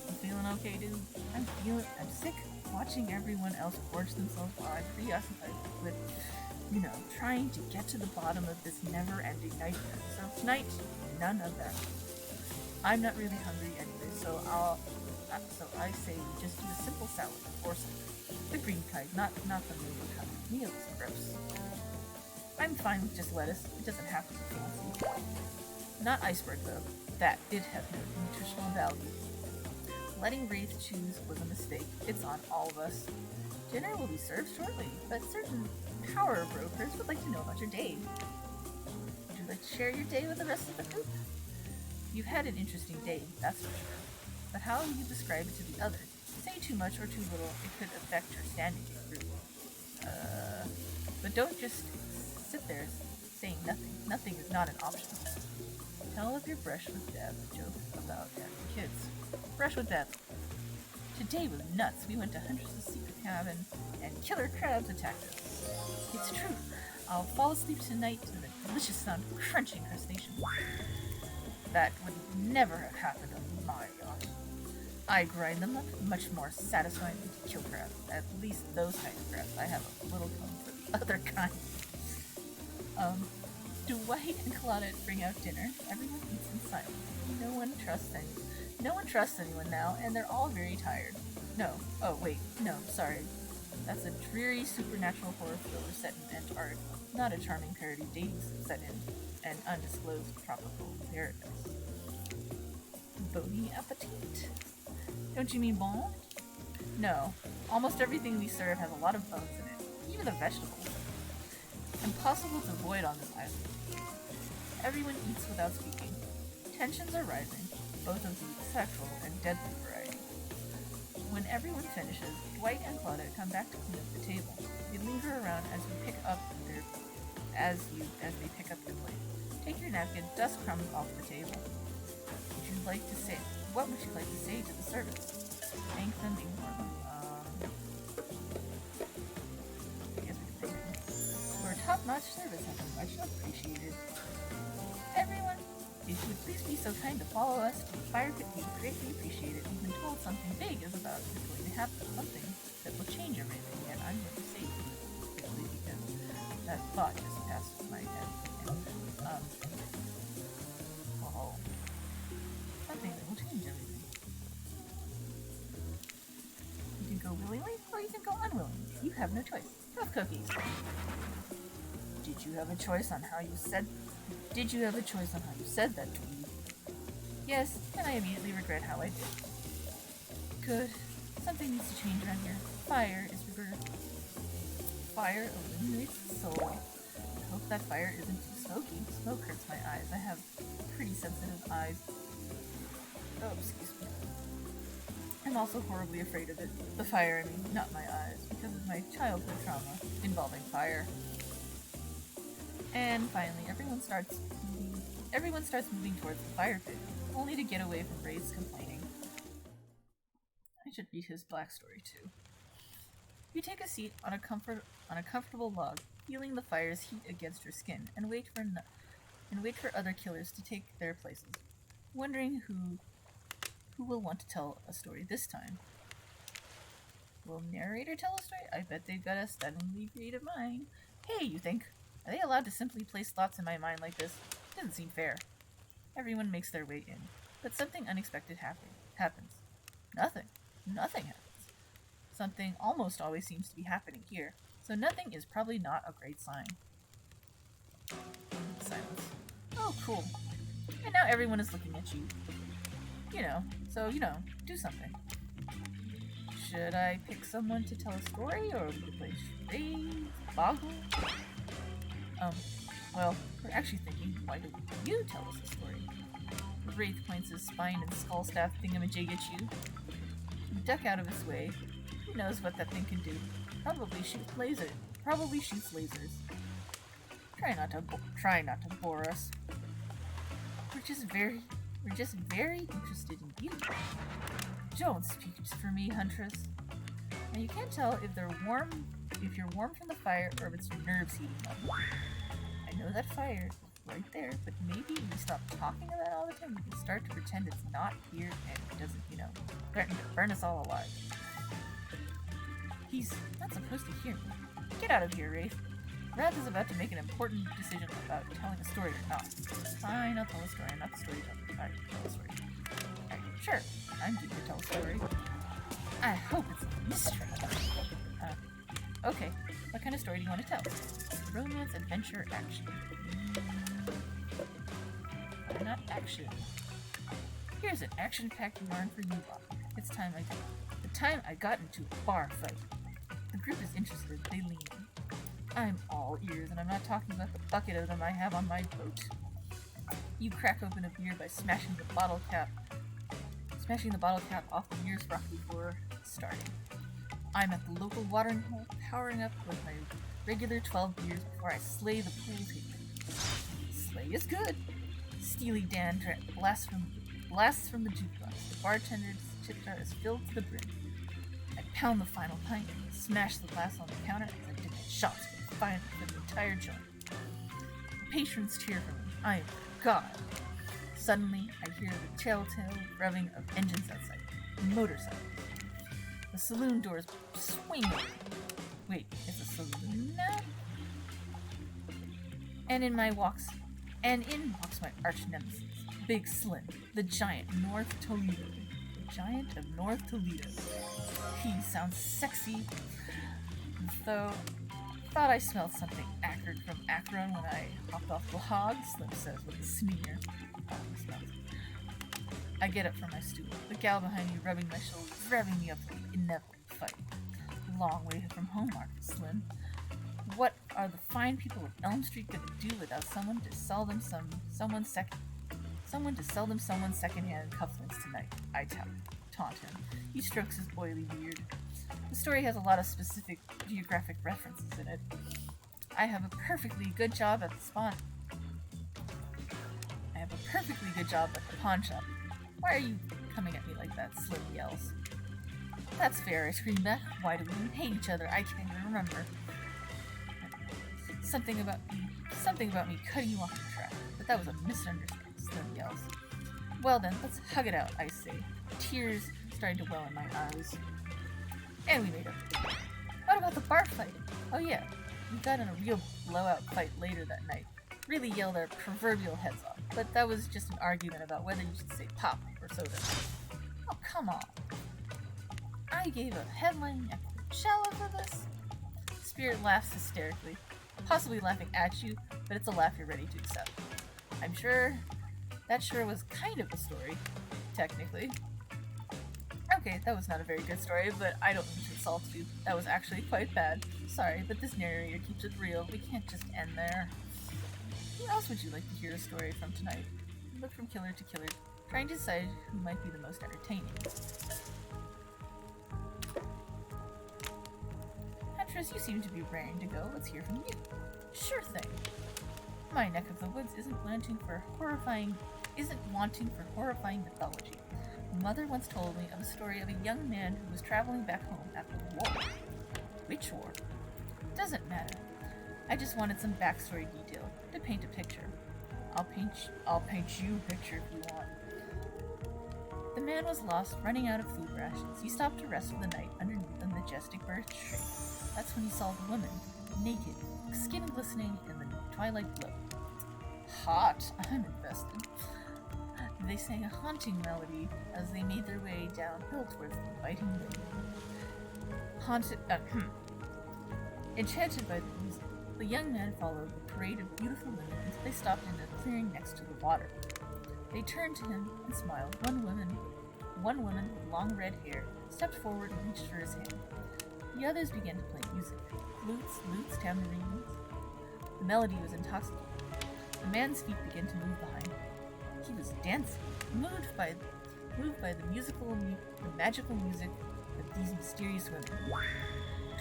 Speaker 1: you feeling okay, dude? I'm sick watching everyone else gorge themselves while I'm preoccupied with, trying to get to the bottom of this never-ending nightmare. So tonight, none of that. I'm not really hungry anyway, so I say we just do a simple salad or something. The green kind, not the maple kind. Meals gross. I'm fine with just lettuce. It doesn't have to be fancy. Not iceberg though. That did have no nutritional value. Letting Wraith choose was a mistake. It's on all of us. Dinner will be served shortly, but certain power brokers would like to know about your day. Would you like to share your day with the rest of the group? You've had an interesting day, that's for sure. But how you describe it to the others? Say too much or too little, it could affect your standing in the group. But don't just sit there saying nothing. Nothing is not an option. Tell of your brush with Deb joke about having kids. Brush with Deb. Today was nuts. We went to Huntress' secret cabin and killer crabs attacked us. It's true. I'll fall asleep tonight to the delicious sound of crunching crustaceans. That would never have happened on my yacht. I grind them up, much more satisfying to kill crabs. At least those kind of crabs. I have a little fun for the other kind. Dwight and Claudette bring out dinner. Everyone eats in silence. No one trusts anyone now, and they're all very tired. No. Oh, wait. No, sorry. That's a dreary supernatural horror thriller set in Antarctica, not a charming parody dating sim set in an undisclosed tropical paradise. Bony appetit. Don't you mean bon? No. Almost everything we serve has a lot of bones in it, even the vegetables. Impossible to avoid on this island. Everyone eats without speaking. Tensions are rising, both of the sexual and deadly variety. When everyone finishes, Dwight and Claudette come back to clean up the table. They linger around as they pick up their plate. Take your napkin, dust crumbs off the table. What would you like to say to the servants? Thank them, ignore them. I guess we can thank them. Your top-notch service has been much appreciated. Everyone, if you would please be so kind to follow us to the fire pit, we would greatly appreciate it. We've been told something big is going to happen, something that will change everything, and I'm going to say it quickly because that thought just passed my head. Something that will change everything. You can go willingly, or you can go unwillingly. You have no choice. Have cookies. Did you have a choice on how you said that to me? Yes, and I immediately regret how I did. Good. Something needs to change around here. Fire is rebirth. Fire illuminates the soul. I hope that fire isn't too smoky. Smoke hurts my eyes. I have pretty sensitive eyes. Oh, excuse me. I'm also horribly afraid of it. The fire, I mean, not my eyes, because of my childhood trauma involving fire. And finally, everyone starts moving towards the fire pit, only to get away from Ray's complaining. I should read his backstory too. You take a seat on a comfortable log, feeling the fire's heat against your skin, and wait for other killers to take their places, wondering who will want to tell a story this time. Will narrator tell a story? I bet they've got a stunningly creative mind. Hey, you think? Are they allowed to simply place thoughts in my mind like this? Doesn't seem fair. Everyone makes their way in, but something unexpected happens. Nothing happens. Something almost always seems to be happening here, so nothing is probably not a great sign. Silence. Oh, cool. And now everyone is looking at you. Do something. Should I pick someone to tell a story, or we could play charades, boggle? Well, we're actually thinking, why don't you tell us a story? The Wraith points his spine and skull staff thingamajig at you. You duck out of its way. Who knows what that thing can do? Probably shoots lasers. Try not to bore us. We're just very interested in you. Don't speak for me, Huntress. Now you can't tell if you're warm from the fire or if it's your nerves heating up. I know that fire is right there, but maybe if we stop talking about it all the time, we can start to pretend it's not here and it doesn't, threaten to burn us all alive. He's not supposed to hear me. Get out of here, Wraith. Wrath is about to make an important decision about telling a story or not. Fine, I'll tell a story. I'm not the storyteller. Alright, tell a story. Alright, sure. I'm due to tell a story. I hope it's a mystery. Okay. What kind of story do you want to tell? Romance, adventure, action. Why not action? Here's an action-packed yarn for you, Bob. It's time I got into a bar fight. The group is interested. They lean in. I'm all ears, and I'm not talking about the bucket of them I have on my boat. You crack open a beer by smashing the bottle cap off the nearest rock before starting. I'm at the local watering hole, powering up with my regular 12 beers before I slay the pool table. Slay is good. Steely Dan blasts from the jukebox. The bartender's tip jar is filled to the brim. I pound the final pint and smash the glass on the counter as I dip my shots with finally for the entire joint. The patrons cheer for me. I am God. Suddenly, I hear the telltale revving of engines outside. Motorcycles. The saloon doors swing open. Wait, it's a saloon now? And in walks my arch nemesis, Big Slim, the giant North Toledo. The giant of North Toledo. He sounds sexy, though thought I smelled something acrid from Akron when I hopped off the hog, Slim says with a sneer. I get up from my stool, the gal behind me rubbing my shoulders, revving me up for the inevitable fight. Long way from home, Marcus Slim. What are the fine people of Elm Street going to do without someone to sell them someone's secondhand cufflinks tonight? I taunt him. He strokes his oily beard. The story has a lot of specific geographic references in it. I have a perfectly good job at the pawn shop. Why are you coming at me like that? Slim yells. That's fair, I scream back. Why do we even hate each other? I can't even remember. Something about me cutting you off the track. But that was a misunderstanding, Slim yells. Well then, let's hug it out, I say. Tears starting to well in my eyes. And we made up. What about the bar fight? Oh yeah, we got in a real blowout fight later that night. Really yelled our proverbial heads off. But that was just an argument about whether you should say pop or soda. Oh, come on. I gave a headline at Coachella for this? Spirit laughs hysterically, possibly laughing at you, but it's a laugh you're ready to accept. I'm sure that sure was kind of a story, technically. Okay, that was not a very good story, but I don't mean to insult you. That was actually quite bad. Sorry, but this narrator keeps it real. We can't just end there. Who else would you like to hear a story from tonight? Look from killer to killer, trying to decide who might be the most entertaining. Huntress, you seem to be raring to go. Let's hear from you. Sure thing. My neck of the woods isn't wanting for horrifying mythology. Mother once told me of a story of a young man who was traveling back home after the war. Which war? Doesn't matter. I just wanted some backstory detail to paint a picture. I'll paint you a picture if you want. The man was lost, running out of food rations. He stopped to rest for the night underneath a majestic birch tree. That's when he saw the woman, naked, skin glistening in the twilight glow. Hot! I'm invested. They sang a haunting melody as they made their way downhill towards the inviting lake. Enchanted by the music, the young man followed the parade of beautiful women until they stopped in a clearing next to the water. They turned to him and smiled. One woman with long red hair stepped forward and reached for his hand. The others began to play music. Lutes, tambourines. The melody was intoxicating. The man's feet began to move behind him. He was dancing, moved by the magical music of these mysterious women.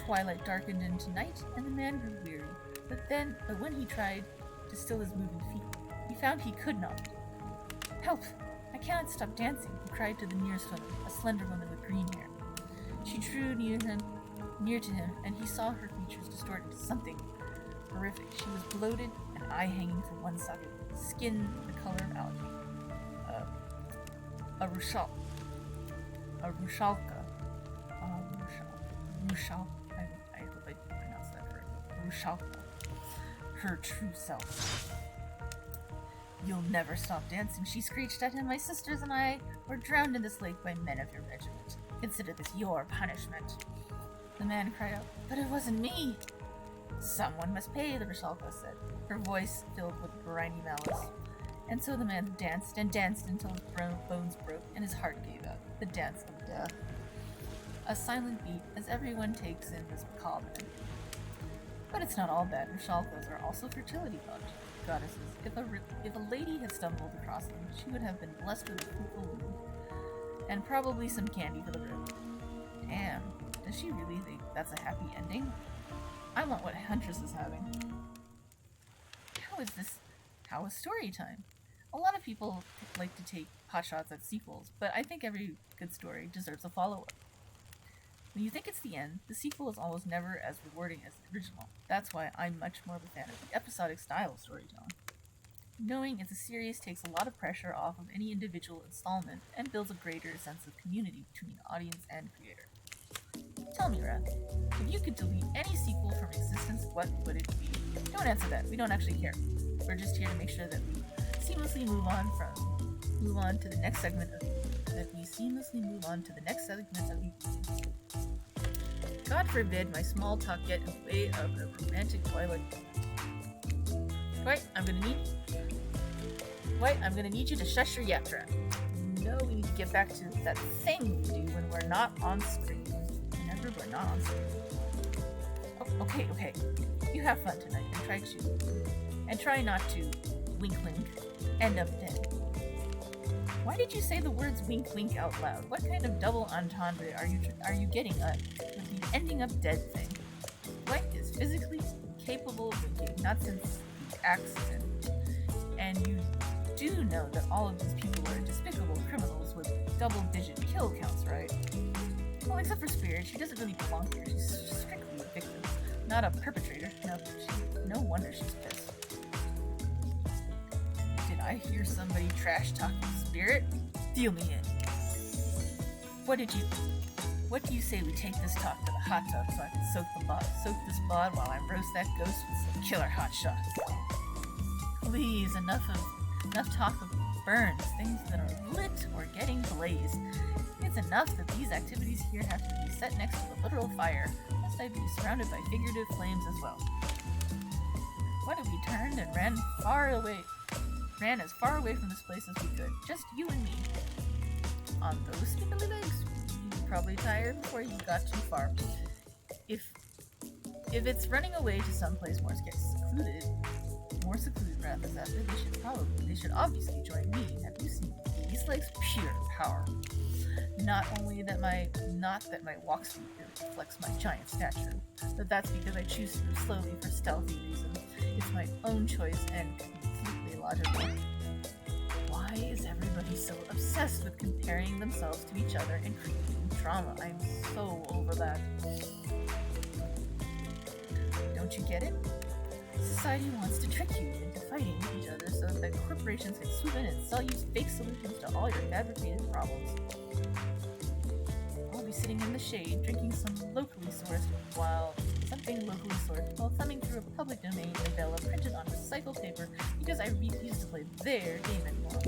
Speaker 1: Twilight darkened into night, and the man grew weary. But when he tried to still his moving feet, he found he could not. Help! I cannot stop dancing, he cried to the nearest woman, a slender woman with green hair. She drew near to him, and he saw her features distort into something horrific. She was bloated, an eye hanging from one socket, skin the color of algae. A rushalka. I hope I pronounced that correctly. Rushalka. Her true self. You'll never stop dancing, she screeched at him. My sisters and I were drowned in this lake by men of your regiment. Consider this your punishment. The man cried out, but it wasn't me. Someone must pay, the Rushalka said, her voice filled with briny malice. And so the man danced and danced until his bones broke and his heart gave out. The dance of death. A silent beat as everyone takes in this macabre. But it's not all bad. Rushalkas are also fertility goddesses. If a lady had stumbled across them, she would have been blessed with a fruitful womb. And probably some candy for the road. Damn, does she really think that's a happy ending? I want what Huntress is having. How is story time? A lot of people like to take potshots at sequels, but I think every good story deserves a follow-up. When you think it's the end, the sequel is almost never as rewarding as the original. That's why I'm much more of a fan of the episodic style of storytelling. Knowing it's a series takes a lot of pressure off of any individual installment and builds a greater sense of community between audience and creator. Tell me, Red, if you could delete any sequel from existence, what would it be? Don't answer that. We don't actually care. We're just here to make sure that we seamlessly move on to the next segment of the God forbid my small talk get in the way of a romantic Twilight. Dwight, I'm gonna need you to shush your yap trap. No, we need to get back to that thing we do when we're not on screen. Whenever we're not on screen. Oh, okay. You have fun tonight and try not to wink end up dead. Why did you say the words wink out loud? What kind of double entendre are you getting at with the ending up dead thing? Dwight is physically capable of winking, not since the accident. And you do know that all of these people are despicable criminals with double-digit kill counts, right? Well, except for Spirit, she doesn't really belong here. She's strictly a victim, not a perpetrator. No wonder she's pissed. Did I hear somebody trash-talking Spirit? Deal me in. What do you say we take this talk to the hot tub so I can soak this bod while I roast that ghost with some killer hot shots? Please, enough talk of burns, things that are lit or getting blazed. It's enough that these activities here have to be set next to a literal fire, lest I be surrounded by figurative flames as well. What if we turned and ran as far away from this place as we could, just you and me? On those skippily legs, you'd probably tire before you got too far. If it's running away to someplace more secluded rather than that, they should obviously join me. Have you seen these legs? Pure power. Not that my walk speed reflects my giant stature, but that's because I choose to move slowly for stealthy reasons. It's my own choice and completely logical. Why is everybody so obsessed with comparing themselves to each other and creating drama? I'm so over that. Don't you get it? Society wants to trick you into fighting with each other so that corporations can swoop in and sell you fake solutions to all your fabricated problems. I'll be sitting in the shade drinking something locally sourced while thumbing through a public domain novella printed on recycled paper because I refuse to play their game anymore.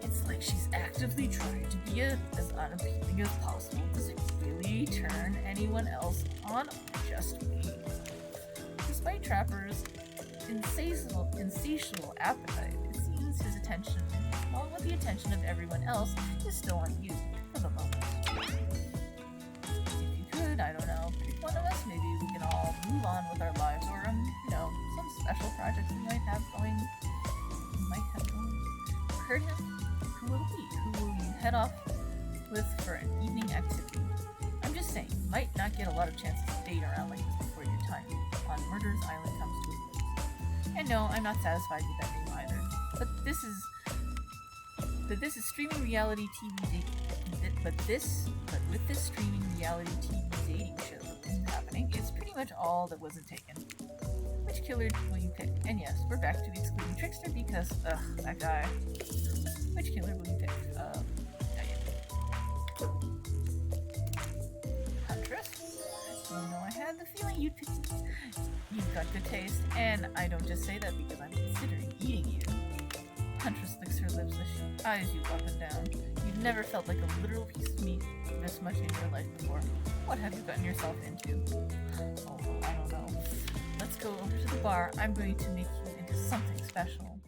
Speaker 1: It's like she's actively trying to be as unappealing as possible. Does it really turn anyone else on or just me? Despite Trapper's insatiable appetite, it seems his attention, along with the attention of everyone else, is still on you for the moment. If you could, I don't know, pick one of us, maybe we can all move on with our lives, or some special projects we might have going. Heard him? Who will it be? Who will you head off with for an evening activity? I'm just saying, you might not get a lot of chances to date around like this before your time on Murder's Island comes to a close. And no, I'm not satisfied with that name either. But this is streaming reality TV dating. With this streaming reality TV dating show happening, it's pretty much all that wasn't taken. Which killer will you pick? And yes, we're back to excluding Trickster because, that guy. Which killer will you pick? Huntress? I had the feeling you'd pick me. You've got good taste, and I don't just say that because I'm considering eating you. Huntress licks her lips as she eyes you up and down. You've never felt like a literal piece of meat this much in your life before. What have you gotten yourself into? Oh, I don't know. Let's go over to the bar. I'm going to make you into something special.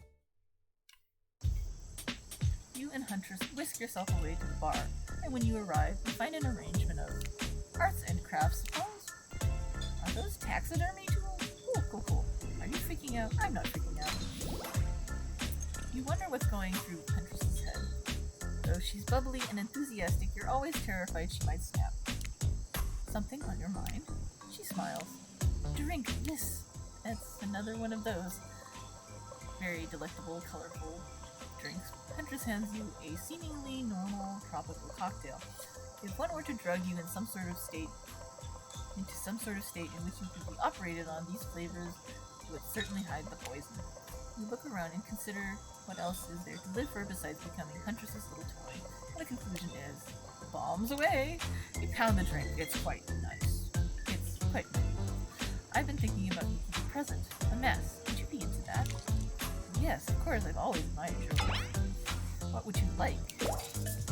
Speaker 1: You and Huntress whisk yourself away to the bar, and when you arrive, you find an arrangement of arts and crafts supplies. Are those taxidermy tools? Cool. Are you freaking out? I'm not freaking out. You wonder what's going through Huntress's head. Though she's bubbly and enthusiastic, you're always terrified she might snap. Something on your mind? She smiles. Drink this. That's another one of those very delectable, colorful drinks. Huntress hands you a seemingly normal tropical cocktail. If one were to drug you into some sort of state in which you could be operated on, these flavors would certainly hide the poison. You look around and consider what else is there to live for besides becoming Huntress's little toy. And the conclusion is, bombs away! You pound the drink. It's quite nice. I've been thinking about making a present. A mess. Would you be into that? Yes, of course. I've always admired your work. What would you like?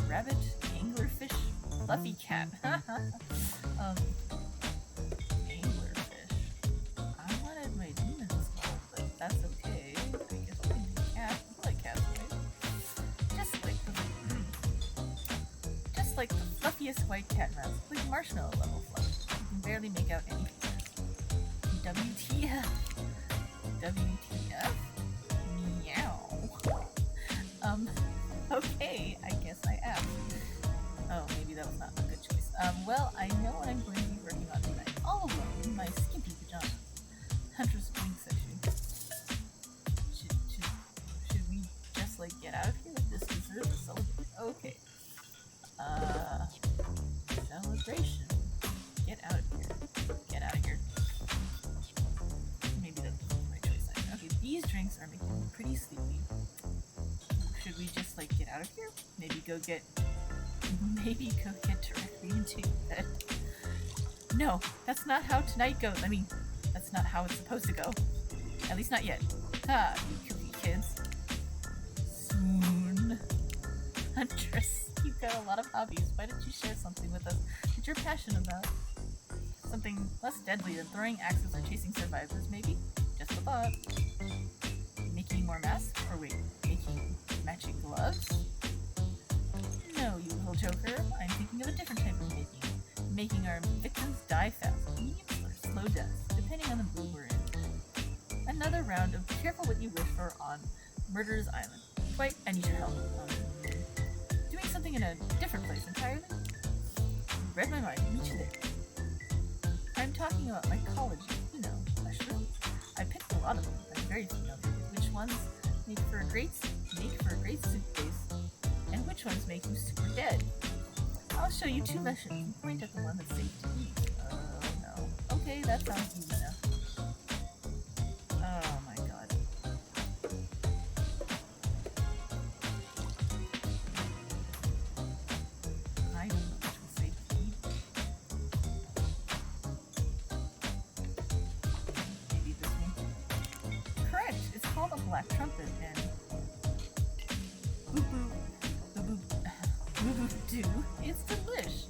Speaker 1: Rabbit? Anglerfish? Fluffy cat? Anglerfish. I wanted my demons called, but that's okay. I guess we can do cat. You like cats, right? Just like the fluffiest white cat mouse, like marshmallow level fluff. You can barely make out any features. WTF? WTF? Meow. Okay, I guess I am. Oh, maybe that was not a good choice. Well, I know what I'm going to be working on tonight. All alone in my skimpy pajamas. Huntress winks at you. Should we just, like, get out of here? Like, this deserves a celebration. Okay. Celebration. Get out of here. Get out of here. Maybe that wasn't the right choice. Okay, these drinks are making me pretty sleepy. Should we just, like, get out of here? Maybe go get directly into bed. No, that's not how tonight goes. I mean, that's not how it's supposed to go. At least not yet. Ha, you kooky kids. Soon. Huntress, you've got a lot of hobbies. Why don't you share something with us that you're passionate about? Something less deadly than throwing axes or chasing survivors, maybe? Just a thought. Making more masks? Or wait, making matching gloves? No, you little joker. I'm thinking of a different type of making. Making our victims die fast, medium or slow deaths, depending on the mood we're in. Another round of be careful what you wish for on Murderer's Island. Wait, I need your help. Doing something in a different place entirely? You read my mind. Meet you there. I'm talking about my college, mushrooms. I picked a lot of them. I'm very familiar with which ones make for a great soup base, and which ones make you super dead. I'll show you 2 mushrooms and point at the one that's safe to eat. Oh no. Okay, that sounds easy enough. Oh my god. I don't know which one's safe to eat. Maybe this one. Correct! It's called a black trumpet, and boo-boo-doo, it's delish.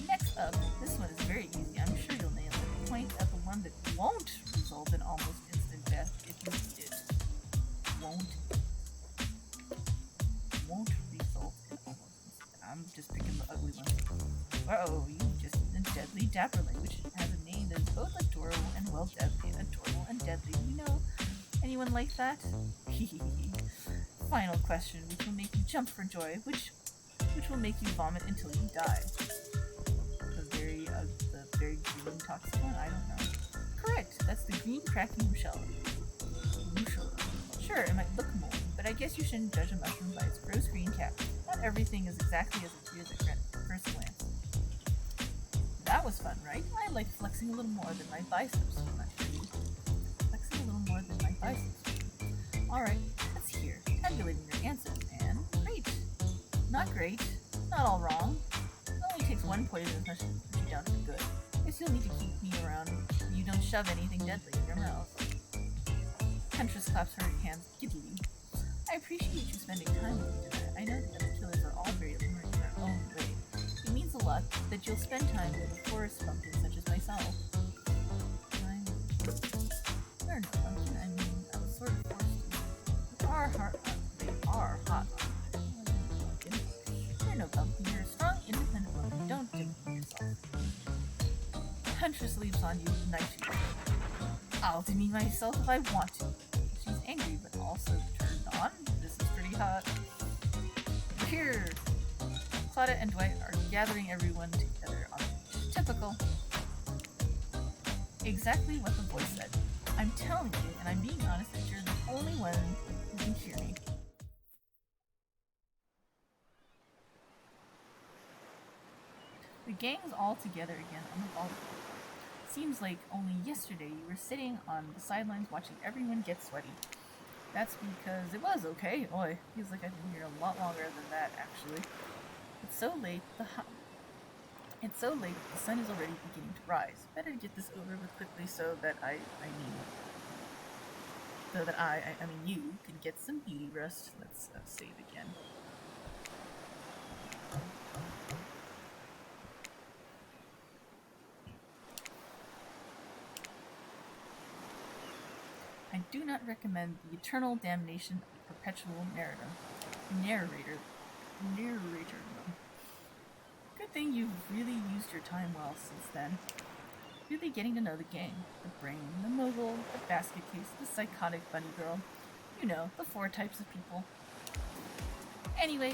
Speaker 1: Next up, this one is very easy. I'm sure you'll nail it. Point at the one that won't result in almost instant death if you eat it. Won't result in almost instant. I'm just picking the ugly ones. Uh-oh, you just used a deadly dapper language. It has a name that is both adorable and deadly. Adorable and deadly. You know anyone like that? Final question, which will make you jump for joy, which will make you vomit until you die. The very green toxic one? I don't know. Correct, that's the green cracking Rochelle. Sure, it might look moldy, but I guess you shouldn't judge a mushroom by its gross green cap. Not everything is exactly as it appears at first glance. That was fun, right? I like flexing a little more than my biceps. Alright, let's hear. Tabulating your answers, and great. Not great. Not all wrong. It only takes 1 poisonous mushroom to put you down for good. Guess you'll need to keep me around so you don't shove anything deadly in your mouth. Huntress claps her hands giddily. I appreciate you spending time with me tonight. I know the other killers are all very alluring in their own way. It means a lot that you'll spend time with a forest pumpkin such as myself. You're no pumpkin. I mean, I was sort of forced to. They are hot. You're no pumpkin. You're a strong, independent woman. Don't demean yourself. Huntress leaves on you night. I'll demean myself if I want to. She's angry, but also turned on. This is pretty hot. Here, Claudia and Dwight are gathering everyone together on the beach. Typical. Exactly what the voice said. I'm telling you, and I'm being honest, that you're the only one who can hear me. gang's all together again on the volleyball. Seems like only yesterday you were sitting on the sidelines watching everyone get sweaty. That's because it was okay. Oi, feels like I've been here a lot longer than that, actually. It's so late, the sun is already beginning to rise. Better get this over with quickly so that you can get some beauty rest. Let's save again. I do not recommend the eternal damnation of the perpetual narrator. Good thing you've really used your time well since then. Really getting to know the gang. The brain, the mogul, the basket case, the psychotic bunny girl. You know, the 4 types of people. Anyway,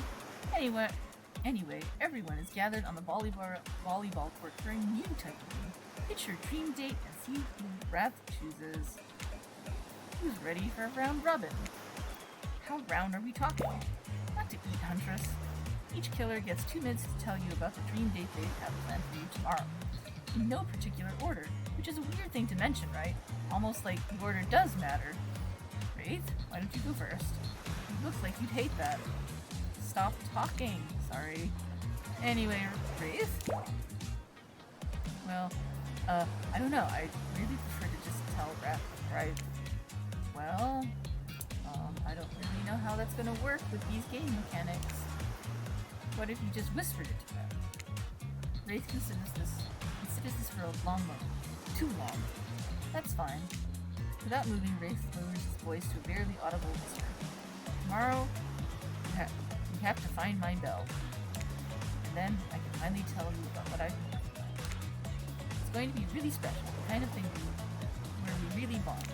Speaker 1: everyone is gathered on the volleyball court for a new type of game. Pick your dream date and see who Wrath chooses. Who's ready for a round robin? How round are we talking? Not to eat, Huntress. Each killer gets 2 minutes to tell you about the dream date they have planned for you tomorrow. In no particular order, which is a weird thing to mention, right? Almost like the order does matter. Wraith, why don't you go first? It looks like you'd hate that. Stop talking. Sorry. Anyway, Wraith? Well, I don't know. I really prefer to just tell Wraith, right? Well, I don't really know how that's gonna work with these game mechanics. What if you just whispered it to them? Wraith considers this for a long moment. Too long. That's fine. Without moving, Wraith lowers his voice to a barely audible whisper. Tomorrow, you have to find my bell. And then I can finally tell you about what I've been working on. It's going to be really special, the kind of thing where we really bond.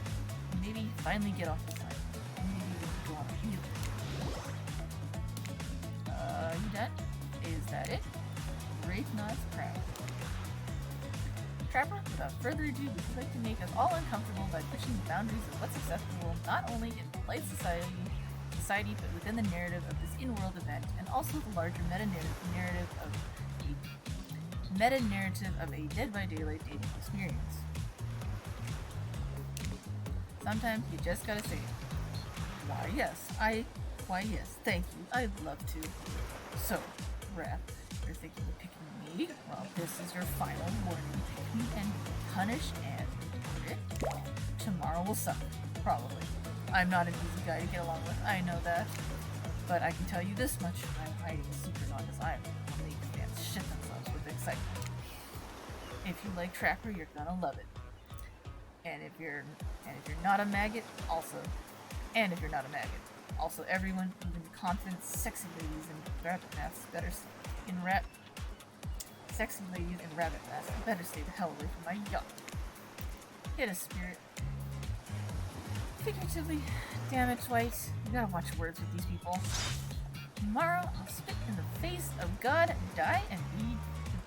Speaker 1: And maybe finally get off the side. And maybe we can go on a real. You done? Is that it? Wraith nods proud. Trapper, without further ado, would you like to make us all uncomfortable by pushing the boundaries of what's acceptable not only in polite society, but within the narrative of this in-world event, and also the larger meta-narrative of a Dead by Daylight dating experience. Sometimes you just gotta say it. Why yes, thank you, I'd love to. So, Wrath, you're thinking of picking me? Well, this is your final warning. Pick me and punish and it. Tomorrow will suck. Probably. I'm not an easy guy to get along with, I know that. But I can tell you this much, I'm hiding a secret on Desire. I'll make fans shit themselves with excitement. If you like Trapper, you're gonna love it. And if you're not a maggot, also. And if you're not a maggot, also everyone, even confident, sexy ladies in rabbit masks, better stay the hell away from my yacht. Hit a spirit. Figuratively, damn it, Dwight. You gotta watch words with these people. Tomorrow, I'll spit in the face of God, die, and be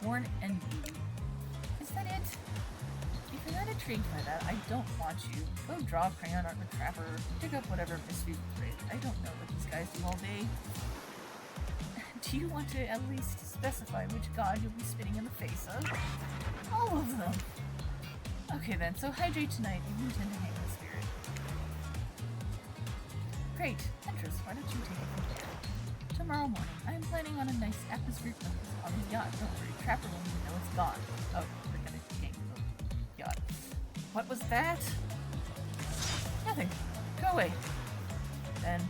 Speaker 1: reborn and be. Is that it? If you're not intrigued by that, I don't want you. Go draw crayon art with Trapper, pick up whatever mystery trade. I don't know what these guys do all day. Do you want to at least specify which god you'll be spitting in the face of? All of them. Okay then, so hydrate tonight if you intend to hang the spirit. Great. Huntress, why don't you take it from here? Tomorrow morning, I am planning on a nice atmospheric breakfast on the yacht. Don't worry, Trapper won't even know it's gone. Oh, we're gonna hang the yacht. What was that? Nothing. Go away. Then,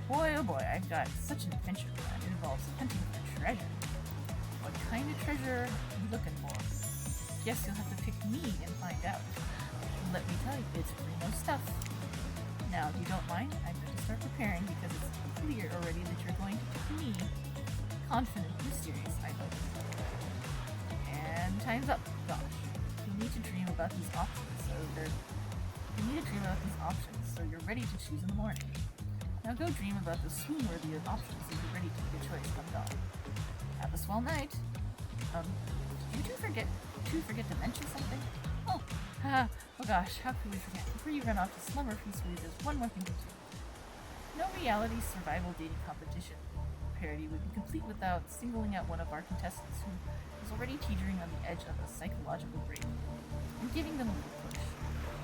Speaker 1: boy oh boy, I've got such an adventure plan. It involves hunting for treasure. What kind of treasure are you looking for? Guess you'll have to pick me and find out. Let me tell you, it's primo stuff. Now, if you don't mind, I'm going to start preparing because it's clear already that you're going to pick me. Confident, mysterious, I hope. And time's up. Gosh. You need to dream about these options so you're ready to choose in the morning. Now go dream about the swoon-worthy options so you're ready to make a choice come dawn. Have a swell night. Did you forget to mention something? Oh gosh, how could we forget? Before you run off to slumber peacefully, there's one more thing to do. No reality survival dating competition. I parody would be complete without singling out one of our contestants who is already teetering on the edge of a psychological break and giving them a little push.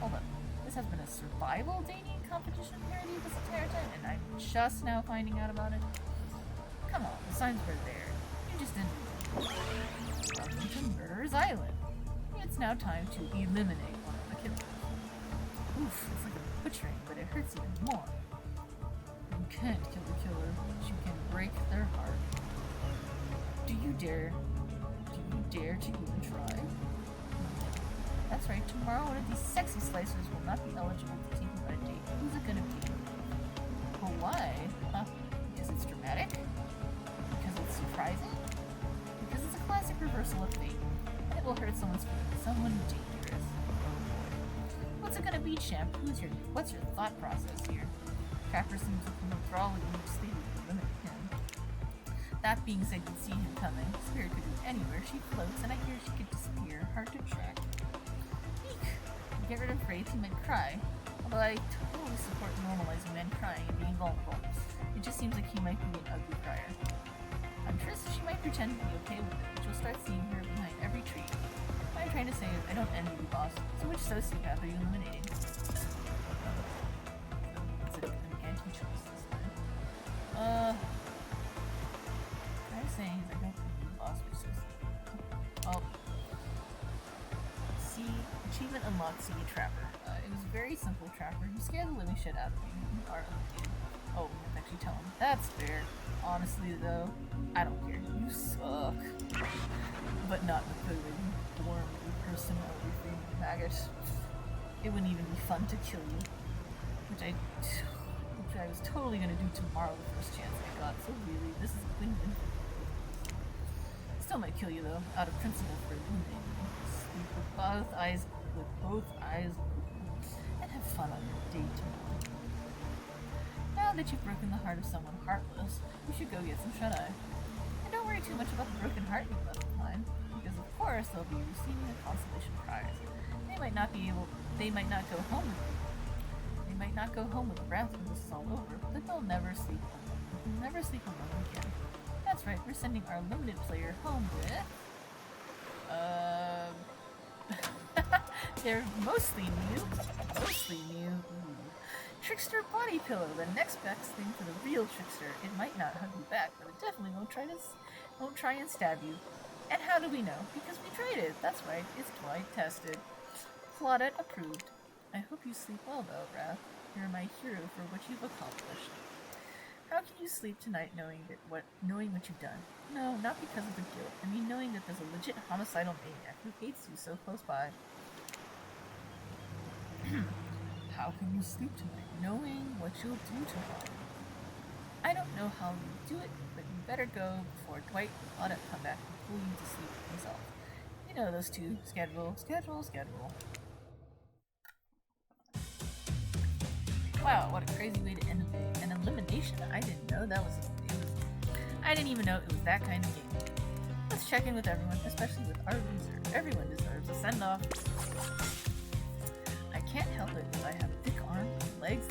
Speaker 1: Hold up, this has been a survival dating competition parody this entire time, and I'm just now finding out about it? Come on, the signs were there. You just didn't read them. Welcome to Murderer's Island. It's now time to eliminate one of the killers. Oof, it's like a butchering, but it hurts even more. You can't kill the killer, but you can break their heart. Do you dare to even try? That's right, tomorrow one of these sexy slicers will not be eligible to take you on a date. Who's it gonna be? Well, why? Huh? Because it's dramatic? Because it's surprising? Because it's a classic reversal of fate. And it will hurt someone's feelings, someone dangerous. Oh boy. What's it gonna be, champ? What's your thought process here? Trapper seems to come withdrawal with each sleeve to limit him. That being said, you see him coming. Spirit could be anywhere. She floats, and I hear she could disappear. Hard to track. Eek! Get rid of Wraith, he might cry. Although I totally support normalizing men crying and being vulnerable. It just seems like he might be an ugly crier. Huntress, she might pretend to be okay with it, but you'll start seeing her behind every tree. What I'm trying to say is, I don't envy you, boss. So which sociopath are you eliminating? Choice this time. I'm saying is I don't think you lost your sociopath. Oh. See, achievement unlocked See Trapper. It was a very simple trapper. You scared the living shit out of me. You are eliminated. Oh, we have to actually tell him. That's fair. Honestly though, I don't care. You suck. But not with the worm, personality thing, maggot. It wouldn't even be fun to kill you. Which I was totally gonna do tomorrow the first chance I got, so really, this is a win-win. Still might kill you though, out of principle for eliminating you. Sleep with both eyes open, and have fun on your date tomorrow. Now that you've broken the heart of someone heartless, you should go get some shut-eye. And don't worry too much about the broken heart you left behind, because of course they'll be receiving a consolation prize. They might not go home with you. They might not go home with Wrath when this is all over, but they'll never sleep alone. They'll never sleep alone again. That's right, we're sending our limited player home with... They're mostly new. Trickster body pillow, the next best thing for the real trickster. It might not hug you back, but it definitely won't try and stab you. And how do we know? Because we tried it. That's right, it's twice tested. Claudette approved. I hope you sleep well, though, Wrath. You're my hero for what you've accomplished. How can you sleep tonight knowing what you've done? No, not because of the guilt. I mean knowing that there's a legit homicidal maniac who hates you so close by. How can you sleep tonight knowing what you'll do tomorrow? I don't know how you do it, but you better go before Dwight and Claudette come back and pull you to sleep themselves. You know those two. Schedule. Wow, what a crazy way to end the day. An elimination? I didn't know that I didn't even know it was that kind of game. Let's check in with everyone, especially with our loser. Everyone deserves a send-off. I can't help it if I have thick arms and legs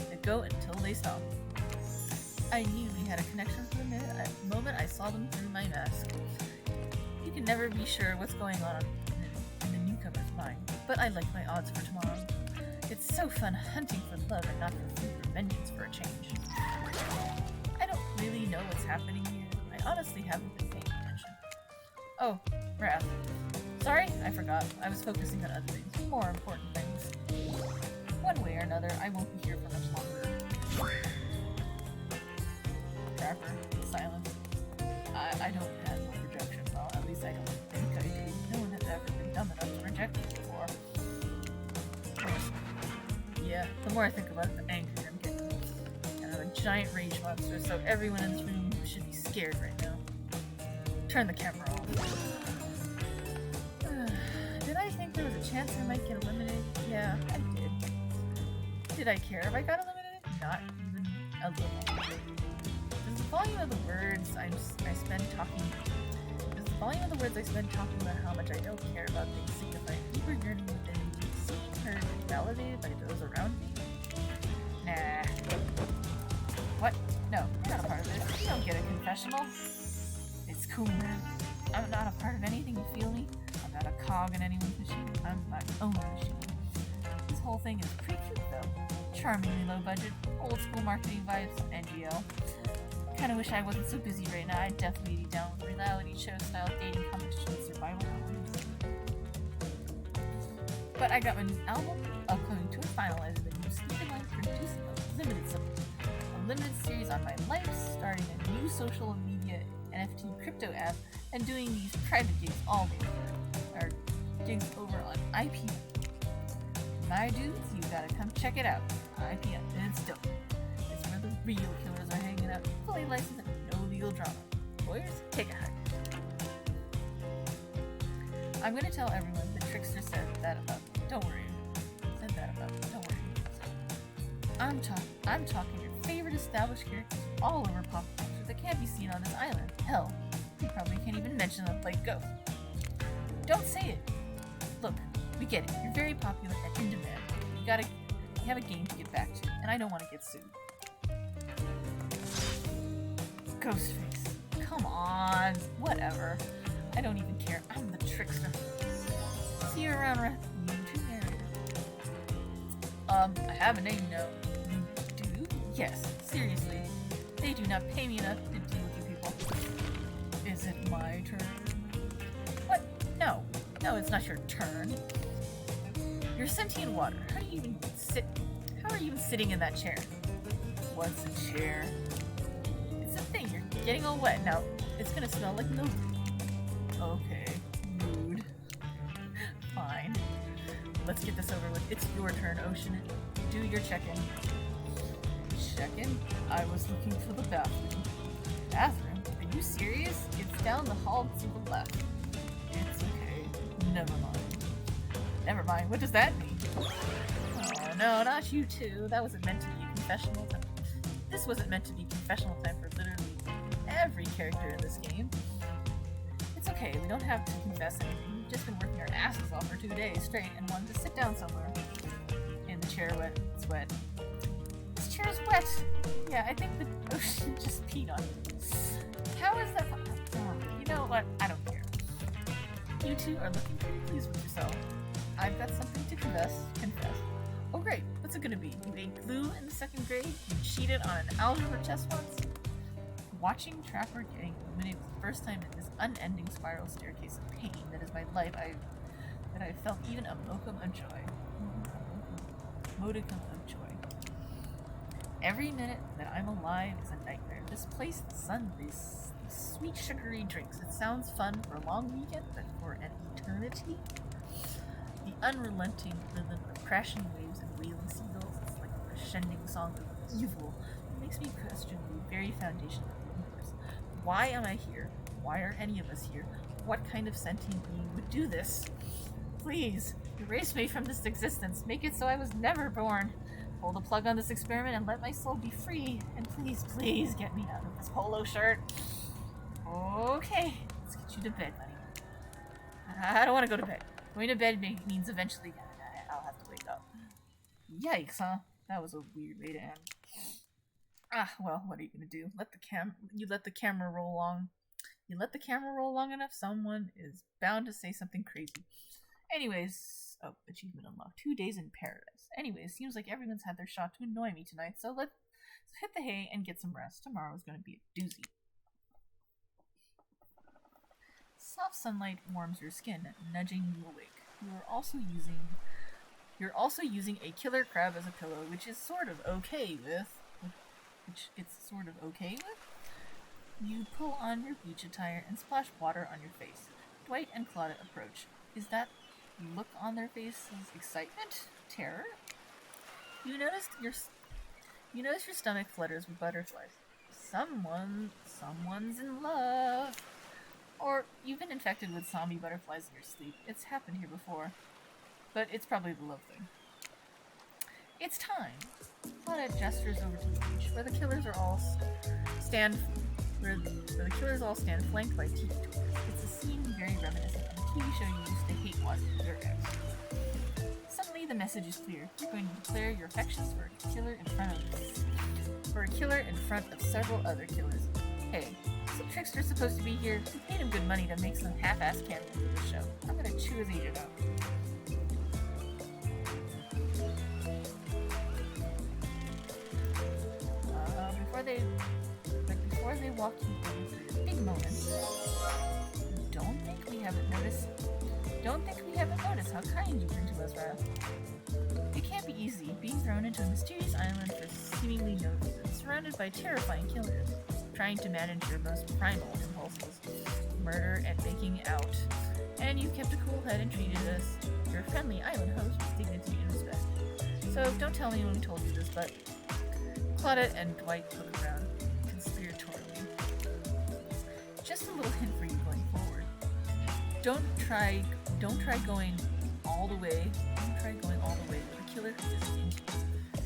Speaker 1: that go until they stop. I knew we had a connection for the moment I saw them through my mask. You can never be sure what's going on in the newcomer's mind, but I like my odds for tomorrow. It's so fun hunting for love and not for food or vengeance for a change. I don't really know what's happening here. I honestly haven't been paying attention. Oh, Wrath. Sorry, I forgot. I was focusing on other things, more important things. One way or another, I won't be here for much longer. Trapper, silence. I don't have no rejection. Well, at least I don't think I do. No one has ever been dumb enough to reject me before. Yeah, the more I think about it, the angrier I'm getting. And I'm a giant rage monster, so everyone in this room should be scared right now. Turn the camera off. Did I think there was a chance I might get eliminated? Yeah, I did. Did I care if I got eliminated? Not even a little. Does the volume of the words I spend talking about how much I don't care about things signify deeper yearning within me, seen, heard, and validated by those around me? Nah. What? No, you're not a part of this. You don't get it confessional? It's cool, man. I'm not a part of anything, you feel me? I'm not a cog in anyone's machine. I'm my own machine. This whole thing is pretty cute, though. Charmingly low budget, old school marketing vibes, NGL. Kinda wish I wasn't so busy right now. I'd definitely be down with reality show style dating competition survival albums. But I got my new album upcoming to finalize the new Stephen Light producing a limited series on my life, starting a new social media NFT crypto app, and doing these private gigs all over, or gigs over on IPM. My dudes, you gotta come check it out. IPM, it's dope. It's where the real killers are hanging out, fully licensed and no legal drama. Lawyers, take a hike. I'm gonna tell everyone the trickster said that about me. Don't worry. Said that about me. Don't worry. I'm talking your favorite established characters all over pop culture that can't be seen on this island. Hell, you probably can't even mention them like Ghost. Don't say it. Look, we get it. You're very popular and in demand. You have a game to get back to, and I don't want to get sued. Ghostface. Come on. Whatever. I don't even care. I'm the trickster. See you around YouTube area. I have a name now. You do? Yes. Seriously. They do not pay me enough to deal with you people. Is it my turn? What? No. No, it's not your turn. You're sentient water. How are you even sitting in that chair? What's a chair? It's a thing. You're getting all wet. Now, it's gonna smell like milk. Okay. Rude. Fine. Let's get this over with. It's your turn, Ocean. Do your check-in. Check-in? I was looking for the bathroom. Bathroom? Are you serious? It's down the hall to the left. It's okay. Never mind. Never mind. What does that mean? Oh, no, not you two. That wasn't meant to be a confessional time. This wasn't meant to be confessional time for literally every character in this game. It's okay. We don't have to confess anything. We've just been working our asses off for 2 days straight and wanted to sit down somewhere. In the chair wet. It's wet. This chair is wet. Yeah, I think the ocean just peed on it. How is that? Oh, you know what? I don't care. You two are looking pretty pleased with yourself. I've got something to confess. Oh great, what's it gonna be? You ate glue in the 2nd grade? You cheated on an algebra test once? Watching Trapper getting eliminated was the first time in this unending spiral staircase of pain that is my life that I felt even a modicum of joy. Modicum of joy. Every minute that I'm alive is a nightmare. This place, the sun, these sweet sugary drinks. It sounds fun for a long weekend, but for an eternity? The unrelenting rhythm of crashing waves and wailing seagulls is like a crescending song of evil. It makes me question the very foundation of the universe. Why am I here? Why are any of us here? What kind of sentient being would do this? Please, erase me from this existence. Make it so I was never born. Pull the plug on this experiment and let my soul be free. And please, please get me out of this polo shirt. Okay, let's get you to bed, buddy. I don't want to go to bed. Going to bed means eventually I'll have to wake up. Yikes, huh? That was a weird way to end. Well, what are you gonna do? You let the camera roll long. You let the camera roll long enough, someone is bound to say something crazy. Anyways, achievement unlocked. 2 days in paradise. Anyways, seems like everyone's had their shot to annoy me tonight, so let's hit the hay and get some rest. Tomorrow's gonna be a doozy. Soft sunlight warms your skin, nudging you awake. You're also using a killer crab as a pillow, which it's sort of okay with. You pull on your beach attire and splash water on your face. Dwight and Claudia approach. Is that look on their faces excitement? Terror? You notice your stomach flutters with butterflies. Someone's in love. Or you've been infected with zombie butterflies in your sleep. It's happened here before. But it's probably the love thing. It's time. Claudette gestures over to the beach, where the killers all stand flanked by tiki tours. It's a scene very reminiscent of the TV show you used to hate watching with your ex. Suddenly the message is clear. You're going to declare your affections for a killer in front of several other killers. Hey, Some trickster's supposed to be here. We paid him good money to make some half-ass cameo for the show. I'm gonna chew his agent out. Before they walk you through this big moment, don't think we haven't noticed how kind you've been to us, Raph. It can't be easy being thrown into a mysterious island for seemingly no reason, surrounded by terrifying killers, trying to manage your most primal impulses, murder and making out. And you've kept a cool head and treated us, your friendly island host, with dignity and respect. So don't tell me when we told you this, but Claudette and Dwight look around conspiratorially. Just a little hint for you going forward. Don't try going all the way. Don't try going all the way with a killer who isn't into you.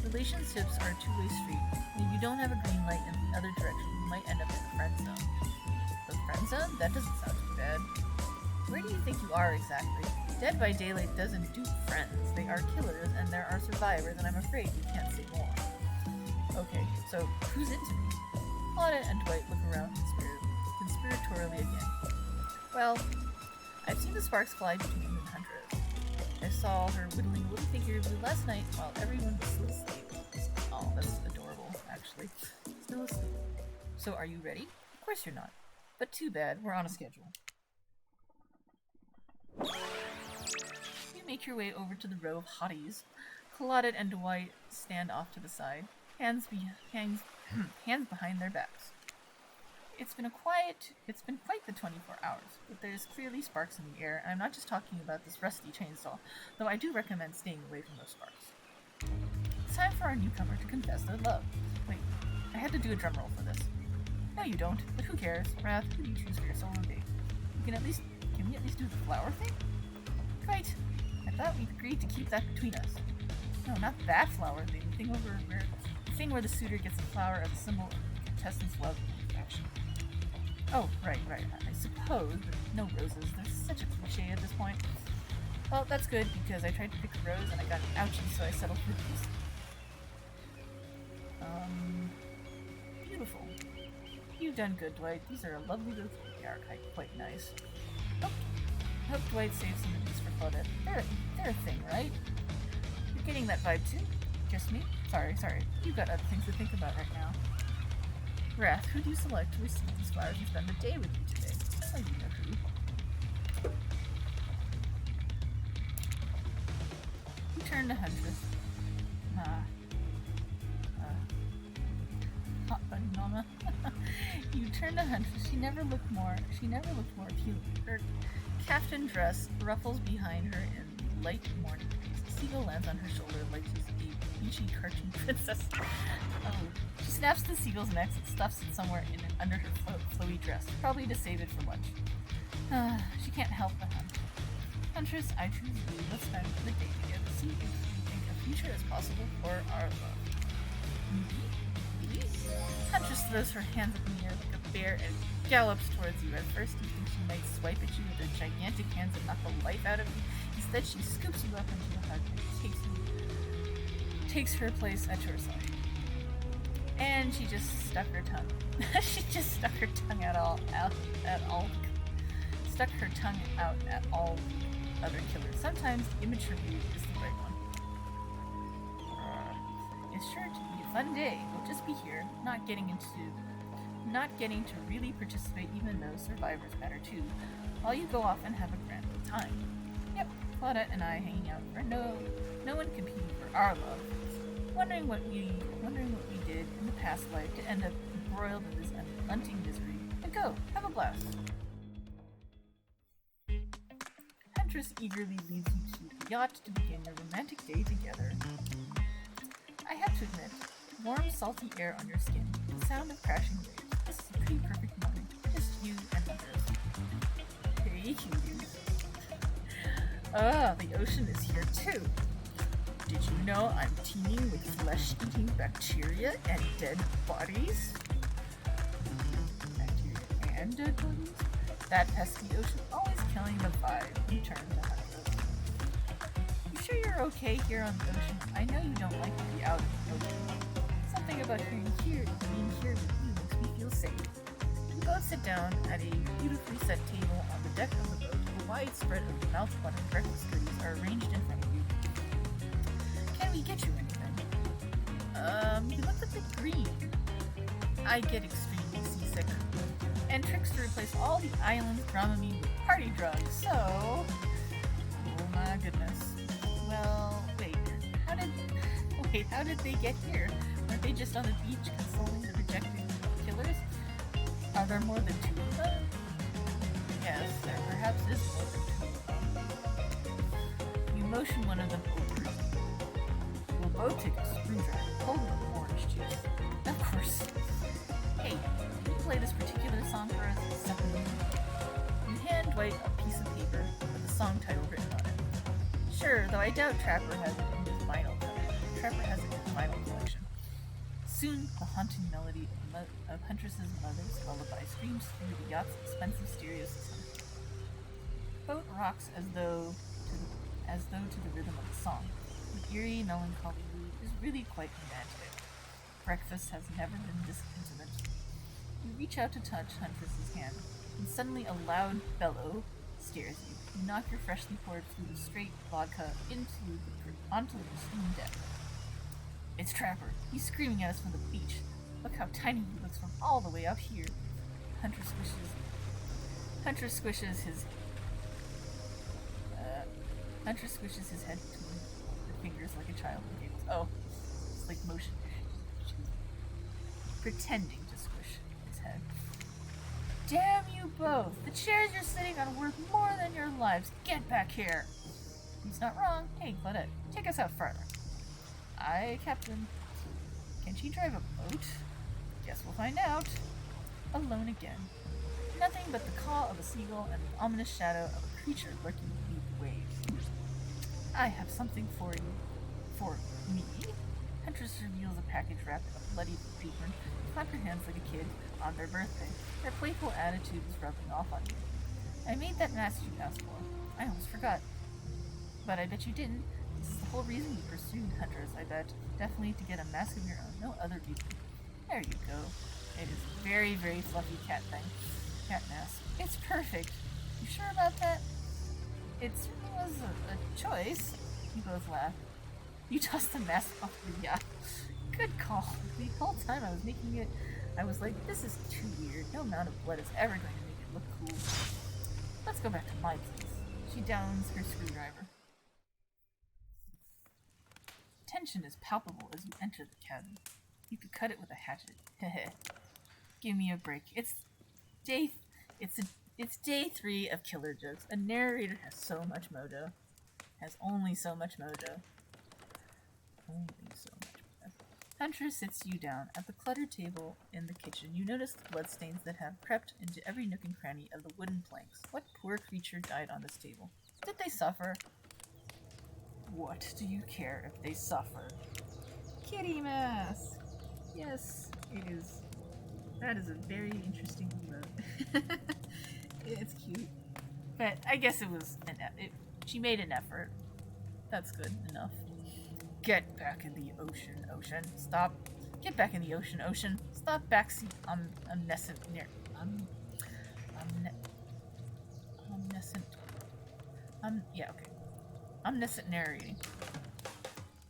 Speaker 1: Relationships are a two-way street, and if you don't have a green light in the other direction, you might end up in the friend zone. The friend zone? That doesn't sound too bad. Where do you think you are exactly? Dead by Daylight doesn't do friends. They are killers, and there are survivors, and I'm afraid we can't say more. Okay, so who's into me? Claudette and Dwight look around conspiratorially again. Well, I've seen the sparks fly between you and Huntress. I saw her whittling a little figure of you last night while everyone was still asleep. Oh, that's adorable, actually. Still asleep. So are you ready? Of course you're not. But too bad, we're on a schedule. You make your way over to the row of hotties. Claudette and Dwight stand off to the side, hands behind their backs. It's been quite the 24 hours, but there's clearly sparks in the air, and I'm not just talking about this rusty chainsaw, though I do recommend staying away from those sparks. It's time for our newcomer to confess their love. Wait, I had to do a drum roll for this. No, you don't, but who cares? Raph, who do you choose for your solo date? Can we at least do the flower thing? Right. I thought we'd agreed to keep that between us. No, not that flower thing. The thing where the suitor gets a flower as a symbol of the contestant's love and affection. Oh, right. I suppose, but no roses. There's such a cliche at this point. Well, that's good, because I tried to pick a rose and I got an ouchie, so I settled for these. Beautiful. You've done good, Dwight. These are a lovely little... They are quite nice. Hope Dwight saves some of these for Claudette. They're a thing, right? You're getting that vibe too? Just me? Sorry. You've got other things to think about right now. Wrath, who do you select to receive these flowers and spend the day with you today? Oh, you know who. You turn to Huntress. Hot bunny mama. You turn to Huntress. She never looked more appealing. Her caftan dress ruffles behind her in light morning breeze. A seagull lands on her shoulder like she's a beachy cartoon princess. Oh, she snaps the seagull's neck and stuffs it somewhere under her flowy dress, probably to save it for lunch. She can't help but hunt. Huntress, I choose you. Let's spend the day together. See if we think a future is possible for our love. Me? Huntress throws her hands up in the air like a bear and gallops towards you. At first, you think she might swipe at you with her gigantic hands and knock the life out of you. Instead, she scoops you up into a hug and takes her place at your side. And she just stuck her tongue. She just stuck her tongue stuck her tongue out at all other killers. Sometimes immature beauty is the right one. It's sure to be a fun day. We'll just be here, not getting to really participate, even though survivors matter too, while you go off and have a grand old time. Yep, Claudette and I hanging out for no one competing for our love. Wondering what we did in the past life to end up embroiled in this unrelenting misery. But go, have a blast. Huntress eagerly leads you to the yacht to begin your romantic day together. I have to admit, warm, salty air on your skin, the sound of crashing waves. This is a pretty perfect moment. Just you and others. Hey, cuties. The ocean is here too. Did you know I'm teeming with flesh-eating bacteria and dead bodies? Bacteria and dead bodies? That pesky ocean always killing the vibe. You turn to Huntress. You sure you're okay here on the ocean? I know you don't like to be out in the ocean. Something about being here with you makes me feel safe. You both sit down at a beautifully set table on the deck of the boat. A wide spread of mouth-watering breakfast goodies are arranged in front of you. Can we get you anything? You look a bit green. I get extremely seasick. And tricks to replace all the island's Dramamine with party drugs, so... Oh my goodness. Well, how did they get here? Weren't they just on the beach consoling the rejected killers? Are there more than two of them? Yes, there perhaps is more than two of them. You motion one of them over. We'll both take a screwdriver, hold them orange juice. Of course. Hey, can you play this particular song for us? Something. You hand Dwight a piece of paper with the song title written on it. Sure, though I doubt Trapper has it in his vinyl collection. Soon, the haunting melody of Huntress's mother's lullaby streams through the yacht's expensive stereo system. The boat rocks as though to the rhythm of the song. The eerie, melancholy mood is really quite romantic. Breakfast has never been this intimate. You reach out to touch Huntress's hand, and suddenly a loud bellow scares you. You knock your freshly poured food of straight vodka onto the pristine deck. It's Trapper. He's screaming at us from the beach. Look how tiny he looks from all the way up here. Hunter squishes his head between the fingers like a child and giggles. Oh, it's like motion. Pretending to squish his head. Damn you both! The chairs you're sitting on are worth more than your lives. Get back here! He's not wrong. Hey, Claudette, take us out farther. Aye, Captain. Can she drive a boat? Guess we'll find out. Alone again. Nothing but the call of a seagull and the ominous shadow of a creature lurking beneath the waves. I have something for you. For me? Huntress reveals a package wrapped in a bloody paper and clap her hands like a kid on their birthday. Their playful attitude is rubbing off on you. I made that mask you asked for. I almost forgot. But I bet you didn't. This is the whole reason you pursued Huntress, I bet. Definitely to get a mask of your own. No other reason. There you go. It is very, very fluffy cat thing. Cat mask. It's perfect. You sure about that? It certainly was a choice. You both laugh. You tossed the mask off the yacht. Good call. The whole time I was making it, I was like, this is too weird. No amount of blood is ever going to make it look cool. Let's go back to my place. She downs her screwdriver. Tension is palpable as you enter the cabin. You could cut it with a hatchet. Heh. Give me a break. It's day 3 of Killer Jokes. A narrator has so much mojo. Has only so much mojo. Only so much mojo. Hunter sits you down at the cluttered table in the kitchen. You notice the bloodstains that have crept into every nook and cranny of the wooden planks. What poor creature died on this table? Did they suffer? What do you care if they suffer? Kitty mask! Yes, it is. That is a very interesting emote. It's cute. But I guess it was she made an effort. That's good enough. Get back in the ocean. Stop. Get back in the ocean. Stop backseat omniscient narrating.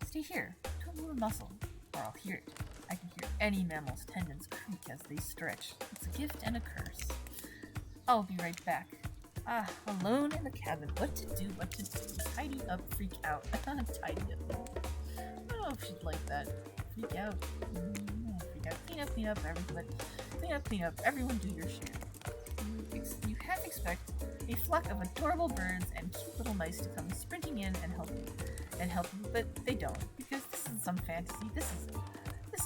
Speaker 1: Stay here. Don't move a muscle, or I'll hear it. I can hear any mammal's tendons creak as they stretch. It's a gift and a curse. I'll be right back. Alone in the cabin. What to do? Tidy up, freak out. Tidy up. I don't know if she'd like that. Freak out. Freak out. Clean up, everybody. Clean up. Everyone do your share. You half expect a flock of adorable birds and cute little mice to come sprinting in and help you, but they don't, because this isn't some fantasy. This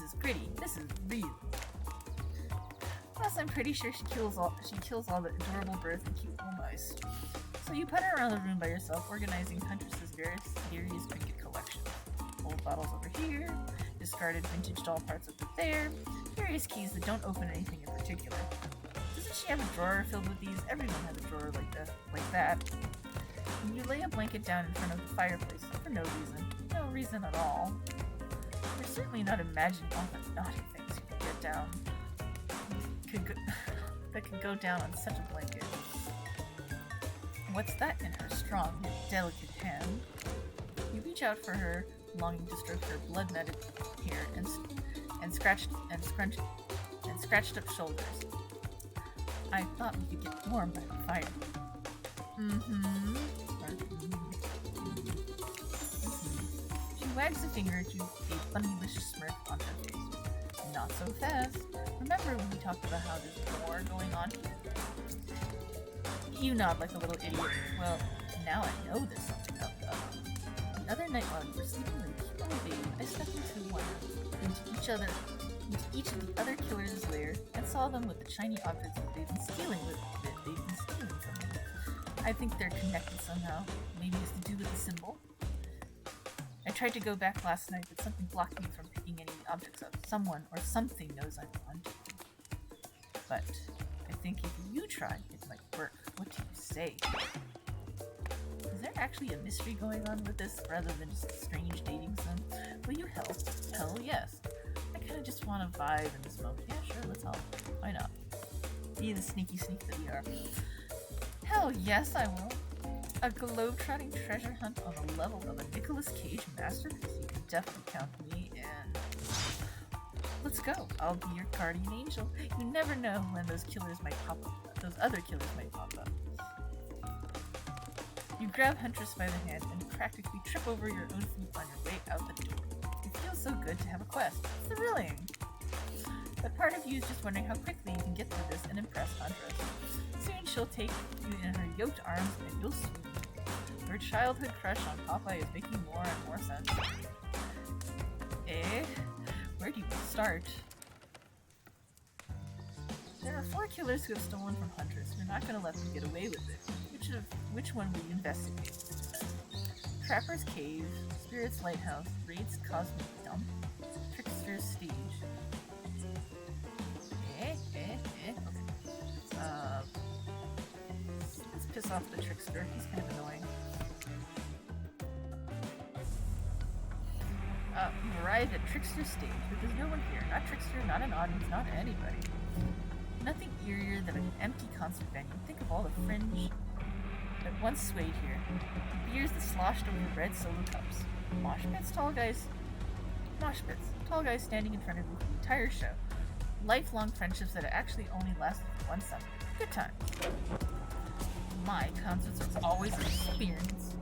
Speaker 1: is gritty. This is real. Plus, I'm pretty sure she kills all the adorable birds and cute little mice. So you putter around the room by yourself, organizing Huntress's various trinket collections. Old bottles over here, discarded vintage doll parts over there, various keys that don't open anything in particular. Doesn't she have a drawer filled with these? Everyone has a drawer like that. And you lay a blanket down in front of the fireplace for no reason. No reason at all. You're certainly not imagining all the naughty things you could get down. that could go down on such a blanket. What's that in her strong yet delicate hand? You reach out for her, longing to stroke her blood-matted hair and scratched up shoulders. I thought we could get warm by the fire. She wags a finger to a bunnylicious smirk on her face. Not so fast. Remember when we talked about how there's more going on here? You nod like a little idiot. Well, now I know there's something up. The other night while we were sleeping in the pure babe, I stepped into each of the other killers' lair and saw them with the shiny objects that they've been stealing from me. I think they're connected somehow. Maybe it's to do with the symbol. I tried to go back last night, but something blocked me from picking any objects up. Someone or something knows I'm onto it. But I think if you try, it might work. What do you say? Is there actually a mystery going on with this rather than just a strange dating sim? Will you help? Hell yes. I kinda just want to vibe in this moment. Yeah, sure, let's help. Why not? Be the sneaky sneak that we are. Hell yes, I will. A globe-trotting treasure hunt on the level of a Nicolas Cage masterpiece? You can definitely count me in. Let's go. I'll be your guardian angel. You never know when those killers might pop up. Those other killers might pop up. You grab Huntress by the hand and practically trip over your own feet on your way out the door. It feels so good to have a quest. It's thrilling. But part of you is just wondering how quickly you can get through this and impress Huntress. Soon she'll take you in her yoked arms and you'll swoon. Your childhood crush on Popeye is making more and more sense. Where do you start? There are 4 killers who have stolen from Huntress. You're not going to let them get away with it. Which one will you investigate? Trapper's Cave, Spirit's Lighthouse, Raid's Cosmic Dump, Trickster's Stage. Okay. Let's piss off the Trickster. He's kind of annoying. You arrive at Trickster's Stage, but there's no one here. Not Trickster, not an audience, not anybody. Nothing eerier than an empty concert venue. Think of all the fringe that once swayed here. The beers that sloshed over red solo cups. Mosh pits, tall guys standing in front of you for the entire show. Lifelong friendships that actually only lasted for one summer. Good time. My concerts are always an experience.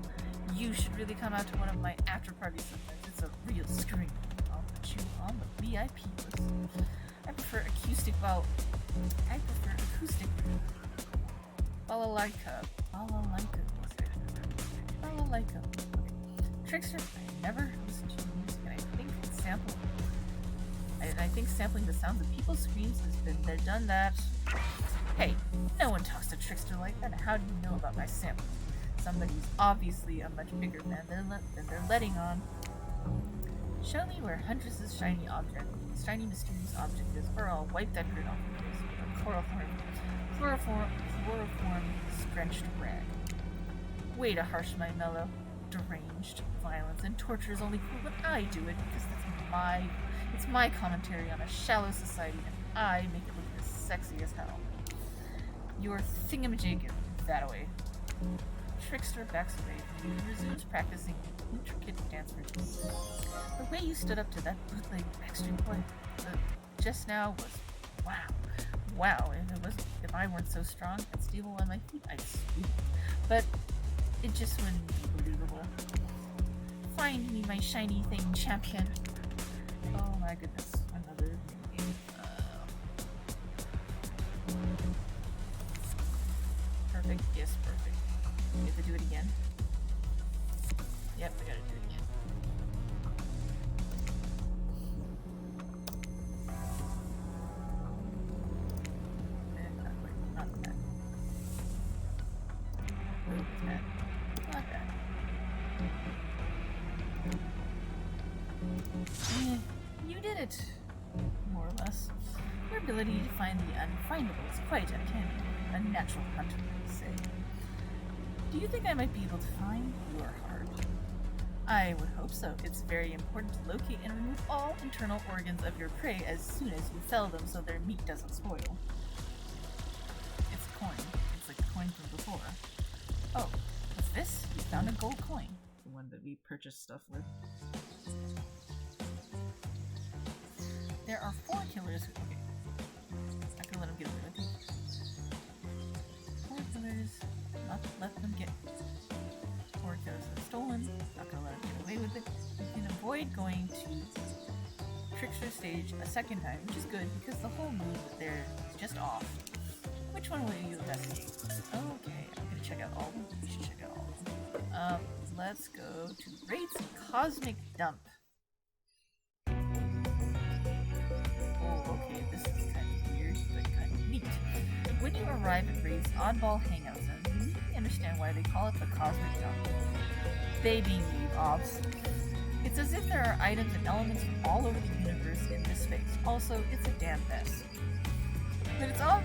Speaker 1: You should really come out to one of my after parties sometimes. It's a real scream. I'll put you on the VIP list. I prefer acoustic. Balalaika. Trickster, I never listened to your music, and I think sampling the sounds of people's screams has been there, done that. Hey, no one talks to Trickster like that. How do you know about my sampling? Somebody's obviously a much bigger fan than they're letting on. Show me where Huntress's shiny mysterious object is, or I'll wipe that grin off your face with a chloroform-drenched rag. Way to harsh my mellow. Deranged violence and torture is only cool when I do it, because it's my commentary on a shallow society, and I make it look as sexy as hell. Your thingamajig that away. Trickster backs away from you and resumes practicing intricate dance routines. The way you stood up to that bootleg Backstreet Boy just now was wow. If I weren't so strong and stable on my feet, I'd swoop. But it just wouldn't be believable. Find me my shiny thing, champion. Oh my goodness, another game. Perfect, yes, perfect. We have to do it again. Yep, we gotta do it again. Not that. Not that. You did it, more or less. Your ability to find the unfindable is quite uncanny. A natural hunter, I'd say. Do you think I might be able to find your heart? I would hope so. It's very important to locate and remove all internal organs of your prey as soon as you fell them so their meat doesn't spoil. coin. It's like the coin from before. Oh, what's this? We found a gold coin. The one that we purchased stuff with. There are 4 killers. Okay. Not gonna let them get away with it. 4 killers. Not let them get. 4 killers have stolen. Not gonna let them get away with it. You can avoid going to Trickster stage a second time, which is good because the whole mood there is just off. Which one will you investigate? Okay, I'm gonna check out all of them. We should check out all of them. Let's go to Raid's Cosmic Dump. Oh, okay, this is kind of weird, but kind of neat. When you arrive at Raid's Oddball Hangout Zone, you need to understand why they call it the Cosmic Dump. They being the obs. It's as if there are items and elements from all over the universe in this space. Also, it's a damn mess. But it's all...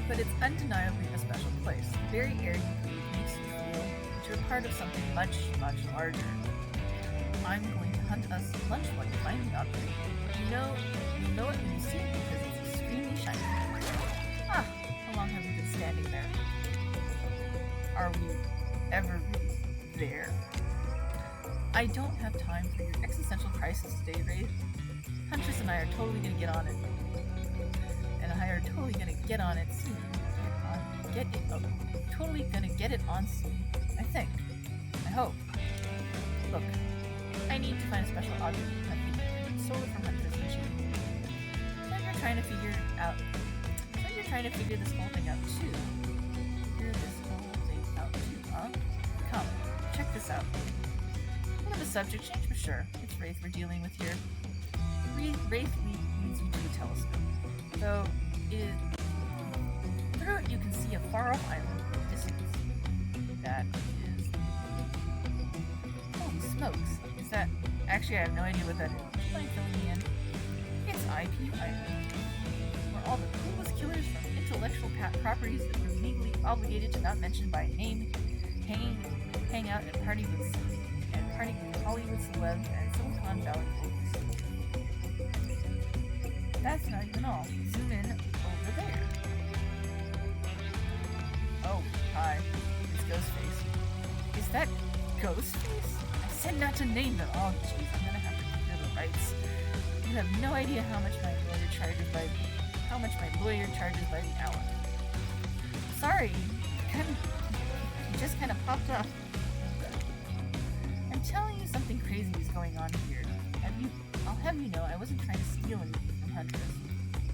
Speaker 1: But it's undeniably a special place. The very air you breathe makes you feel that you're part of something much, much larger. I'm going to hunt us lunch while you find the object. You know it when you see it because it's extremely shiny. Ah, how long have we been standing there? Are we ever really there? I don't have time for your existential crisis today, Raid. Huntress and I are totally gonna get on it. And I are totally gonna get on it soon. Totally gonna get it on soon. I think. I hope. Look, I need to find a special object that can be stolen from Huntress and she. So you're trying to figure this whole thing out too. Huh? Come, check this out. The subject change for sure. It's Wraith we're dealing with here. Wraith leads you to the telescope. So, through it you can see a far-off island in the distance. That is... Holy smokes. Is that... Actually, I have no idea what that is. Let me fill me in. It's IP Island. Where all the coolest killers from intellectual properties that we're legally obligated to not mention by name hang out and party with Hollywood celebs and Silicon Valley folks. That's not even all. Zoom in over there. Oh, hi. It's Ghostface. Is that Ghostface? I said not to name them. Oh, jeez, I'm gonna have to clear the rights. You have no idea how much my lawyer charges by the hour. Sorry, he just kind of popped up. I'm telling you something crazy is going on here. I'll have you know I wasn't trying to steal anything from Huntress.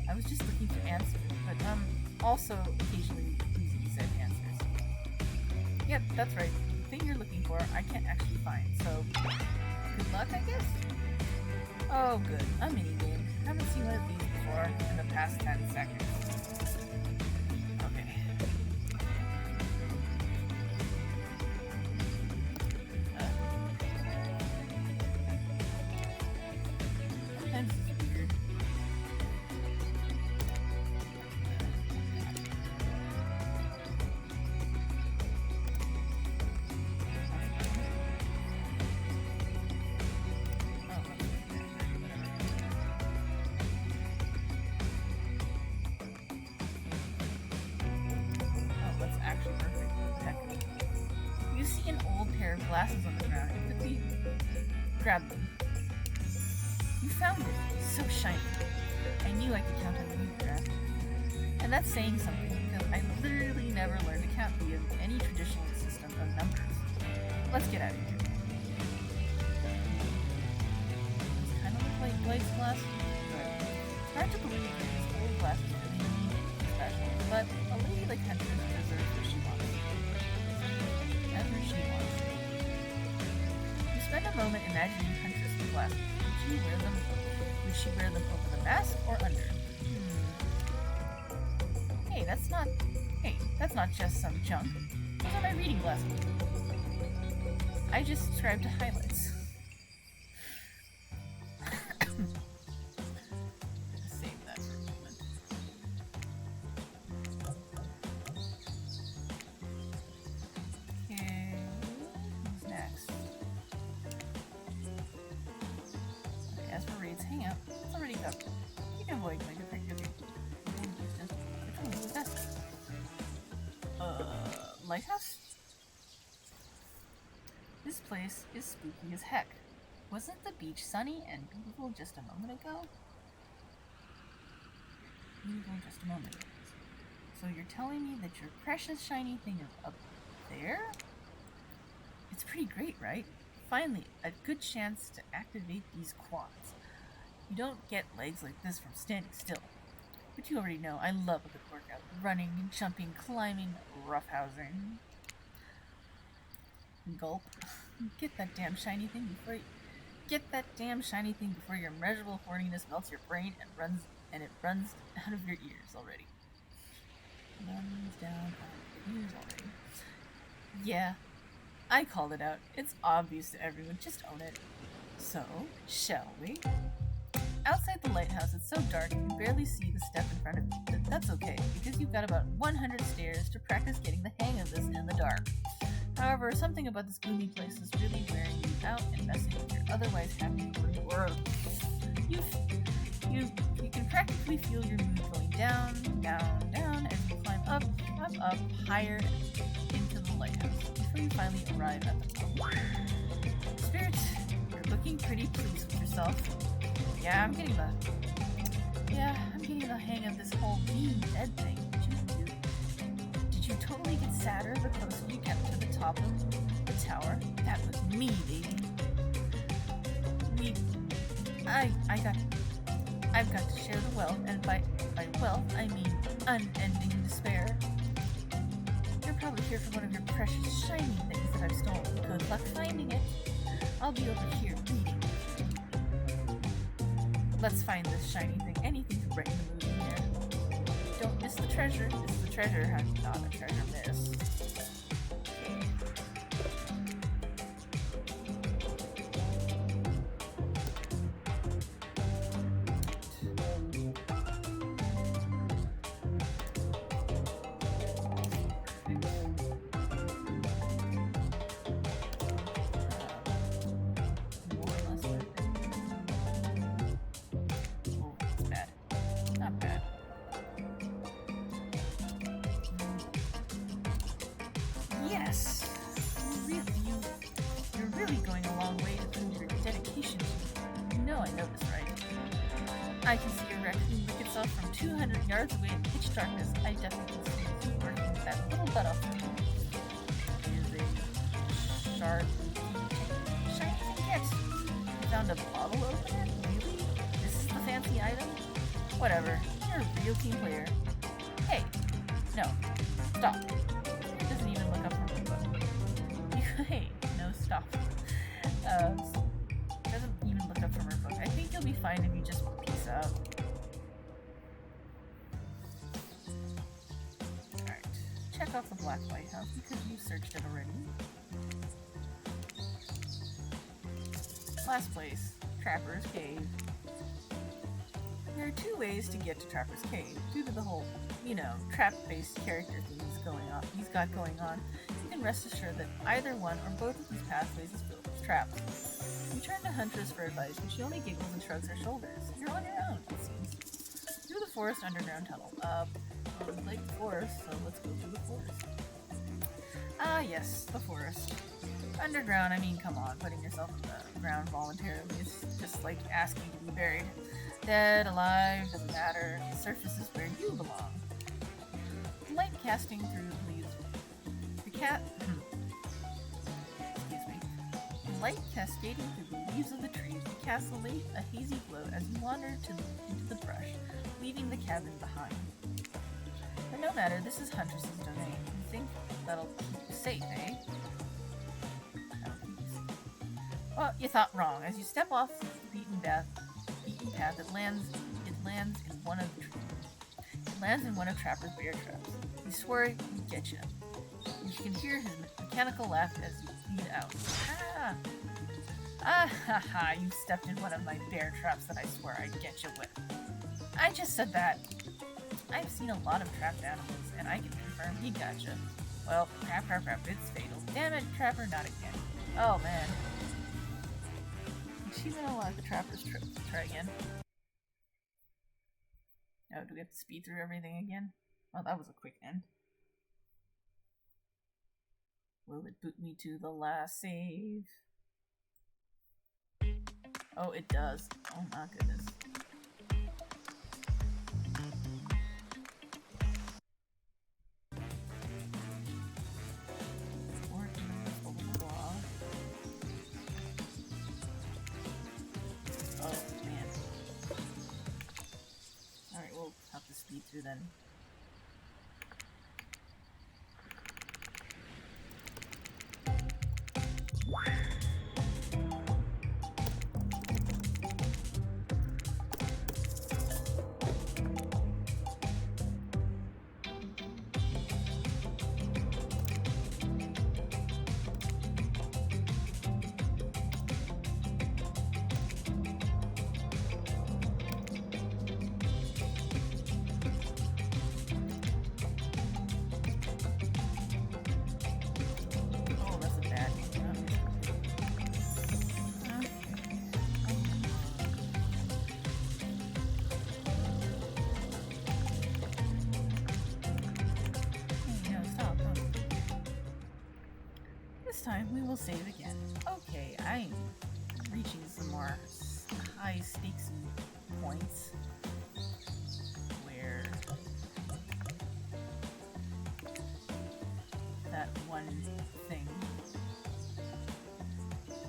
Speaker 1: I was just looking for answers, but also occasionally using said answers. Yep, that's right. The thing you're looking for, I can't actually find, so good luck, I guess? Oh, good. A minigame. Haven't seen one of these before in the past 10 seconds. Glasses on the ground and quickly grabbed them. You found it. So shiny. I knew I could count on you, Draft. And that's saying something because I literally never learned to count via any traditional system of numbers. Let's get out of here. These kind of look like Blake's glasses, but it's hard to believe that these old glasses really mean anything special. But a lady like Huntress deserves what she wants. Whatever she wants. Spend a moment imagining Huntress with glasses. Would she wear them over the mask or under? Hey, that's not just some junk. Those are my reading glasses. I just subscribed to highlights. Save that for a moment. Okay, who's next? As for Raid's hangout, it's already up. You can avoid going to pick your distance. Which one lighthouse? This place is spooky as heck. Wasn't the beach sunny and beautiful just a moment ago? Beautiful just a moment ago. So you're telling me that your precious shiny thing is up there? It's pretty great, right? Finally, a good chance to activate these quads. You don't get legs like this from standing still. But you already know I love a good workout. Running, jumping, climbing, roughhousing. Gulp. Get that damn shiny thing before your immeasurable horniness melts your brain and it runs out of your ears already. Runs down out of your ears already. Yeah, I called it out. It's obvious to everyone. Just own it. So, shall we? Outside the lighthouse, it's so dark you can barely see the step in front of you, but that's okay, because you've got about 100 stairs to practice getting the hang of this in the dark. However, something about this gloomy place is really wearing you out and messing with your otherwise happy world. You can practically feel your mood going down, down, down as you climb up, higher into the lighthouse before you finally arrive at the top. Spirits, you're looking pretty pleased with yourself. Yeah, I'm getting the hang of this whole being dead thing. Did you totally get sadder the closer you get to the top of the tower? That was me, baby. I've got to share the wealth, and by wealth I mean unending despair. You're probably here for one of your precious shiny things that I've stolen. Good luck finding it. I'll be over here reading. Let's find this shiny thing. Anything to brighten the mood in here. Don't miss the treasure. Miss the treasure. Not a treasure miss. Yes, you're really going a long way to prove your dedication to me. You know I know this, right? I can see a raccoon lick itself from 200 yards away in pitch darkness. I definitely can see you working with that little butt off. Is a sharp, shiny thing yet? You found a bottle opener? Really? This is the fancy item? Whatever. You're a real team player. Hey, no, stop. Doesn't even look up from the book. Hey, no, stop. Doesn't even look up from her book. I think you'll be fine if you just peace out. Alright. Check off the Black Lighthouse because you searched it already. Last place, Trapper's Cave. There are two ways to get to Trapper's Cave due to the whole, trap-based character thing he's got going on. You can rest assured that either one or both of these pathways is filled with traps. You turn to Huntress for advice, but she only giggles and shrugs her shoulders. You're on your own, it seems. Through the forest underground tunnel. We like the forest, so let's go through the forest. Ah, yes, the forest. Underground, I mean, come on, putting yourself in the ground voluntarily is just like asking to be buried. Dead, alive, doesn't matter. The surface is where you belong. Light casting through the leaves. Light cascading through the leaves of the trees, you cast a hazy glow as you wander into the brush, leaving the cabin behind. But no matter, this is Huntress's domain. You think that'll keep you safe, eh? Well, you thought wrong. As you step off the beaten path, it lands in one of Trapper's bear traps. He swore he'd get you. You can hear his mechanical laugh as you bleed out. You stepped in one of my bear traps that I swore I'd get you with. I just said that. I've seen a lot of trapped animals, and I can confirm he got you. Well, crap, it's fatal. Damn it, Trapper, not again. Oh, man. She's gonna let the Trapper's trip. Try again. Oh, do we have to speed through everything again? Oh, that was a quick end. Will it boot me to the last save? Oh, it does. Oh my goodness. Oh man. Alright, we'll have to speed through then. This time we will save again. Okay, I'm reaching some more high stakes points where that one thing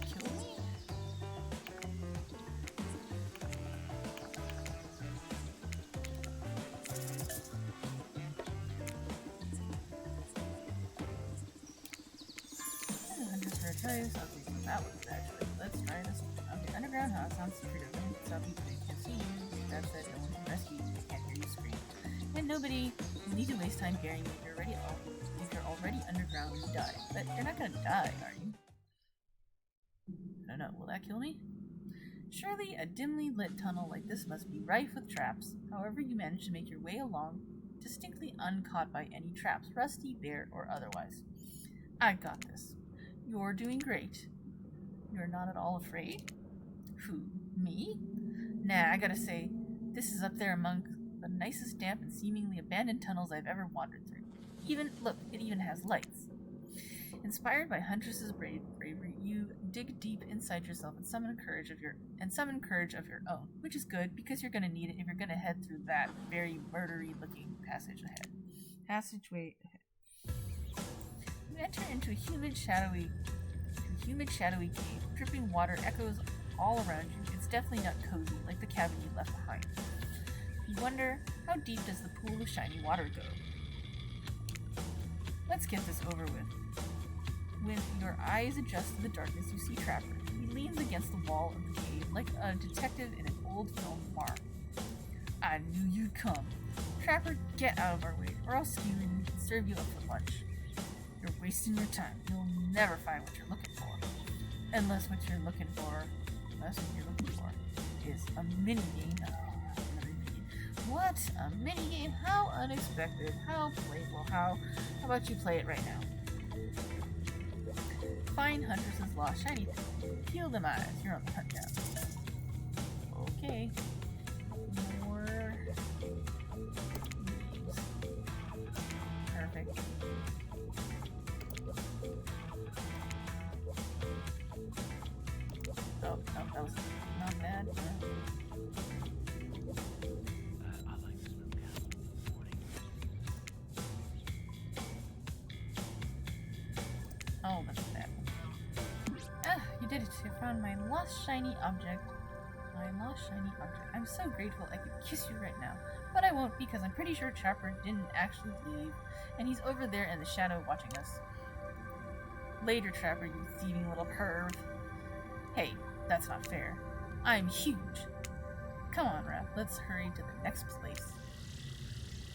Speaker 1: killed me. Okay, that was actually. Let's try this one. Okay, underground house sounds secretive. Some people can't see you. That said, no one can rescue you. Can't hear you scream. And nobody will need to waste time burying you. If you're already underground, you die. But you're not gonna die, are you? I don't know. Will that kill me? Surely a dimly lit tunnel like this must be rife with traps. However, you manage to make your way along, distinctly uncaught by any traps, rusty, bare, or otherwise. I got this. You're doing great. You're not at all afraid? Who, me? Nah, I gotta say, this is up there among the nicest damp and seemingly abandoned tunnels I've ever wandered through. Look, it even has lights. Inspired by Huntress's bravery, you dig deep inside yourself and summon courage of your own, which is good because you're gonna need it if you're gonna head through that very murdery-looking passageway ahead. You enter into a humid, shadowy cave. Dripping water echoes all around you. It's definitely not cozy like the cabin you left behind. You wonder, how deep does the pool of shiny water go? Let's get this over with. When your eyes adjust to the darkness, you see Trapper. He leans against the wall of the cave like a detective in an old film noir. I knew you'd come. Trapper, get out of our way, or I'll skew you and serve you up for lunch. You're wasting your time. You'll never find what you're looking for. Unless what you're looking for is a minigame. What? A minigame? How unexpected. How playful. How about you play it right now? Find Huntress's lost shiny thing. Peel them eyes. You're on the hunt now. Okay. More games. Perfect. Oh, no, that was not bad.
Speaker 2: I like to swim down in the morning.
Speaker 1: Oh, that's bad. Ah, you did it. You found my lost shiny object. I'm so grateful I could kiss you right now. But I won't because I'm pretty sure Trapper didn't actually leave. And he's over there in the shadow watching us. Later, Trapper, you thieving little perv. Hey, that's not fair. I'm huge. Come on, Raph, let's hurry to the next place.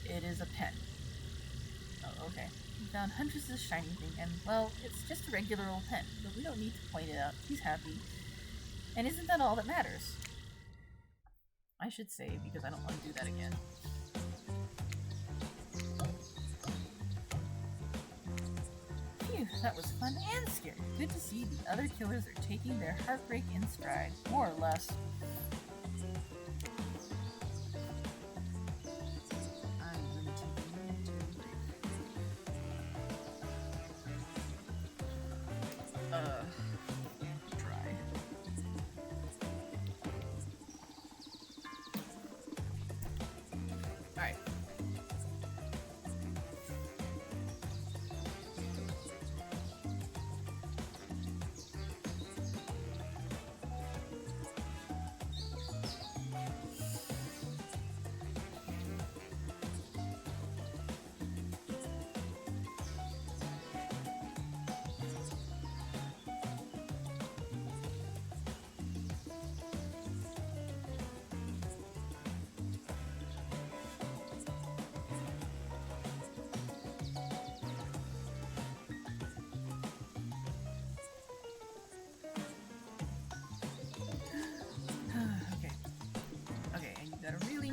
Speaker 1: It is a pen. Oh, okay. We found Huntress's shiny thing, and, well, it's just a regular old pen, but we don't need to point it out. He's happy. And isn't that all that matters? I should save, because I don't want to do that again. Phew, that was fun and scary. Good to see the other killers are taking their heartbreak in stride, more or less. I'm going to take a minute to break.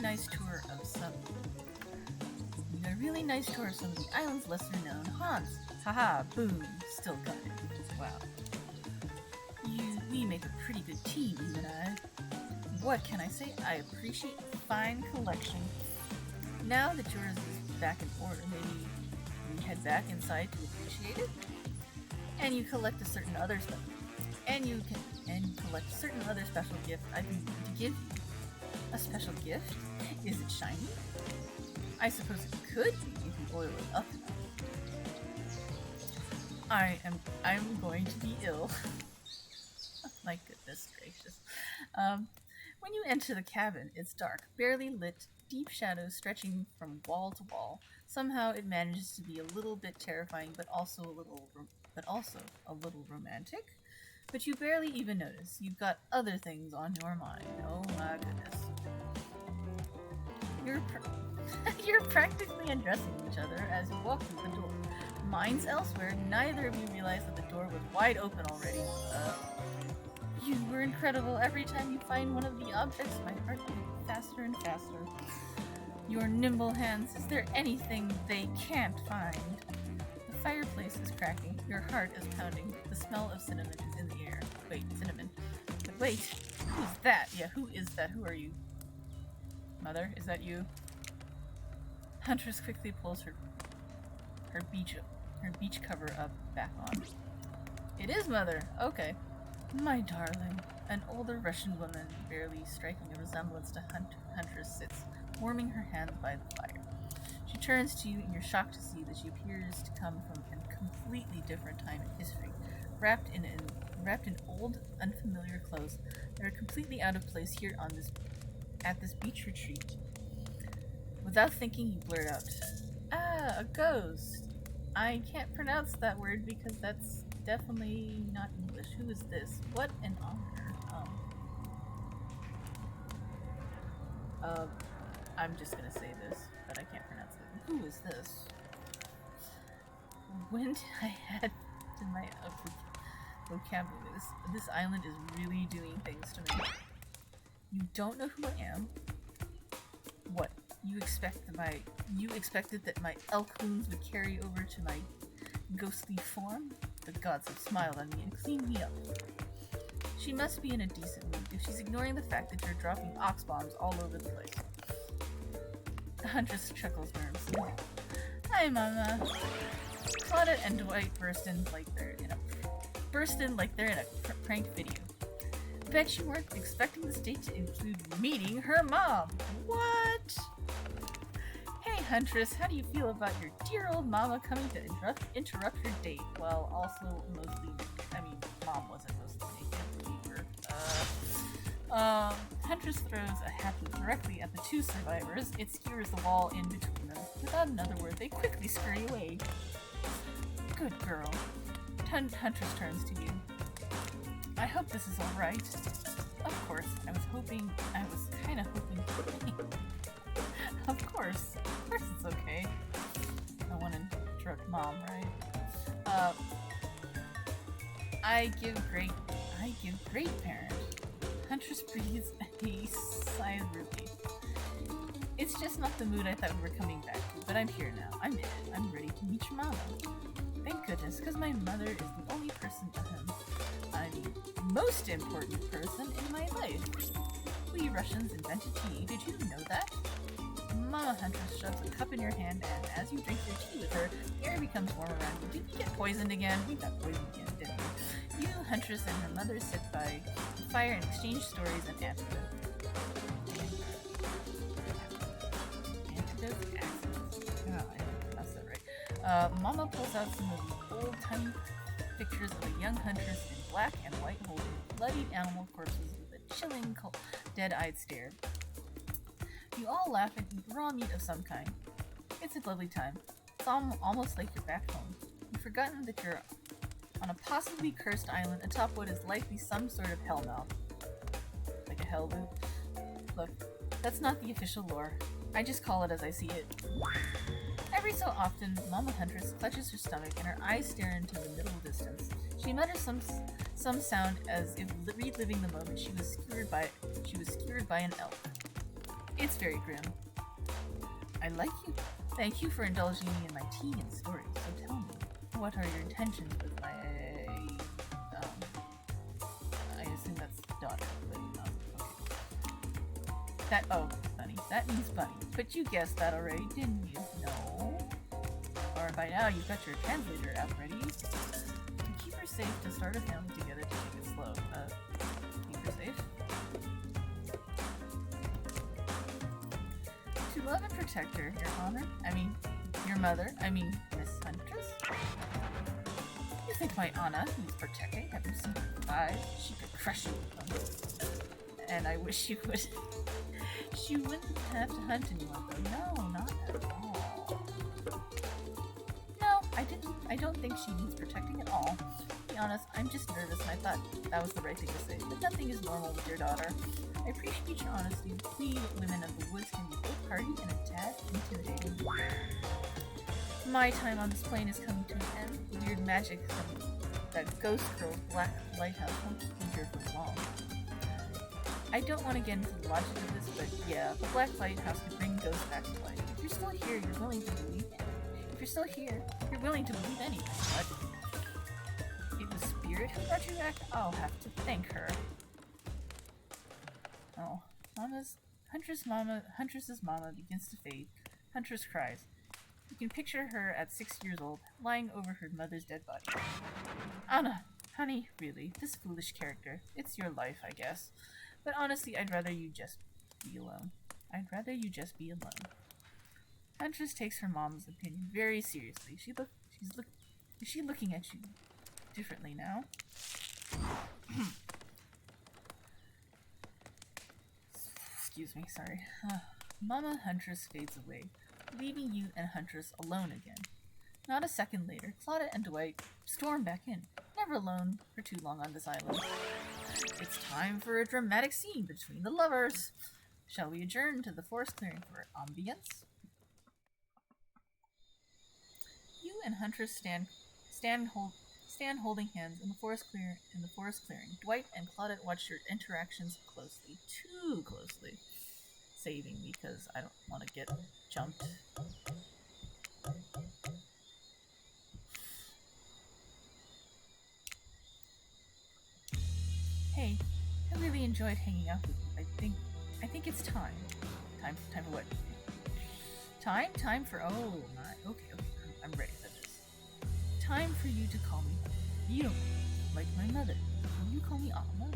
Speaker 1: nice tour of some of the island's lesser known haunts. Haha, boom, still got it. Wow. We make a pretty good team, you and I. What can I say? I appreciate a fine collection. Now that yours is back in order, maybe we head back inside to appreciate it? And you collect a certain other stuff. And you collect a certain other special gift I've been meaning to give you. A special gift? Is it shiny? I suppose it could be if you oil it up enough. I'm going to be ill. My goodness gracious. When you enter the cabin, it's dark, barely lit, deep shadows stretching from wall to wall. Somehow it manages to be a little bit terrifying, but also a little romantic. But you barely even notice. You've got other things on your mind. Oh my goodness. You're practically undressing each other as you walk through the door. Mine's elsewhere. Neither of you realize that the door was wide open already. You were incredible. Every time you find one of the objects, my heart beats faster and faster. Your nimble hands, is there anything they can't find? The fireplace is cracking. Your heart is pounding. The smell of cinnamon is in the air. Wait, cinnamon. But wait, who's that? Yeah, who is that? Who are you? Mother, is that you? Huntress quickly pulls her beach cover up back on. It is Mother. Okay. My darling, an older Russian woman, barely striking a resemblance to Huntress, sits, warming her hands by the fire. She turns to you, and you're shocked to see that she appears to come from a completely different time in history, wrapped in old, unfamiliar clothes that are completely out of place here at this beach retreat. Without thinking, you blurt out, "Ah, a ghost! I can't pronounce that word because that's definitely not English. Who is this? What an honor." I'm just gonna say this, but I can't pronounce it. Who is this? When did I add to my vocabulary? This island is really doing things to me. You don't know who I am? What? You expected that my elk wounds would carry over to my ghostly form? The gods have smiled on me and cleaned me up. She must be in a decent mood if she's ignoring the fact that you're dropping ox bombs all over the place. The Huntress chuckles nervously. Hi, Mama. Claudette and Dwight burst in like they're in a prank video. Bet you weren't expecting this date to include meeting her mom. What? Hey, Huntress, how do you feel about your dear old mama coming to interrupt your date? Well, also mostly, Mom wasn't mostly naked. We were, Huntress throws a hatchet directly at the two survivors. It skewers the wall in between them. Without another word, they quickly scurry away. Good girl. Huntress turns to you. I hope this is alright. Of course, I was kinda hoping. Of course it's okay. I want to interrupt Mom, right? I give great parent. Huntress breathes a sigh of relief. It's just not the mood I thought we were coming back to, but I'm here now. I'm in. I'm ready to meet your mama. Thank goodness, because my mother is the only person I'm the most important person in my life. We Russians invented tea. Did you know that? Mama Huntress shoves a cup in your hand, and as you drink your tea with her, the air becomes warm around you. Did we get poisoned again? We got poisoned again, didn't we? You, Huntress, and her mother sit by the fire and exchange stories and antidotes. Oh, I that's that right. Mama pulls out some of the old-timey pictures of a young Huntress in black and white holding bloodied animal corpses with a chilling, dead-eyed stare. You all laugh and eat raw meat of some kind. It's a lovely time. It's almost like you're back home. You've forgotten that you're on a possibly cursed island atop what is likely some sort of hellmouth. Like a hell loop. Look, that's not the official lore. I just call it as I see it. Every so often, Mama Huntress clutches her stomach and her eyes stare into the middle distance. She mutters some sound as if reliving the moment she was skewered by an elk. It's very grim. I like you. Thank you for indulging me in my tea and stories. So tell me, what are your intentions with my... I assume that's daughter, but okay. Oh, Bunny. That means Bunny. But you guessed that already, didn't you? No. Or by now you've got your translator app ready. To keep her safe, to start a family together, to take it slow. Keep her safe. To love and protect her, your mother, Miss Huntress. You think my Anna needs protecting? Have you seen her eyes? She could crush you. And I wish you would. She wouldn't have to hunt anyone, though. No, not at all. No, I don't think she needs protecting at all. To be honest, I'm just nervous and I thought that was the right thing to say. But nothing is normal with your daughter. I appreciate your honesty. We women of the woods can be both hardy and a tad intimidating. My time on this plane is coming to an end. The weird magic from that ghost girl black lighthouse won't keep me here for long. I don't want to get into the logic of this, but yeah, the black lighthouse can bring ghosts back to life. If you're still here, you're willing to believe it. If you're still here, you're willing to believe anything, but it was Spirit who brought you back? I'll have to thank her. Oh, Huntress's mama begins to fade. Huntress cries. You can picture her at 6 years old, lying over her mother's dead body. Anna, honey, really, this foolish character. It's your life, I guess. But honestly, I'd rather you just be alone. Huntress takes her mom's opinion very seriously. Is she looking at you differently now? Excuse me, sorry. Mama Huntress fades away, leaving you and Huntress alone again. Not a second later, Claudette and Dwight storm back in, never alone for too long on this island. It's time for a dramatic scene between the lovers. Shall we adjourn to the forest clearing for ambience? You and Huntress stand holding hands in the forest clearing. Dwight and Claudette watch your interactions closely, too closely. Saving because I don't want to get jumped. Hey, I really enjoyed hanging out with you. I think it's time. Time for what? Time for okay, I'm ready for this. Time for you to call me. You don't like my mother. Will you call me Amma?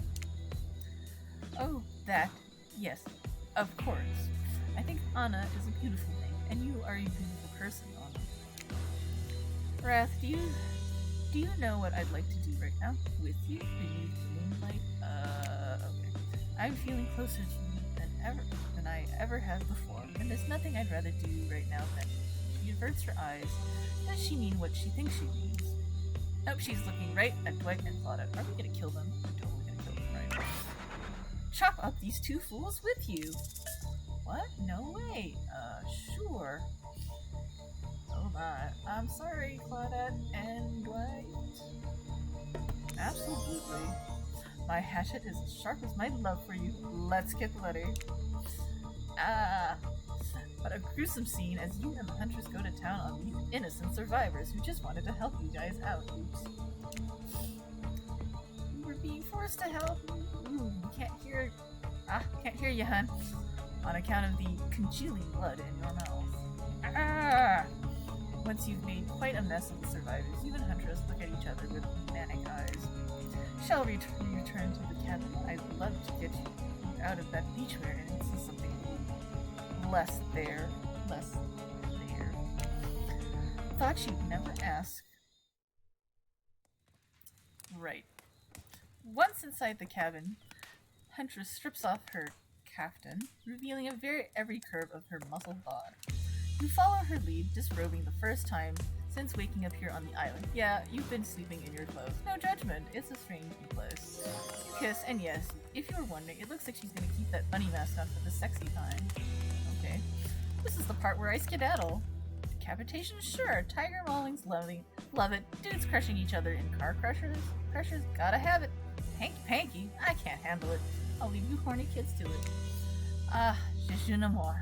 Speaker 1: Oh, that. Yes, of course. I think Anna is a beautiful name, and you are a beautiful person, Anna. Wrath, do you know what I'd like to do right now? With you, beneath the moonlight? Okay. I'm feeling closer to you than I ever have before, and there's nothing I'd rather do right now than... She averts her eyes. Does she mean what she thinks she means? Nope, she's looking right at Dwight and Claudette. Are we gonna kill them? We're totally gonna kill them, right? Chop up these two fools with you! What? No way. Sure. Oh my. I'm sorry, Claudette and Dwight. Absolutely. My hatchet is as sharp as my love for you. Let's get bloody. What a gruesome scene as you and the Huntress go to town on these innocent survivors who just wanted to help you guys out. Oops. You were being forced to help. Ooh, can't hear you, hun. On account of the congealing blood in your mouth. Once you've made quite a mess of the survivors, you and Huntress look at each other with manic eyes. Shall we return to the cabin? I'd love to get you out of that beachwear and into something less there. Thought you'd never ask. Right. Once inside the cabin, Huntress strips off her kaftan, revealing every curve of her muscled bod. You follow her lead, disrobing the first time since waking up here on the island. Yeah, you've been sleeping in your clothes. No judgment, it's a strange new place. You kiss, and yes, if you were wondering, it looks like she's gonna keep that bunny mask on for the sexy time. Okay. This is the part where I skedaddle. Decapitation? Sure. Tiger mauling's lovely. Love it. Dudes crushing each other in car crushers? Gotta have it. Hanky panky? I can't handle it. I'll leave you horny kids to it. Je suis un amour.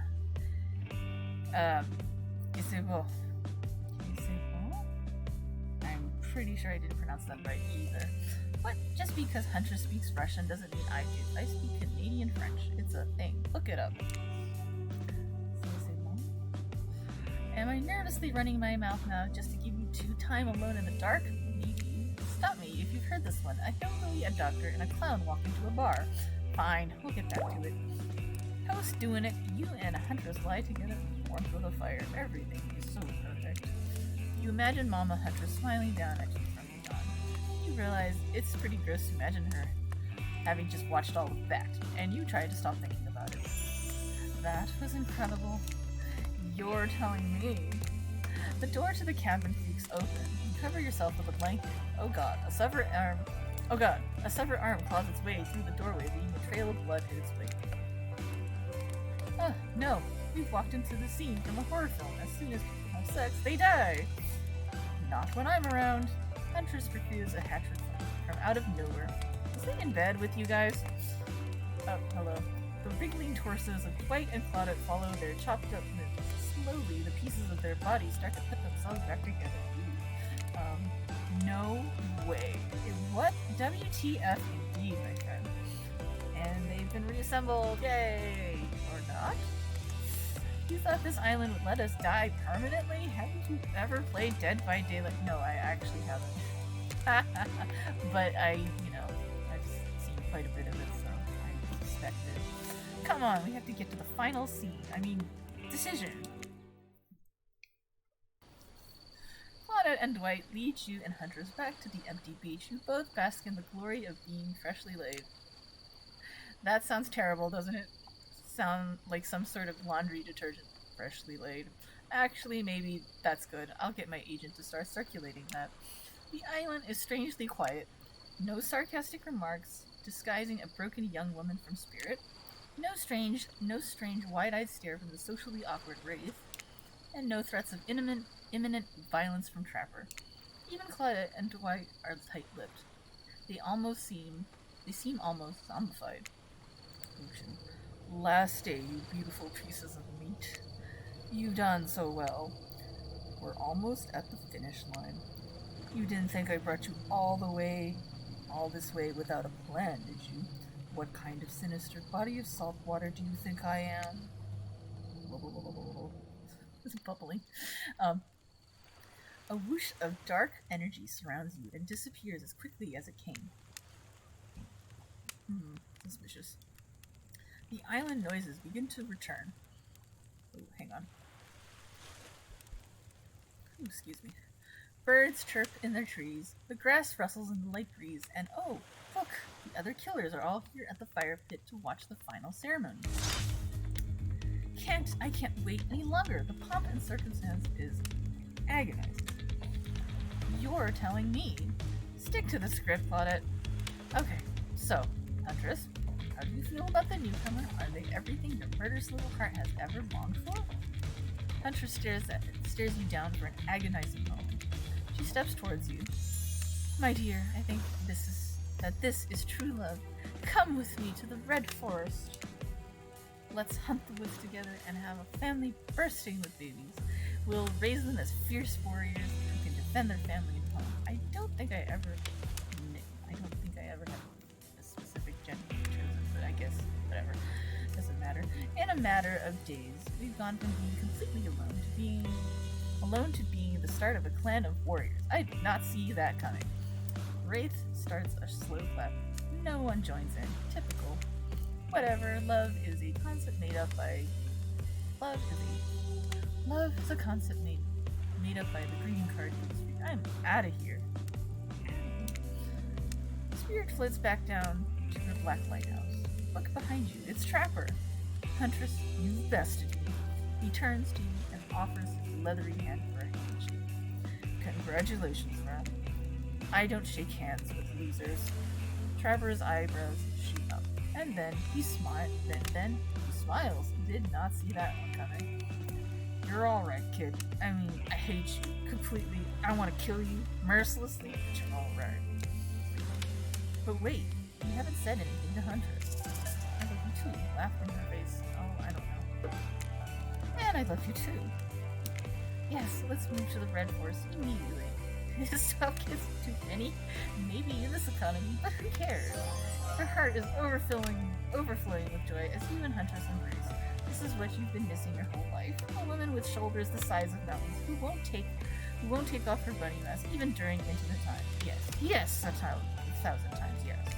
Speaker 1: C'est beau. C'est beau? I'm pretty sure I didn't pronounce that right either. But just because Huntress speaks Russian doesn't mean I do. I speak Canadian French. It's a thing. Look it up. Am I nervously running my mouth now just to give you two time alone in the dark? Maybe. Stop me if you've heard this one. A hillbilly, a doctor, and a clown walk into a bar. Fine, we'll get back to it. Host doing it, you and a Huntress lie together, warmth with a fire. Everything is so perfect. You imagine Mama Huntress smiling down at you from beyond. You realize it's pretty gross to imagine her having just watched all of that, and you try to stop thinking about it. That was incredible. You're telling me. The door to the cabin creaks open. You cover yourself with a blanket. Oh god, a severed arm claws its way through the doorway, leaving a trail of blood in its wake. No, we've walked into the scene from a horror film. As soon as people have sex, they die. Not when I'm around. Huntress recruits a hatchet from out of nowhere. Is he in bed with you guys? Oh, hello. The wriggling torsos of Dwight and Claudette follow their chopped up limbs. Slowly, the pieces of their bodies start to put themselves back together. No way. What? WTF indeed, my friend. And they've been reassembled. Yay! Or not? You thought this island would let us die permanently? Haven't you ever played Dead by Daylight? No, I actually haven't. But I've seen quite a bit of it, so I suspected. Come on, we have to get to the final scene. Decision. Claudette and Dwight lead you and Huntress back to the empty beach. You both bask in the glory of being freshly laid. That sounds terrible, doesn't it? Sound like some sort of laundry detergent. Freshly laid. Actually, maybe that's good. I'll get my agent to start circulating that. The island is strangely quiet. No sarcastic remarks disguising a broken young woman from Spirit. No strange wide-eyed stare from the socially awkward Wraith. And no threats of imminent violence from Trapper. Even Claudette and Dwight are tight-lipped. They seem almost zombified. Ocean. Last day, you beautiful pieces of meat. You've done so well. We're almost at the finish line. You didn't think I brought you all this way without a plan, did you? What kind of sinister body of salt water do you think I am? It's bubbling. A whoosh of dark energy surrounds you and disappears as quickly as it came. Suspicious. The island noises begin to return. Oh, hang on. Ooh, excuse me. Birds chirp in their trees, the grass rustles in the light breeze, and oh, look! The other killers are all here at the fire pit to watch the final ceremony. I can't wait any longer. The pomp and circumstance is agonizing. You're telling me. Stick to the script, Claudette. Okay, so, Huntress, how do you feel about the newcomer? Are they everything your murderous little heart has ever longed for? Huntress stares you down for an agonizing moment. She steps towards you. My dear, I think this is true love. Come with me to the Red Forest. Let's hunt the woods together and have a family bursting with babies. We'll raise them as fierce warriors who can defend their family and home. I don't think I ever had a specific gender chosen, but I guess whatever. Doesn't matter. In a matter of days, we've gone from being completely alone to being the start of a clan of warriors. I did not see that coming. Wraith starts a slow clap. No one joins in. Typical. Whatever. Love is a concept made up by the greeting card industry. I'm out of here. Spirit floats back down to the black lighthouse. Look behind you. It's Trapper. Huntress, you've bested me. He turns to you and offers his leathery hand for a handshake. Congratulations, man. I don't shake hands with losers. Trapper's eyebrows shoot up. And then he smiles. Did not see that one coming. You're alright, kid. I mean, I hate you completely. I want to kill you mercilessly, but you're alright. But wait, you haven't said anything to Huntress. I think you too laughed in her face. Oh, I don't know. And I love you too. Yes, let's move to the Red Forest immediately. This stuff gets too many, maybe in this economy, but who cares? Her heart is overflowing with joy as you and Huntress embrace. This is what you've been missing your whole life. A woman with shoulders the size of mountains who won't take off her bunny mask even during intimate time. Yes, a thousand times yes.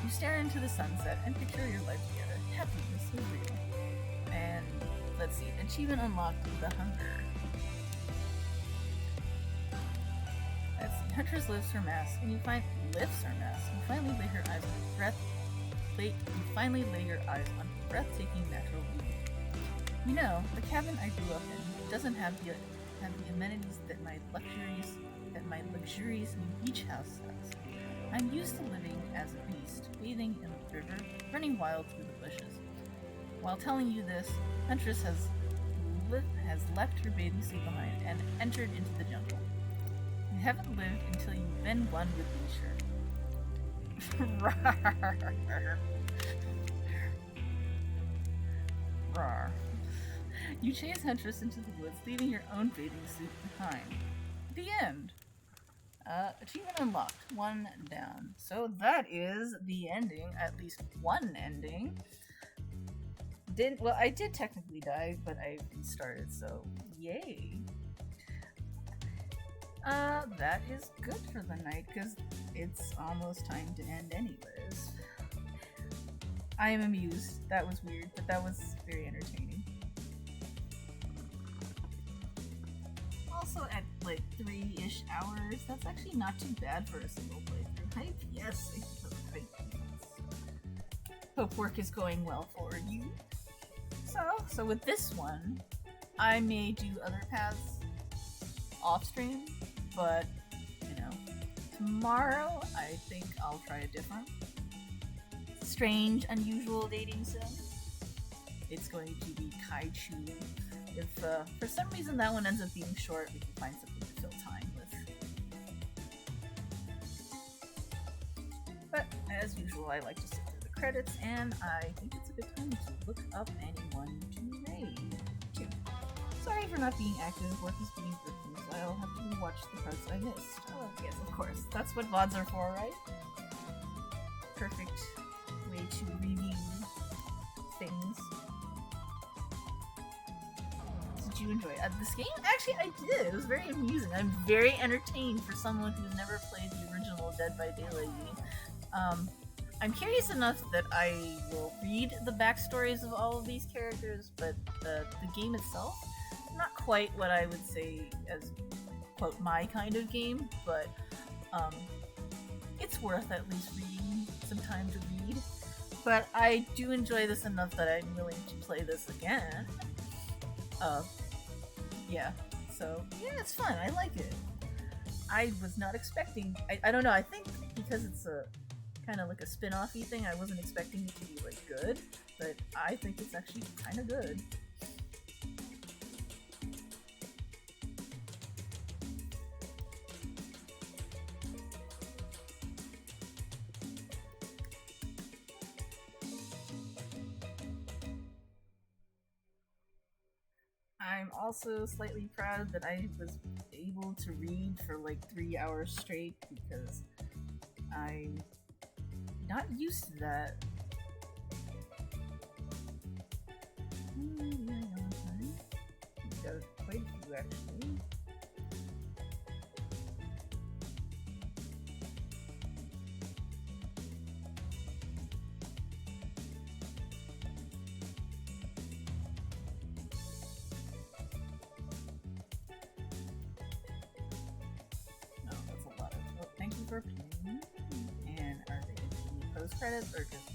Speaker 1: You stare into the sunset and picture your life together. Happiness is real. And let's see, achievement unlocked, the hunger. Let's see, Huntress lifts her mask, and you finally lay your eyes on breathtaking natural beauty. You know, the cabin I grew up in doesn't have the amenities that my luxurious new beach house has. I'm used to living as a beast, bathing in the river, running wild through the bushes. While telling you this, Huntress has left her bathing suit behind and entered into the jungle. You haven't lived until you've been one with nature. Rawr. You chase Huntress into the woods, leaving your own bathing suit behind. The end. Achievement unlocked. 1 down. So that is the ending. At least one ending. I did technically die, but I restarted, so yay. That is good for the night, because it's almost time to end anyways. I am amused. That was weird, but that was very entertaining. Also at like 3-ish hours, that's actually not too bad for a single playthrough. Hype? Yes, thank you for the hype. Hope work is going well for you. So with this one, I may do other paths off stream, but tomorrow I think I'll try a different, strange, unusual dating sim. It's going to be Kaichu. If for some reason that one ends up being short, we can find something to fill time with. But as usual, I like to sit through the credits, and I think it's a good time to look up anyone to raid too. Sorry for not being active. Work is being written, so I'll have to watch the parts I missed. Oh yes, of course. That's what VODs are for, right? Perfect way to review things. Did you enjoy this game? Actually, I did. It was very amusing. I'm very entertained for someone who's never played the original Dead by Daylight game. I'm curious enough that I will read the backstories of all of these characters, but the game itself, not quite what I would say as, quote, my kind of game, but it's worth at least reading some time to read. But I do enjoy this enough that I'm willing to play this again. Yeah, so yeah, it's fun. I like it. I was not expecting. I don't know. I think because it's a kind of like a spin-off-y thing, I wasn't expecting it to be like good, but I think it's actually kind of good. I'm also slightly proud that I was able to read for like 3 hours straight because I'm not used to that. Got quite a few actually. For playing. And are they the post credits or just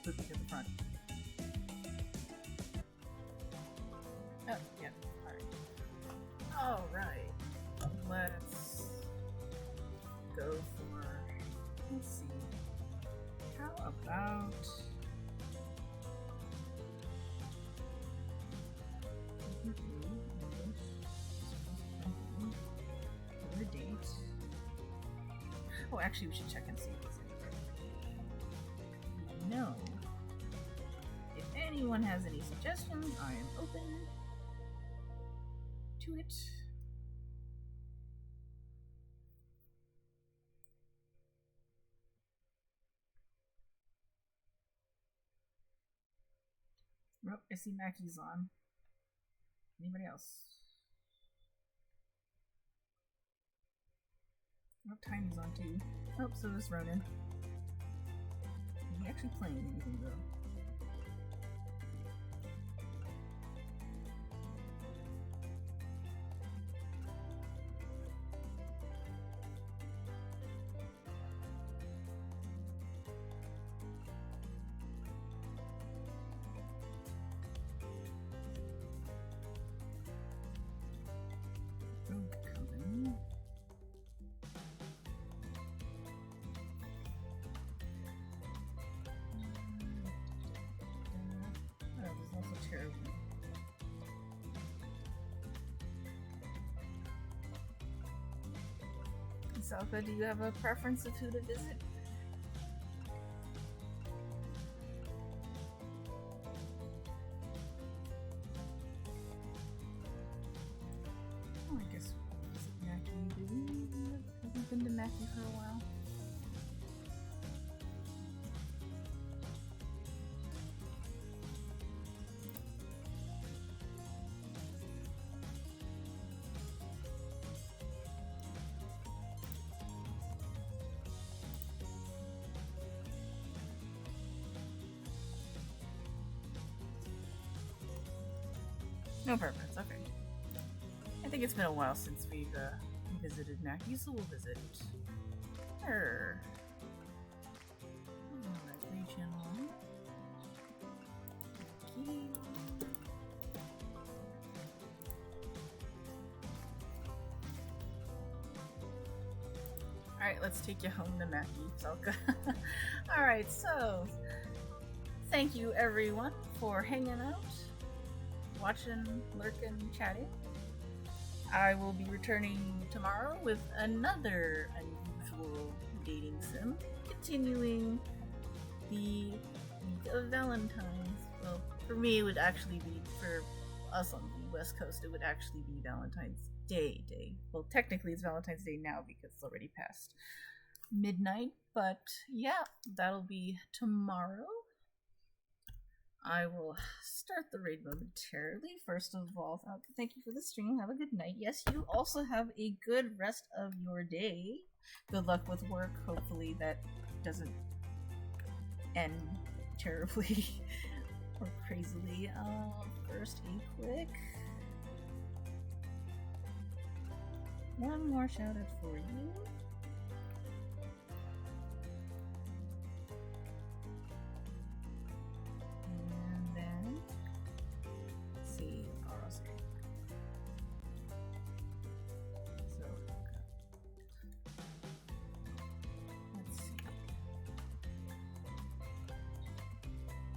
Speaker 1: moving to the front? Oh, yeah. Alright. Let's go for. Let's see. How about. The date. Oh, actually, we should check and see what's in there. No. If anyone has any suggestions. suggestions, I am open to it. Oh, I see Mackie's on. Anybody else? Oh, Tiny's on too. Oh, so is Ronan. Is he actually playing anything though? Salka, do you have a preference of who to visit? Oh, I guess we'll visit Mackie. I haven't been to Mackie for a while. No preference, okay. I think it's been a while since we've visited Mackie, so we'll visit her. Alright, region 1. Mackie. Alright, let's take you home to Mackie, Salka. Alright, so thank you everyone for hanging out, watching, lurking, chatting. I will be returning tomorrow with another unusual dating sim, continuing the week of Valentine's. Well, for me it would actually be, for us on the West Coast, it would actually be Valentine's Day. Well, technically it's Valentine's Day now because it's already past midnight, but yeah, that'll be tomorrow. I will start the raid momentarily. First of all, thank you for the stream. Have a good night. Yes, you also have a good rest of your day. Good luck with work. Hopefully that doesn't end terribly or crazily. First, a quick one more shout out for you.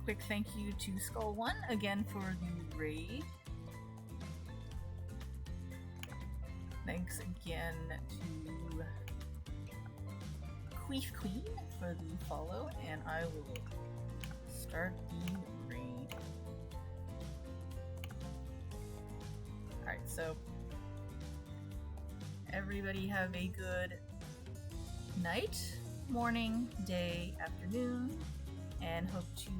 Speaker 1: Quick thank you to Skull1 again for the raid. Thanks again to Queef Queen for the follow, and I will start the raid. Alright, so everybody have a good night, morning, day, afternoon, and hope to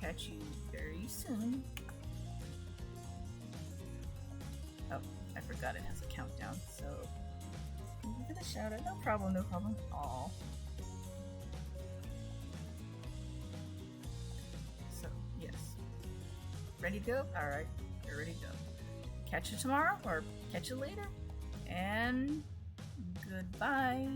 Speaker 1: catch you very soon. Oh, I forgot it has a countdown, so give it a shout out. No problem, no problem. Aw. So, yes. Ready to go? Alright, you're ready to go. Catch you tomorrow, or catch you later, and goodbye.